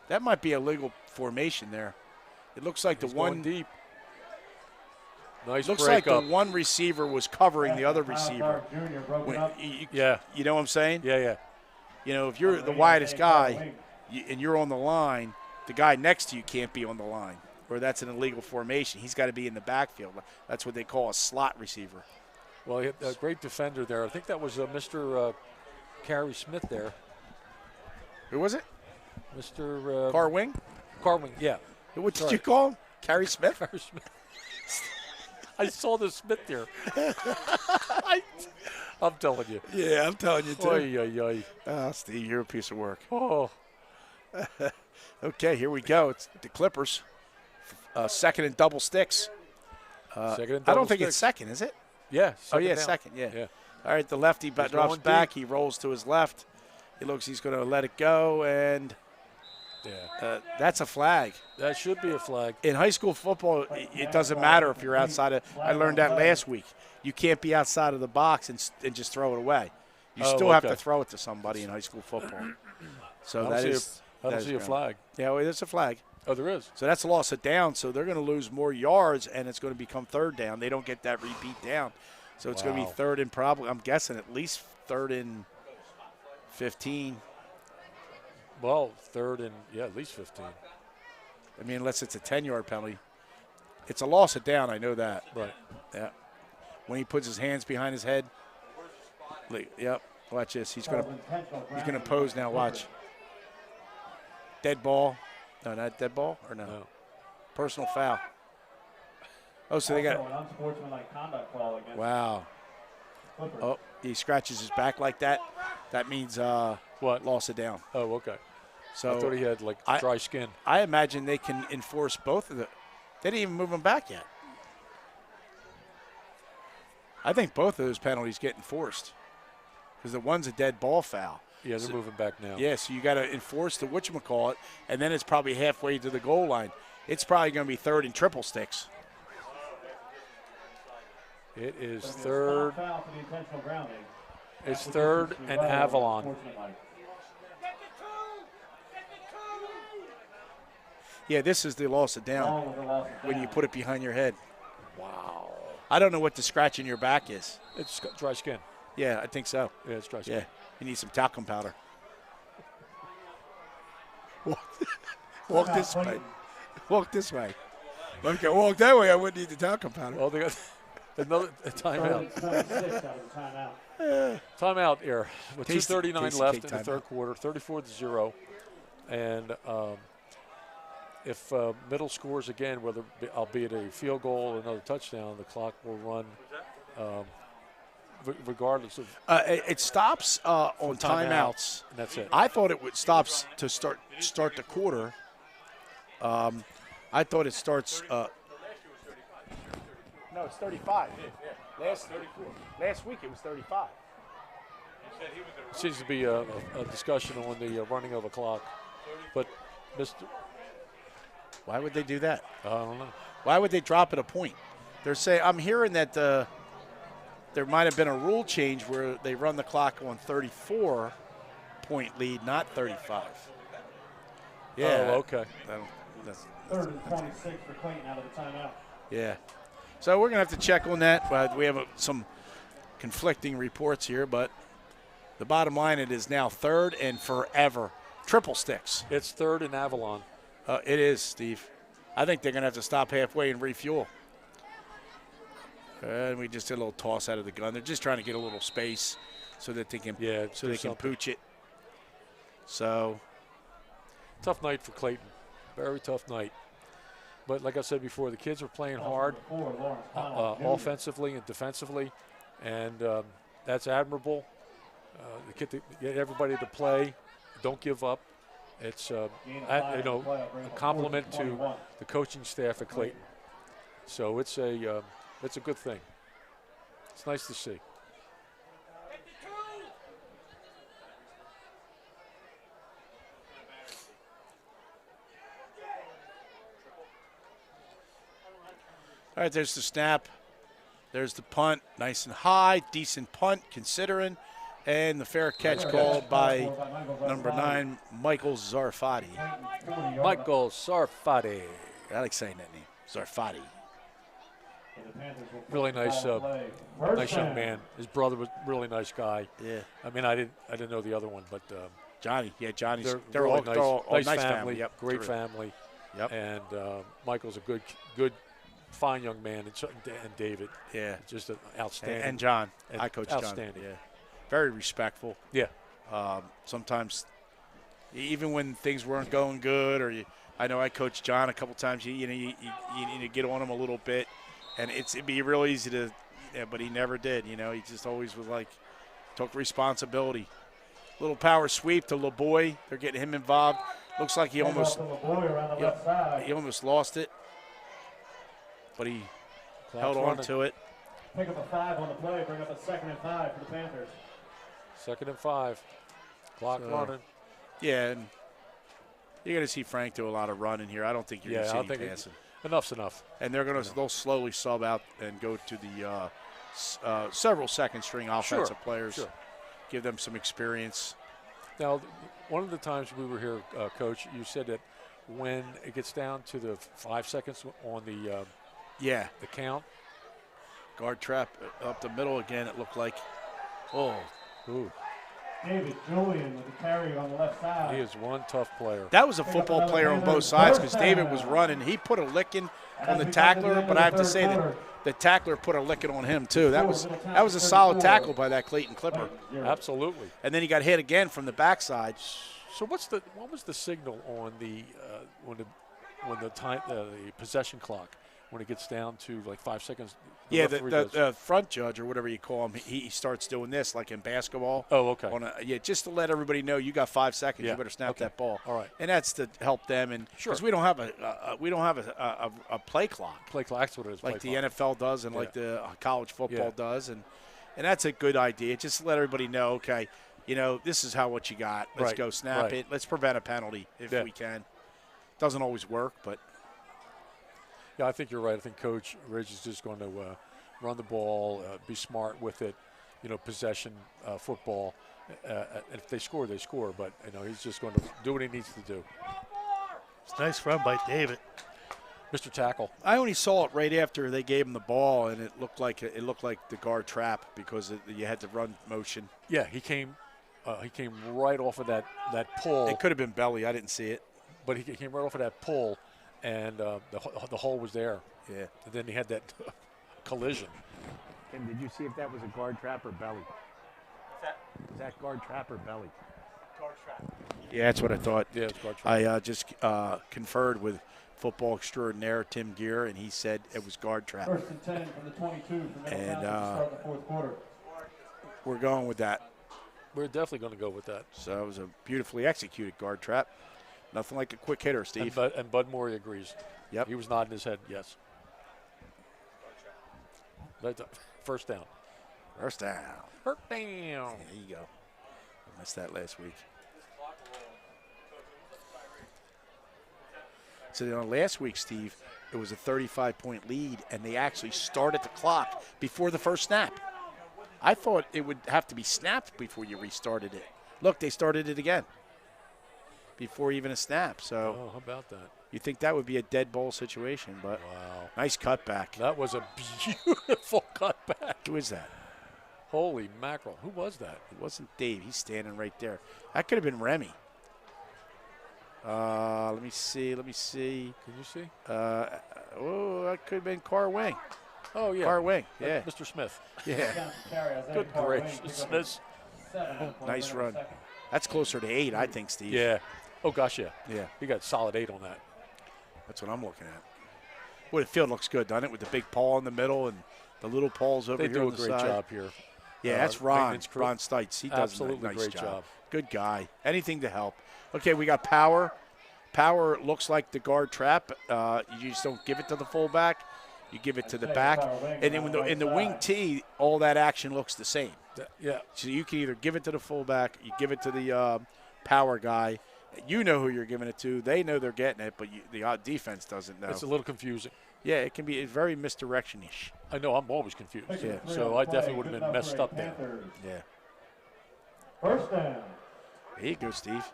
Speaker 3: that might be a legal formation there. It looks like
Speaker 4: He's
Speaker 3: the one
Speaker 4: going deep. Nice
Speaker 3: looks
Speaker 4: break
Speaker 3: like
Speaker 4: up.
Speaker 3: the one receiver was covering the other receiver.
Speaker 1: Junior broken
Speaker 3: When-
Speaker 1: up.
Speaker 4: Yeah.
Speaker 3: You know what I'm saying?
Speaker 4: Yeah.
Speaker 3: If you're the widest guy and you're on the line, the guy next to you can't be on the line, or that's an illegal formation. He's got to be in the backfield. That's what they call a slot receiver.
Speaker 4: Well, he had a great defender there. I think that was Mr. Carey Smith there.
Speaker 3: Who was it?
Speaker 4: Mr.
Speaker 3: Car Wing?
Speaker 4: Carwing, yeah.
Speaker 3: What did
Speaker 4: Sorry.
Speaker 3: you call him? Carrie Smith?
Speaker 4: Carey Smith. I saw the Smith there. I'm telling you.
Speaker 3: Yeah, I'm telling you, too.
Speaker 4: Oy, oy, oy.
Speaker 3: Oh, Steve, you're a piece of work.
Speaker 4: Oh,
Speaker 3: Okay, here we go. It's the Clippers. Second and double sticks.
Speaker 4: second and
Speaker 3: I
Speaker 4: double
Speaker 3: don't think it's
Speaker 4: sticks.
Speaker 3: second, is it?
Speaker 4: Yeah.
Speaker 3: Oh, yeah,
Speaker 4: down.
Speaker 3: second, yeah.
Speaker 4: Yeah.
Speaker 3: All right, the lefty drops
Speaker 4: going
Speaker 3: back.
Speaker 4: deep.
Speaker 3: He rolls to his left. He's going to let it go, and
Speaker 4: Yeah.
Speaker 3: that's a flag.
Speaker 4: That should be a flag.
Speaker 3: In high school football, it doesn't matter if you're outside of – I learned that last week. You can't be outside of the box and just throw it away. You
Speaker 4: Oh,
Speaker 3: still have
Speaker 4: okay.
Speaker 3: to throw it to somebody in high school football. So
Speaker 4: I
Speaker 3: that
Speaker 4: don't
Speaker 3: is
Speaker 4: see I
Speaker 3: that
Speaker 4: don't
Speaker 3: is
Speaker 4: see a
Speaker 3: ground.
Speaker 4: flag.
Speaker 3: Yeah, well, there's a flag.
Speaker 4: Oh, there is.
Speaker 3: So that's a loss of down. So they're going to lose more yards, and it's going to become third down. They don't get that repeat down. So it's going to be
Speaker 4: Wow.
Speaker 3: third and probably – I'm guessing at least third and 15.
Speaker 4: Well, third and, at least 15.
Speaker 3: I mean, unless it's a 10-yard penalty. It's a loss of down. I know that.
Speaker 4: Right.
Speaker 3: Yeah. When he puts his hands behind his head. Yep. Watch this. He's going to pose now. Watch. Dead ball. No, not dead ball, or no?
Speaker 4: No.
Speaker 3: Personal foul. Oh, so they got.
Speaker 1: Also an unsportsmanlike conduct call against
Speaker 3: Wow.
Speaker 1: Clippers.
Speaker 3: Oh, he scratches his back like that. That means
Speaker 4: What?
Speaker 3: loss of down.
Speaker 4: Oh, okay.
Speaker 3: So
Speaker 4: I thought he had like dry skin.
Speaker 3: I imagine they can enforce both of the. They didn't even move him back yet. I think both of those penalties get enforced because the one's a dead ball foul.
Speaker 4: Yeah, they're moving back now.
Speaker 3: Yeah, so you got to enforce the whatchamacallit, and then it's probably halfway to the goal line. It's probably going to be third and triple sticks.
Speaker 4: It is
Speaker 1: It's gonna be a
Speaker 4: third.
Speaker 1: stop foul for the intentional grounding.
Speaker 4: It's
Speaker 1: Which
Speaker 4: third
Speaker 1: is
Speaker 4: and
Speaker 1: well
Speaker 4: Avalon.
Speaker 1: unsportsmanlike.
Speaker 3: Yeah, this is the loss of down
Speaker 1: Ball with the loss of
Speaker 3: when you
Speaker 1: down.
Speaker 3: put it behind your head.
Speaker 4: Wow.
Speaker 3: I don't know what the scratching your back is.
Speaker 4: It's got dry skin.
Speaker 3: Yeah, I think so.
Speaker 4: Yeah, it's dry skin.
Speaker 3: Yeah, you need some talcum powder. Walk this way. Walk this way. If I walk that way, I wouldn't need the talcum powder.
Speaker 4: Well, they got another timeout.
Speaker 1: 26 out of the timeout.
Speaker 4: Timeout here with
Speaker 3: Tasty
Speaker 4: 2:39 left
Speaker 3: cake
Speaker 4: in the third
Speaker 3: timeout.
Speaker 4: quarter, 34-0. And if middle scores again, whether albeit a field goal or another touchdown, the clock will run regardless of.
Speaker 3: It stops on
Speaker 4: timeout,
Speaker 3: timeouts.
Speaker 4: and that's it.
Speaker 3: I thought it would stops to start the quarter. I thought it starts. No, it's 35. Last week it was 35.
Speaker 4: Seems to be a discussion on the running of a clock, but Mr.
Speaker 3: Why would they do that?
Speaker 4: I don't know.
Speaker 3: Why would they drop it a point? They're saying I'm hearing that there might have been a rule change where they run the clock on 34-point lead, not 35. Yeah.
Speaker 4: Oh, okay.
Speaker 3: That's,
Speaker 1: Third and 26 for Clayton out of the timeout.
Speaker 3: yeah. So we're going to have to check on that. We have some conflicting reports here, but the bottom line, it is now third and forever. Triple sticks.
Speaker 4: It's third and Avalon.
Speaker 3: It is, Steve. I think they're going to have to stop halfway and refuel. And we just did a little toss out of the gun. They're just trying to get a little space so that they can
Speaker 4: Yeah,
Speaker 3: so they
Speaker 4: do
Speaker 3: can
Speaker 4: something.
Speaker 3: pooch it. So
Speaker 4: Tough night for Clayton. Very tough night. But like I said before, the kids are playing hard
Speaker 1: Number 4, Lawrence Connell, Jr.
Speaker 4: offensively and defensively, and that's admirable. The kid, get everybody to play. Don't give up. It's
Speaker 1: Gain of 5 in the playoff, bringing
Speaker 4: a
Speaker 1: up
Speaker 4: compliment
Speaker 1: 4th and
Speaker 4: to
Speaker 1: 21.
Speaker 4: the coaching staff at Clayton. So it's a good thing. It's nice to see.
Speaker 3: all right, there's the snap. There's the punt, nice and high, decent punt considering, and the fair catch called by number 9, Michael Zarfati.
Speaker 4: Michael Sarfati.
Speaker 3: I like saying that name, Zarfati.
Speaker 4: Really nice, nice young man. His brother was a really nice guy.
Speaker 3: Yeah,
Speaker 4: I mean, I didn't know the other one, but
Speaker 3: Johnny. Yeah, Johnny's.
Speaker 4: they're
Speaker 3: They're
Speaker 4: really
Speaker 3: all,
Speaker 4: nice,
Speaker 3: they're all
Speaker 4: nice
Speaker 3: nice
Speaker 4: family.
Speaker 3: Yep,
Speaker 4: Great
Speaker 3: terrific.
Speaker 4: family.
Speaker 3: Yep.
Speaker 4: And Michael's a good, fine young man, and David,
Speaker 3: Yeah,
Speaker 4: just an outstanding.
Speaker 3: and John.
Speaker 4: and
Speaker 3: I coach John.
Speaker 4: outstanding.
Speaker 3: Yeah, very respectful.
Speaker 4: Yeah.
Speaker 3: Sometimes, even when things weren't going good, or I know I coached John a couple times. You need to get on him a little bit, and it'd be real easy to, but he never did. He just always was like, took responsibility. Little power sweep to LeBoy. They're getting him involved. Looks like he almost
Speaker 1: around the left side.
Speaker 3: he almost lost it, but he held on to it.
Speaker 1: Pick up a 5 on the play, bring up a 2nd and 5 for the Panthers.
Speaker 4: 2nd and 5. Clock
Speaker 3: So,
Speaker 4: running.
Speaker 3: Yeah, and you're going to see Frank do a lot of running here. I don't think you're
Speaker 4: Yeah, I
Speaker 3: going to
Speaker 4: think
Speaker 3: see any passing.
Speaker 4: Enough's enough.
Speaker 3: And they'll slowly sub out and go to the several second-string offensive players.
Speaker 4: Sure.
Speaker 3: Give them some experience.
Speaker 4: Now, one of the times we were here, Coach, you said that when it gets down to the 5 seconds on the
Speaker 3: Yeah,
Speaker 4: count.
Speaker 3: guard trap up the middle again, it looked like. Oh,
Speaker 4: Ooh,
Speaker 1: David Julian with the carry on the left side.
Speaker 4: he is one tough player.
Speaker 3: that was a football player on both sides because David was running. He put a licking on the tackler, but I have to say that the tackler put a licking on him too. That was a solid tackle by that Clayton Clipper.
Speaker 4: Absolutely.
Speaker 3: And then he got hit again from the backside.
Speaker 4: So what was the signal on the when the possession clock when it gets down to like 5 seconds?
Speaker 3: Yeah,
Speaker 4: referee does-
Speaker 3: the front judge or whatever you call him, he starts doing this like in basketball.
Speaker 4: Oh, okay.
Speaker 3: Just to let everybody know you got 5 seconds.
Speaker 4: Yeah,
Speaker 3: You better snap
Speaker 4: okay.
Speaker 3: that ball.
Speaker 4: All right.
Speaker 3: And that's to help them, and
Speaker 4: Sure.
Speaker 3: because we don't have a play clock
Speaker 4: Play clock. That's what it is.
Speaker 3: like
Speaker 4: play
Speaker 3: the
Speaker 4: clock.
Speaker 3: NFL does and
Speaker 4: Yeah.
Speaker 3: like the college football
Speaker 4: Yeah.
Speaker 3: does, and that's a good idea. Just to let everybody know, okay, this is what you got. Let's
Speaker 4: Right,
Speaker 3: go snap
Speaker 4: right.
Speaker 3: it. Let's prevent a penalty if
Speaker 4: Yeah.
Speaker 3: we can. Doesn't always work, but
Speaker 4: Yeah, I think you're right. I think Coach Ridge is just going to run the ball, be smart with it, possession football. And if they score, they score. But he's just going to do what he needs to do.
Speaker 6: It's a nice run by David.
Speaker 4: Mr. Tackle.
Speaker 3: I only saw it right after they gave him the ball, and it looked like the guard trap because you had the run motion.
Speaker 4: Yeah, he came right off of that pull.
Speaker 3: It could have been belly. I didn't see it.
Speaker 4: But he came right off of that pull, and the hole was there.
Speaker 3: Yeah.
Speaker 4: And then he had that collision.
Speaker 7: Tim, did you see if that was a guard trap or belly?
Speaker 5: What's that?
Speaker 7: Was that guard trap or belly?
Speaker 5: Guard trap.
Speaker 3: Yeah, that's what I thought.
Speaker 4: Yeah, it's guard trap.
Speaker 3: I just conferred with football extraordinaire Tim Gear, and he said it was guard trap.
Speaker 1: 1st and 10 from the 22 from Middle
Speaker 3: And,
Speaker 1: Township to start the fourth quarter.
Speaker 3: We're going with that.
Speaker 4: We're definitely going to go with that.
Speaker 3: So it was a beautifully executed guard trap. Nothing like a quick hitter, Steve.
Speaker 4: And Bud Morey agrees.
Speaker 3: Yep.
Speaker 4: He was nodding his head, yes. First down.
Speaker 3: First down.
Speaker 4: First down.
Speaker 3: There you go. I missed that last week. So last week, Steve, it was a 35-point lead, and they actually started the clock before the first snap. I thought it would have to be snapped before you restarted it. Look, they started it again before even a snap. So
Speaker 4: Oh, how about that?
Speaker 3: you think that would be a dead ball situation, but
Speaker 4: Wow.
Speaker 3: nice cutback.
Speaker 4: That was a beautiful cutback.
Speaker 3: Who is that?
Speaker 4: Holy mackerel. Who was that?
Speaker 3: It wasn't Dave. He's standing right there. That could have been Remy. Let me see.
Speaker 4: Can you see?
Speaker 3: That could have been Car Wing.
Speaker 4: Oh, yeah.
Speaker 3: Car Wing, yeah.
Speaker 4: Mr. Smith.
Speaker 3: Yeah.
Speaker 4: Good gracious.
Speaker 3: Nice run. That's closer to 8, I think, Steve.
Speaker 4: Yeah. Oh, gosh, yeah.
Speaker 3: Yeah.
Speaker 4: He got solid 8 on that.
Speaker 3: That's what I'm looking at. Boy, the field looks good, doesn't it? With the big paw in the middle and the little paws over
Speaker 4: They
Speaker 3: here
Speaker 4: do
Speaker 3: on
Speaker 4: a
Speaker 3: the
Speaker 4: great
Speaker 3: side.
Speaker 4: job here.
Speaker 3: Yeah, that's Ron.
Speaker 4: maintenance crew.
Speaker 3: Ron Stites. He does
Speaker 4: Absolutely
Speaker 3: a nice
Speaker 4: great
Speaker 3: job.
Speaker 4: job.
Speaker 3: Good guy. Anything to help. Okay, we got Power. Power looks like the guard trap. You just don't give it to the fullback. You give it to the back. And then in the wing T, all that action looks the same.
Speaker 4: Yeah.
Speaker 3: So you can either give it to the fullback, you give it to the power guy. You know who you're giving it to. They know they're getting it, but the defense doesn't know.
Speaker 4: It's a little confusing.
Speaker 3: Yeah, it can be very misdirection-ish.
Speaker 4: I know. I'm always confused.
Speaker 3: Yeah.
Speaker 4: So I definitely would have been messed up there.
Speaker 3: Yeah.
Speaker 1: First down.
Speaker 3: There you go, Steve.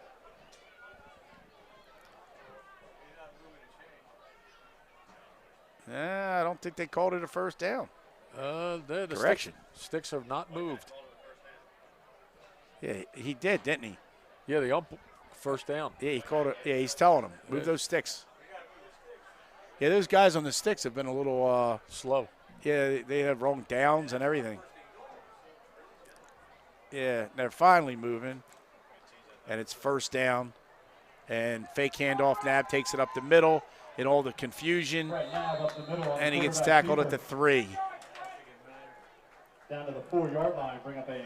Speaker 3: I don't think they called it a first down.
Speaker 4: The
Speaker 3: Correction.
Speaker 4: Sticks have not moved.
Speaker 3: Yeah, he did, didn't he?
Speaker 4: Yeah, the first down.
Speaker 3: Yeah, he called it. Yeah, he's telling them, move those sticks. Yeah, those guys on the sticks have been a little
Speaker 4: slow.
Speaker 3: Yeah, they have wrong downs and everything. Yeah, they're finally moving, and it's first down. And fake handoff, Nab takes it up the middle in all the confusion,
Speaker 1: Right now, up the middle on
Speaker 3: and he gets
Speaker 1: quarterback
Speaker 3: tackled at the
Speaker 1: keeper.
Speaker 3: 3.
Speaker 1: Down to the 4-yard line, bring up a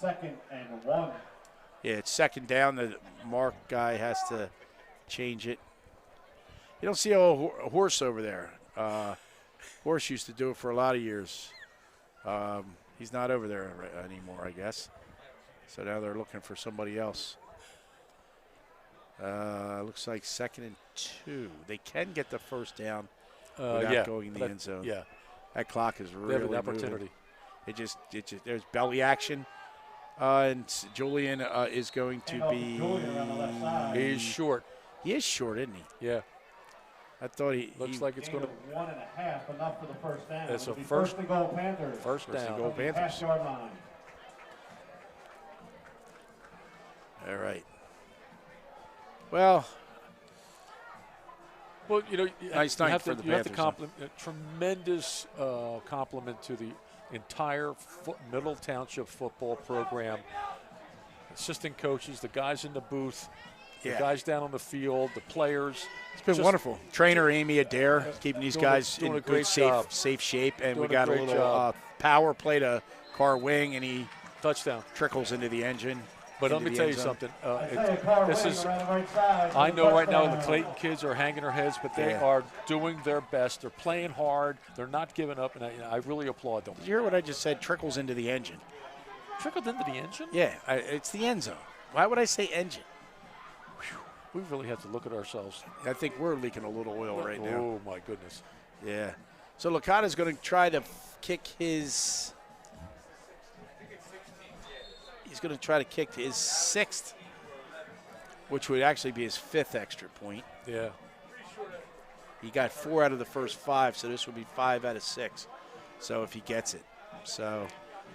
Speaker 1: 2nd and 1.
Speaker 3: Yeah, it's second down. The mark guy has to change it. You don't see a horse over there. Horse used to do it for a lot of years. He's not over there anymore, I guess. So now they're looking for somebody else. Looks like 2nd and 2. They can get the first down without going in the end zone.
Speaker 4: Yeah.
Speaker 3: That clock is really
Speaker 4: They have an
Speaker 3: moving.
Speaker 4: opportunity.
Speaker 3: It just there's belly action. And Julian is going to be.
Speaker 1: Julian around the left side.
Speaker 4: He's short.
Speaker 3: He is short, isn't he?
Speaker 4: Yeah.
Speaker 3: I thought he
Speaker 4: Looks like it's
Speaker 1: Gain
Speaker 4: going
Speaker 1: of 1.5, enough for the first down.
Speaker 4: It's
Speaker 1: It'll
Speaker 4: a
Speaker 1: be
Speaker 4: first-
Speaker 1: and goal Panthers.
Speaker 4: first
Speaker 3: First and
Speaker 4: down.
Speaker 3: goal. Panthers.
Speaker 1: Half-yard line.
Speaker 3: All right. Well,
Speaker 4: Well, you know,
Speaker 3: Nice
Speaker 4: you
Speaker 3: night
Speaker 4: have
Speaker 3: for
Speaker 4: to,
Speaker 3: the
Speaker 4: you have to
Speaker 3: Panthers,
Speaker 4: compliment, tremendous compliment to the entire Middle Township football program. assistant coaches, the guys in the booth,
Speaker 3: Yeah.
Speaker 4: the guys down on the field, the players.
Speaker 3: It's been
Speaker 4: Just
Speaker 3: wonderful. Trainer Amy Adair keeping these guys
Speaker 4: doing
Speaker 3: in
Speaker 4: a
Speaker 3: good,
Speaker 4: great job.
Speaker 3: safe shape. And we
Speaker 4: Doing a
Speaker 3: got a
Speaker 4: great
Speaker 3: little
Speaker 4: job.
Speaker 3: power play to Car Wing, and he
Speaker 4: Touchdown.
Speaker 3: trickles into the engine.
Speaker 4: But let
Speaker 3: into
Speaker 4: me
Speaker 3: the
Speaker 4: tell
Speaker 3: end
Speaker 4: you
Speaker 3: zone.
Speaker 4: something. This is. I know right now the Clayton kids are hanging their heads, but they
Speaker 3: Yeah.
Speaker 4: are doing their best. They're playing hard. They're not giving up, and I really applaud them.
Speaker 3: Did you hear what I just said? Trickles into the engine.
Speaker 4: Trickled into the engine?
Speaker 3: Yeah, it's the end zone. Why would I say engine?
Speaker 4: We really have to look at ourselves.
Speaker 3: I think we're leaking a little oil right now.
Speaker 4: Oh, my goodness.
Speaker 3: Yeah. So Licata's going to try to kick his. He's going to try to kick his 6th, which would actually be his 5th extra point.
Speaker 4: Yeah.
Speaker 3: He got 4 out of the first 5, so this would be 5 out of 6. So if he gets it. So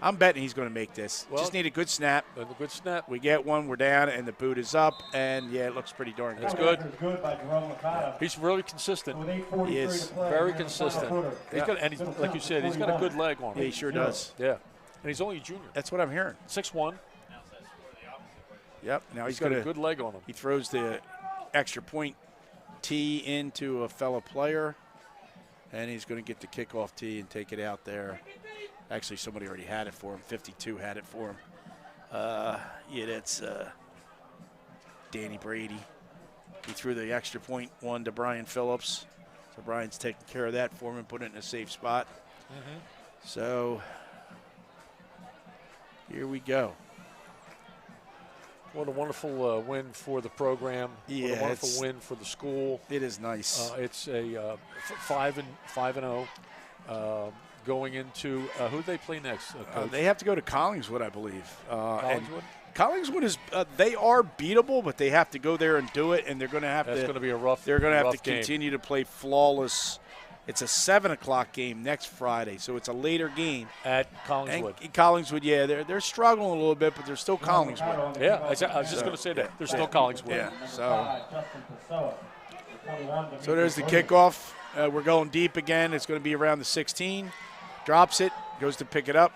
Speaker 3: I'm betting he's going to make this.
Speaker 4: Well,
Speaker 3: just need a good snap.
Speaker 4: And a good snap.
Speaker 3: We get one, we're down, and the boot is up. And, yeah, it looks pretty darn good.
Speaker 4: That's good.
Speaker 1: Good by Jerome Licata.
Speaker 4: He's really consistent.
Speaker 1: With 8:43
Speaker 3: He is
Speaker 1: to play,
Speaker 4: Very
Speaker 1: here's the
Speaker 4: consistent.
Speaker 1: final quarter.
Speaker 4: He's got, and he's, like you said, he's got a good leg on
Speaker 3: Yeah, he
Speaker 4: him.
Speaker 3: sure does.
Speaker 4: Yeah. And he's only a junior.
Speaker 3: That's what I'm hearing.
Speaker 4: 6'1".
Speaker 3: Yep. Now
Speaker 4: He's
Speaker 3: he's
Speaker 4: got
Speaker 3: going
Speaker 4: a
Speaker 3: to.
Speaker 4: good leg on him.
Speaker 3: He throws the extra point tee into a fellow player, and he's going to get the kickoff tee and take it out there. Actually, somebody already had it for him. 52 had it for him. Yeah, that's Danny Brady. He threw the extra point one to Brian Phillips. So Brian's taking care of that for him and put it in a safe spot. So here we go.
Speaker 4: What a wonderful win for the program.
Speaker 3: Yeah,
Speaker 4: what a wonderful
Speaker 3: it's-
Speaker 4: win for the school.
Speaker 3: It is nice.
Speaker 4: It's a 5-0 going into who do they play next? Coach?
Speaker 3: They have to go to Collingswood, I believe. And
Speaker 4: Collingswood?
Speaker 3: Collingswood is they are beatable, but they have to go there and do it, and they're going to have
Speaker 4: That's
Speaker 3: to.
Speaker 4: going to be a rough.
Speaker 3: They're going to have
Speaker 4: rough
Speaker 3: to
Speaker 4: game.
Speaker 3: continue to play flawless. It's a 7:00 game next Friday, so it's a later game.
Speaker 4: at
Speaker 3: And
Speaker 4: Collingswood.
Speaker 3: Collingswood, yeah, they're struggling a little bit, but they're still Collingswood.
Speaker 4: Yeah, I was just going to say that. They're still Collingswood.
Speaker 3: Yeah. So
Speaker 1: Justin Pessoa. 21,
Speaker 3: so there's the
Speaker 1: Dimitri
Speaker 3: kickoff. We're going deep again. It's going to be around the 16. Drops it, goes to pick it up.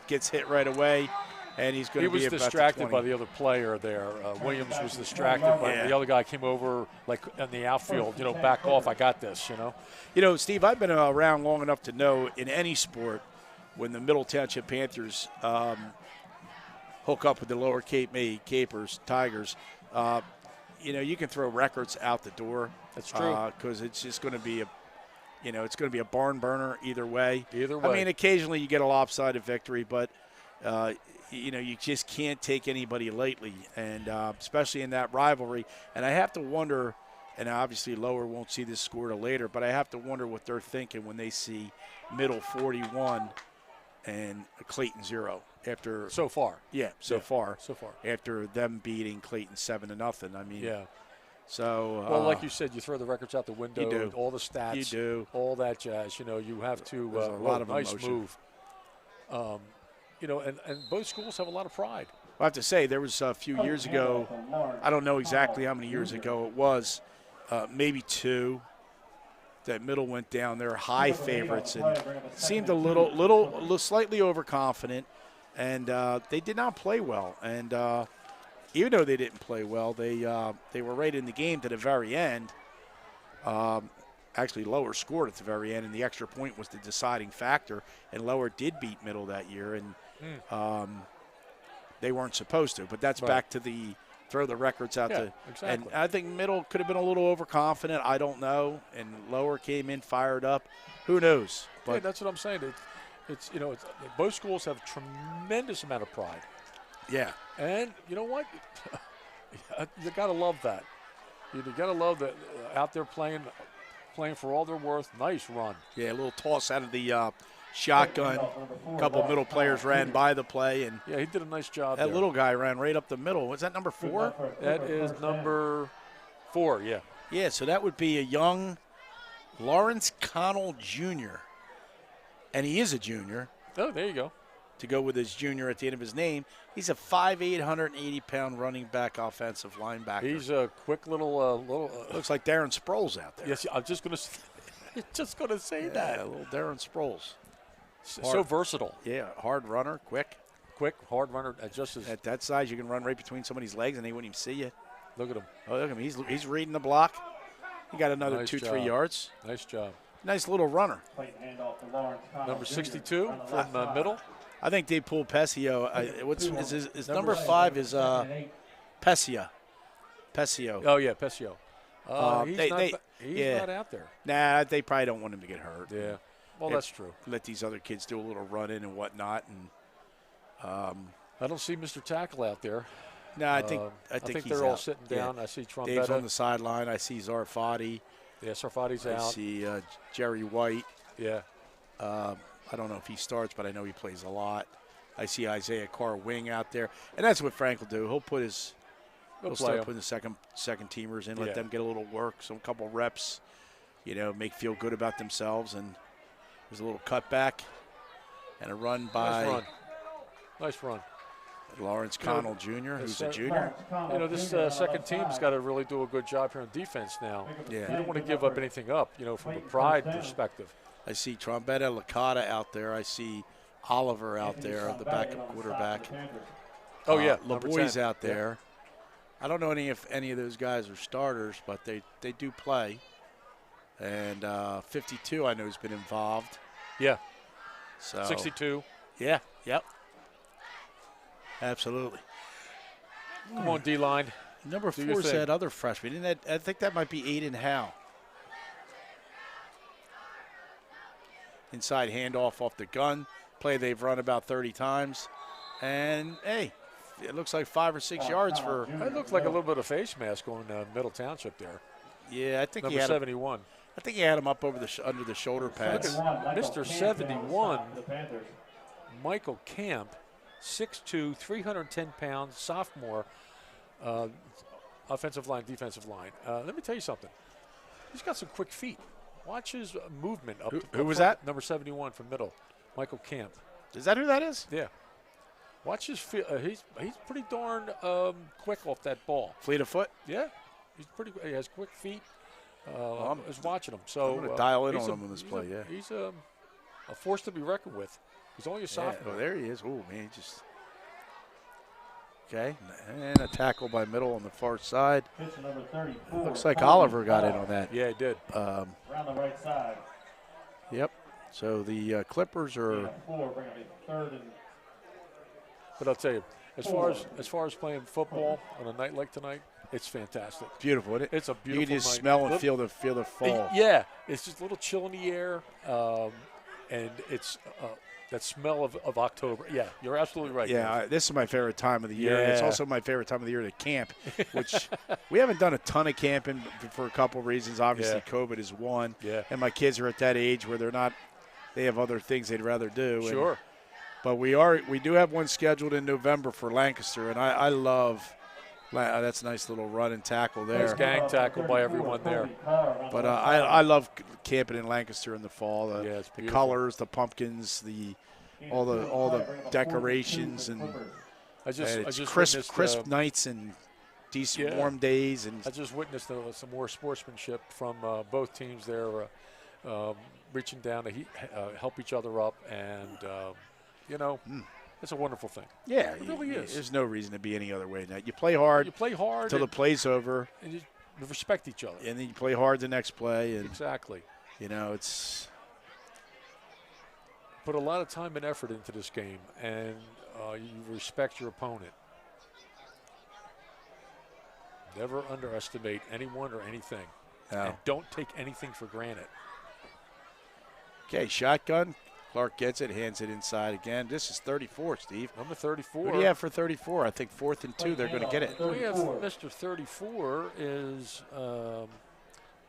Speaker 3: Gets hit right away, and he's going
Speaker 4: He
Speaker 3: to be
Speaker 4: was
Speaker 3: about
Speaker 4: distracted
Speaker 3: the
Speaker 4: by
Speaker 3: 20.
Speaker 4: the other player there. Williams was distracted by
Speaker 3: Yeah.
Speaker 4: the other guy came over like in the outfield. Back off. I got this.
Speaker 3: You know, Steve, I've been around long enough to know in any sport when the Middle Township Panthers hook up with the Lower Cape May Capers, Tigers, you can throw records out the door.
Speaker 4: That's true.
Speaker 3: Because it's just going to be it's going to be a barn burner either way.
Speaker 4: Either
Speaker 3: I
Speaker 4: way.
Speaker 3: mean, occasionally you get a lopsided victory, but you just can't take anybody lightly, and especially in that rivalry. And I have to wonder, and obviously Lower won't see this score till later, but I have to wonder what they're thinking when they see Middle 41 and Clayton 0 after
Speaker 4: So far.
Speaker 3: so far
Speaker 4: So far.
Speaker 3: after them beating Clayton 7-0. I mean,
Speaker 4: Yeah.
Speaker 3: So
Speaker 4: Well, like you said, you throw the records out the window.
Speaker 3: You do.
Speaker 4: All the stats.
Speaker 3: You do.
Speaker 4: All that jazz. You have to.
Speaker 3: There's a lot of
Speaker 4: nice
Speaker 3: emotion.
Speaker 4: move. And both schools have a lot of pride.
Speaker 3: I have to say, there was a few years ago, I don't know exactly how many years ago it was, maybe 2, that Middle went down. They're high favorites and seemed a little slightly overconfident, and they did not play well. And even though they didn't play well, they were right in the game to the very end. Actually, Lower scored at the very end, and the extra point was the deciding factor. And Lower did beat Middle that year, and they weren't supposed to. But that's
Speaker 4: Right.
Speaker 3: back to the throw the records out
Speaker 4: Yeah,
Speaker 3: to.
Speaker 4: exactly.
Speaker 3: And I think Middle could have been a little overconfident. I don't know. And Lower came in fired up. Who knows?
Speaker 4: Yeah,
Speaker 3: But
Speaker 4: that's what I'm saying. It's both schools have a tremendous amount of pride.
Speaker 3: yeah,
Speaker 4: And you know what? You got to love that. You got to love that out there playing for all they're worth. Nice run.
Speaker 3: yeah, a little toss out of the shotgun. A couple of Middle players ran by the play, and
Speaker 4: Yeah, he did a nice job.
Speaker 3: that
Speaker 4: there.
Speaker 3: little guy ran right up the middle. Was that number 4?
Speaker 4: That is number 4. Yeah.
Speaker 3: Yeah, so that would be a young Lawrence Connell Jr. And he is a junior,
Speaker 4: Oh, there you go.
Speaker 3: to go with his junior at the end of his name. He's a 5'8", 180-pound running back offensive linebacker.
Speaker 4: He's a quick little.
Speaker 3: Looks like Darren Sproles out there.
Speaker 4: Yes, I'm just gonna say
Speaker 3: Yeah,
Speaker 4: that.
Speaker 3: a little Darren Sproles.
Speaker 4: So versatile.
Speaker 3: Yeah, hard runner, quick.
Speaker 4: quick, hard runner. Just as
Speaker 3: At that size, you can run right between somebody's legs, and they wouldn't even see you.
Speaker 4: look at him.
Speaker 3: Oh, look at him. He's reading the block. He got another
Speaker 4: Nice
Speaker 3: 2-3
Speaker 4: job.
Speaker 3: yards.
Speaker 4: Nice job.
Speaker 3: Nice little runner.
Speaker 1: Clayton handoff to Lawrence Connell
Speaker 4: Number
Speaker 1: Jr.
Speaker 4: 62
Speaker 1: on the
Speaker 4: from
Speaker 1: left side.
Speaker 4: middle.
Speaker 3: I think they pulled Pesio. What's his number 5 is Pesia. Pesio.
Speaker 4: Oh yeah, Pesio. He's
Speaker 3: yeah.
Speaker 4: not out there.
Speaker 3: Nah, they probably don't want him to get hurt.
Speaker 4: Yeah. Well,
Speaker 3: If-
Speaker 4: that's true.
Speaker 3: Let these other kids do a little run in and whatnot. And
Speaker 4: I don't see Mr. Tackle out there.
Speaker 3: no, I think he's
Speaker 4: they're all
Speaker 3: out.
Speaker 4: sitting
Speaker 3: Yeah.
Speaker 4: down. I see
Speaker 3: Dave's on
Speaker 4: Trombetta.
Speaker 3: the sideline. I see Zarfati.
Speaker 4: Yeah, Sarfati's
Speaker 3: I
Speaker 4: out.
Speaker 3: see Jerry White.
Speaker 4: Yeah.
Speaker 3: I don't know if he starts, but I know he plays a lot. I see Isaiah Carr wing out there, and that's what Frank will do. He'll put his
Speaker 4: He'll play
Speaker 3: start
Speaker 4: 'em.
Speaker 3: putting the second teamers in, let
Speaker 4: Yeah.
Speaker 3: them get a little work, some couple reps, make feel good about themselves. And there's a little cutback and a run by
Speaker 4: Nice run.
Speaker 3: Lawrence Connell Jr., who's a
Speaker 4: it's,
Speaker 3: junior.
Speaker 4: This second team's got to really do a good job here on defense now.
Speaker 3: Yeah.
Speaker 4: You don't want to give up anything up, from a pride perspective.
Speaker 3: I see Trombetta Licata out there. I see Oliver out there, the backup quarterback.
Speaker 4: Oh, yeah. number
Speaker 3: LaBoy's
Speaker 4: 10.
Speaker 3: out there. I don't know if any of those guys are starters, but they do play. And 52, I know, has been involved.
Speaker 4: Yeah.
Speaker 3: So
Speaker 4: 62.
Speaker 3: Yeah, yep. Absolutely.
Speaker 4: Come on, D-line.
Speaker 3: Number
Speaker 4: Do your
Speaker 3: 4
Speaker 4: thing.
Speaker 3: said other freshman. I think that might be Aiden Howe. Inside handoff off the gun. Play they've run about 30 times. And, hey, it looks like 5 or 6 yards for.
Speaker 4: That looked like a little bit of face mask on Middle Township there.
Speaker 3: Yeah, I think
Speaker 4: Number
Speaker 3: he had him,
Speaker 4: 71.
Speaker 3: I think he had him up over under the shoulder pads.
Speaker 4: Mr. 71, Michael Camp, 6'2", 310 pounds, sophomore, offensive line, defensive line. Let me tell you something. He's got some quick feet. Watch his movement up.
Speaker 3: Who was
Speaker 4: front.
Speaker 3: that?
Speaker 4: Number 71 from middle, Michael Camp.
Speaker 3: Is that who that is?
Speaker 4: Yeah. Watch his feet. He's pretty darn quick off that ball.
Speaker 3: Fleet of foot?
Speaker 4: Yeah. He has quick feet. I was watching him. So
Speaker 3: I'm going to dial in
Speaker 4: he's
Speaker 3: on him in this play, yeah.
Speaker 4: He's a force to be reckoned with. He's only a
Speaker 3: Yeah.
Speaker 4: sophomore.
Speaker 3: Oh, there he is. Oh, man, just. Okay, and a tackle by middle on the far side.
Speaker 1: Pitch number 34.
Speaker 3: Looks like Oliver got in on that.
Speaker 4: Yeah, he did.
Speaker 1: Around the right side.
Speaker 3: Yep. So the Clippers are.
Speaker 1: 4, bringing a third and
Speaker 4: But I'll tell you, as far as playing football on a night like tonight, it's fantastic.
Speaker 3: Beautiful, isn't it?
Speaker 4: It's a
Speaker 3: You
Speaker 4: beautiful
Speaker 3: can just
Speaker 4: night.
Speaker 3: smell and
Speaker 4: Look-
Speaker 3: feel the fall.
Speaker 4: Yeah, it's just a little chill in the air, and it's that smell of October. Yeah, you're absolutely right.
Speaker 3: Yeah, this is my favorite time of the year. And it's
Speaker 4: Yeah.
Speaker 3: also my favorite time of the year to camp, which we haven't done a ton of camping for a couple of reasons. Obviously,
Speaker 4: Yeah.
Speaker 3: COVID is one.
Speaker 4: Yeah.
Speaker 3: And my kids are at that age where they have other things they'd rather do. And-
Speaker 4: Sure.
Speaker 3: but we do have one scheduled in November for Lancaster, and I love that's a nice little run and tackle there.
Speaker 4: Nice gang tackle by everyone there.
Speaker 3: But I love camping in Lancaster in the fall.
Speaker 4: Yeah, it's
Speaker 3: The
Speaker 4: beautiful.
Speaker 3: colors, the pumpkins, all the decorations, and
Speaker 4: I
Speaker 3: it's
Speaker 4: just
Speaker 3: crisp
Speaker 4: witnessed,
Speaker 3: nights and decent
Speaker 4: yeah.
Speaker 3: warm days. And
Speaker 4: I just witnessed some more sportsmanship from both teams there, reaching down to help each other up, and it's a wonderful thing.
Speaker 3: yeah,
Speaker 4: It really is.
Speaker 3: There's no reason to be any other way than that. You play hard
Speaker 4: You play hard
Speaker 3: until the
Speaker 4: and,
Speaker 3: play's over,
Speaker 4: and you respect each other.
Speaker 3: and then you play hard the next play, and
Speaker 4: Exactly.
Speaker 3: it's.
Speaker 4: Put a lot of time and effort into this game, and you respect your opponent. Never underestimate anyone or anything.
Speaker 3: No.
Speaker 4: And don't take anything for granted.
Speaker 3: Okay, shotgun. Clark gets it, hands it inside again. This is 34, Steve.
Speaker 4: Number 34.
Speaker 3: What do you have for 34? I think 4th and 2, they're going to get it.
Speaker 4: We have Mr. 34 is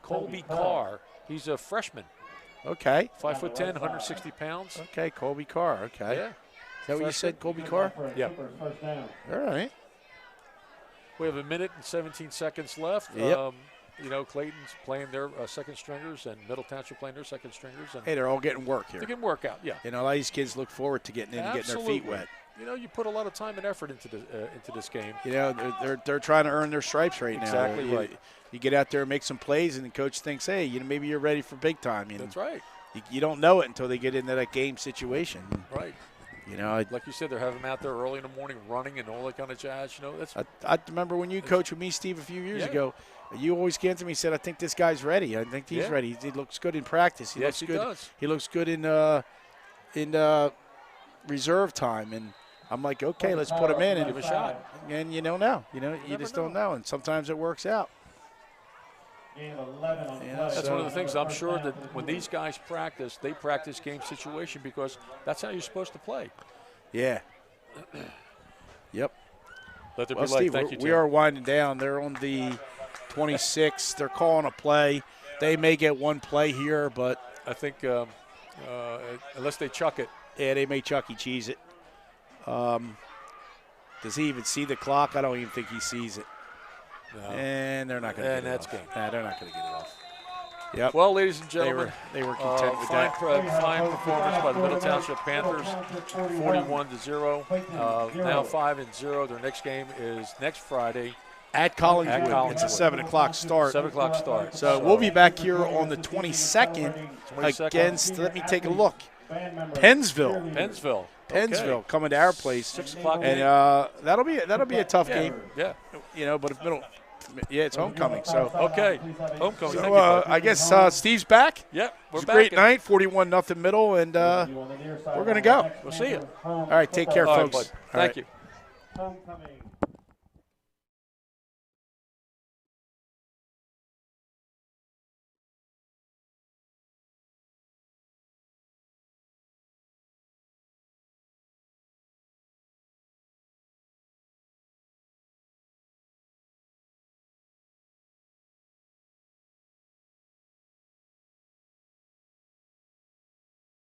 Speaker 4: Colby Carr. He's a freshman.
Speaker 3: Okay.
Speaker 4: 5'10", 160 pounds.
Speaker 3: Okay, Colby Carr. Okay.
Speaker 4: Yeah.
Speaker 3: Is that what you said, Colby Carr?
Speaker 4: Yeah.
Speaker 1: First down.
Speaker 3: All right.
Speaker 4: We have 1 minute and 17 seconds left.
Speaker 3: Yep.
Speaker 4: Clayton's playing their second stringers, and Middle Township playing their second stringers. And
Speaker 3: Hey, they're all getting work here.
Speaker 4: they can work out, yeah.
Speaker 3: A lot of these kids look forward to getting in and getting their feet
Speaker 4: Absolutely.
Speaker 3: wet.
Speaker 4: You put a lot of time and effort into this game.
Speaker 3: They're trying to earn their stripes right now.
Speaker 4: Exactly right.
Speaker 3: You get out there and make some plays, and the coach thinks, hey, maybe you're ready for big time.
Speaker 4: That's right.
Speaker 3: You don't know it until they get into that game situation.
Speaker 4: Right.
Speaker 3: You know,
Speaker 4: Like you said, they're having them out there early in the morning running and all that kind of jazz. You know, that's
Speaker 3: I remember when you coached with me, Steve, a few years
Speaker 4: Yeah.
Speaker 3: ago. You always came to me and said, "I think this guy's ready. I think he's
Speaker 4: Yeah.
Speaker 3: ready. He looks good in practice. He
Speaker 4: Yes,
Speaker 3: looks
Speaker 4: he
Speaker 3: good.
Speaker 4: does.
Speaker 3: He looks good in reserve time." And I'm like, "Okay, let's put him in and
Speaker 4: give him a shot.
Speaker 3: And you don't know. You know, you just don't know. And sometimes it works out.
Speaker 1: Gain of 11 on the
Speaker 3: Yeah,
Speaker 1: play.
Speaker 4: That's
Speaker 3: So-
Speaker 4: one of the things I'm sure that when these guys practice, they practice game situation because that's how you're supposed to play.
Speaker 3: Yeah. Yep.
Speaker 4: Let there
Speaker 3: Well,
Speaker 4: be light.
Speaker 3: Steve,
Speaker 4: Thank you,
Speaker 3: we
Speaker 4: Tim.
Speaker 3: are winding down. They're on the 26th. They're calling a play. They may get one play here, but
Speaker 4: I think unless they chuck it,
Speaker 3: yeah, they may Chuck E. Cheese it. Does he even see the clock? I don't even think he sees it. And they're not going to get
Speaker 4: And
Speaker 3: it
Speaker 4: that's
Speaker 3: off.
Speaker 4: game.
Speaker 3: Nah, they're not going to get it off. Yep.
Speaker 4: well, ladies and gentlemen,
Speaker 3: they were content with
Speaker 4: fine,
Speaker 3: that.
Speaker 4: fine performance by the Middle Township Panthers, 41-0. Now 5-0. Their next game is next Friday,
Speaker 3: At Collingswood. It's a
Speaker 4: Collingswood.
Speaker 3: 7 o'clock start.
Speaker 4: 7 o'clock start.
Speaker 3: So we'll be back here on the 22nd
Speaker 4: 22nd.
Speaker 3: against, let me take a look, Pennsville.
Speaker 4: Pennsville.
Speaker 3: Pennsville coming to our place.
Speaker 4: 6 o'clock.
Speaker 3: And that'll be a tough game,
Speaker 4: Yeah.
Speaker 3: you know, but if it's homecoming. So,
Speaker 4: Okay. Homecoming. Thank you,
Speaker 3: so
Speaker 4: bud.
Speaker 3: I guess Steve's back.
Speaker 4: Yep.
Speaker 3: It
Speaker 4: We're
Speaker 3: was a
Speaker 4: back.
Speaker 3: great
Speaker 4: and
Speaker 3: night, 41-0 Middle, and we're going to go.
Speaker 4: We'll see you.
Speaker 3: All right, take care,
Speaker 4: All right,
Speaker 3: folks.
Speaker 4: bud.
Speaker 3: All right.
Speaker 4: Thank you.
Speaker 1: Homecoming.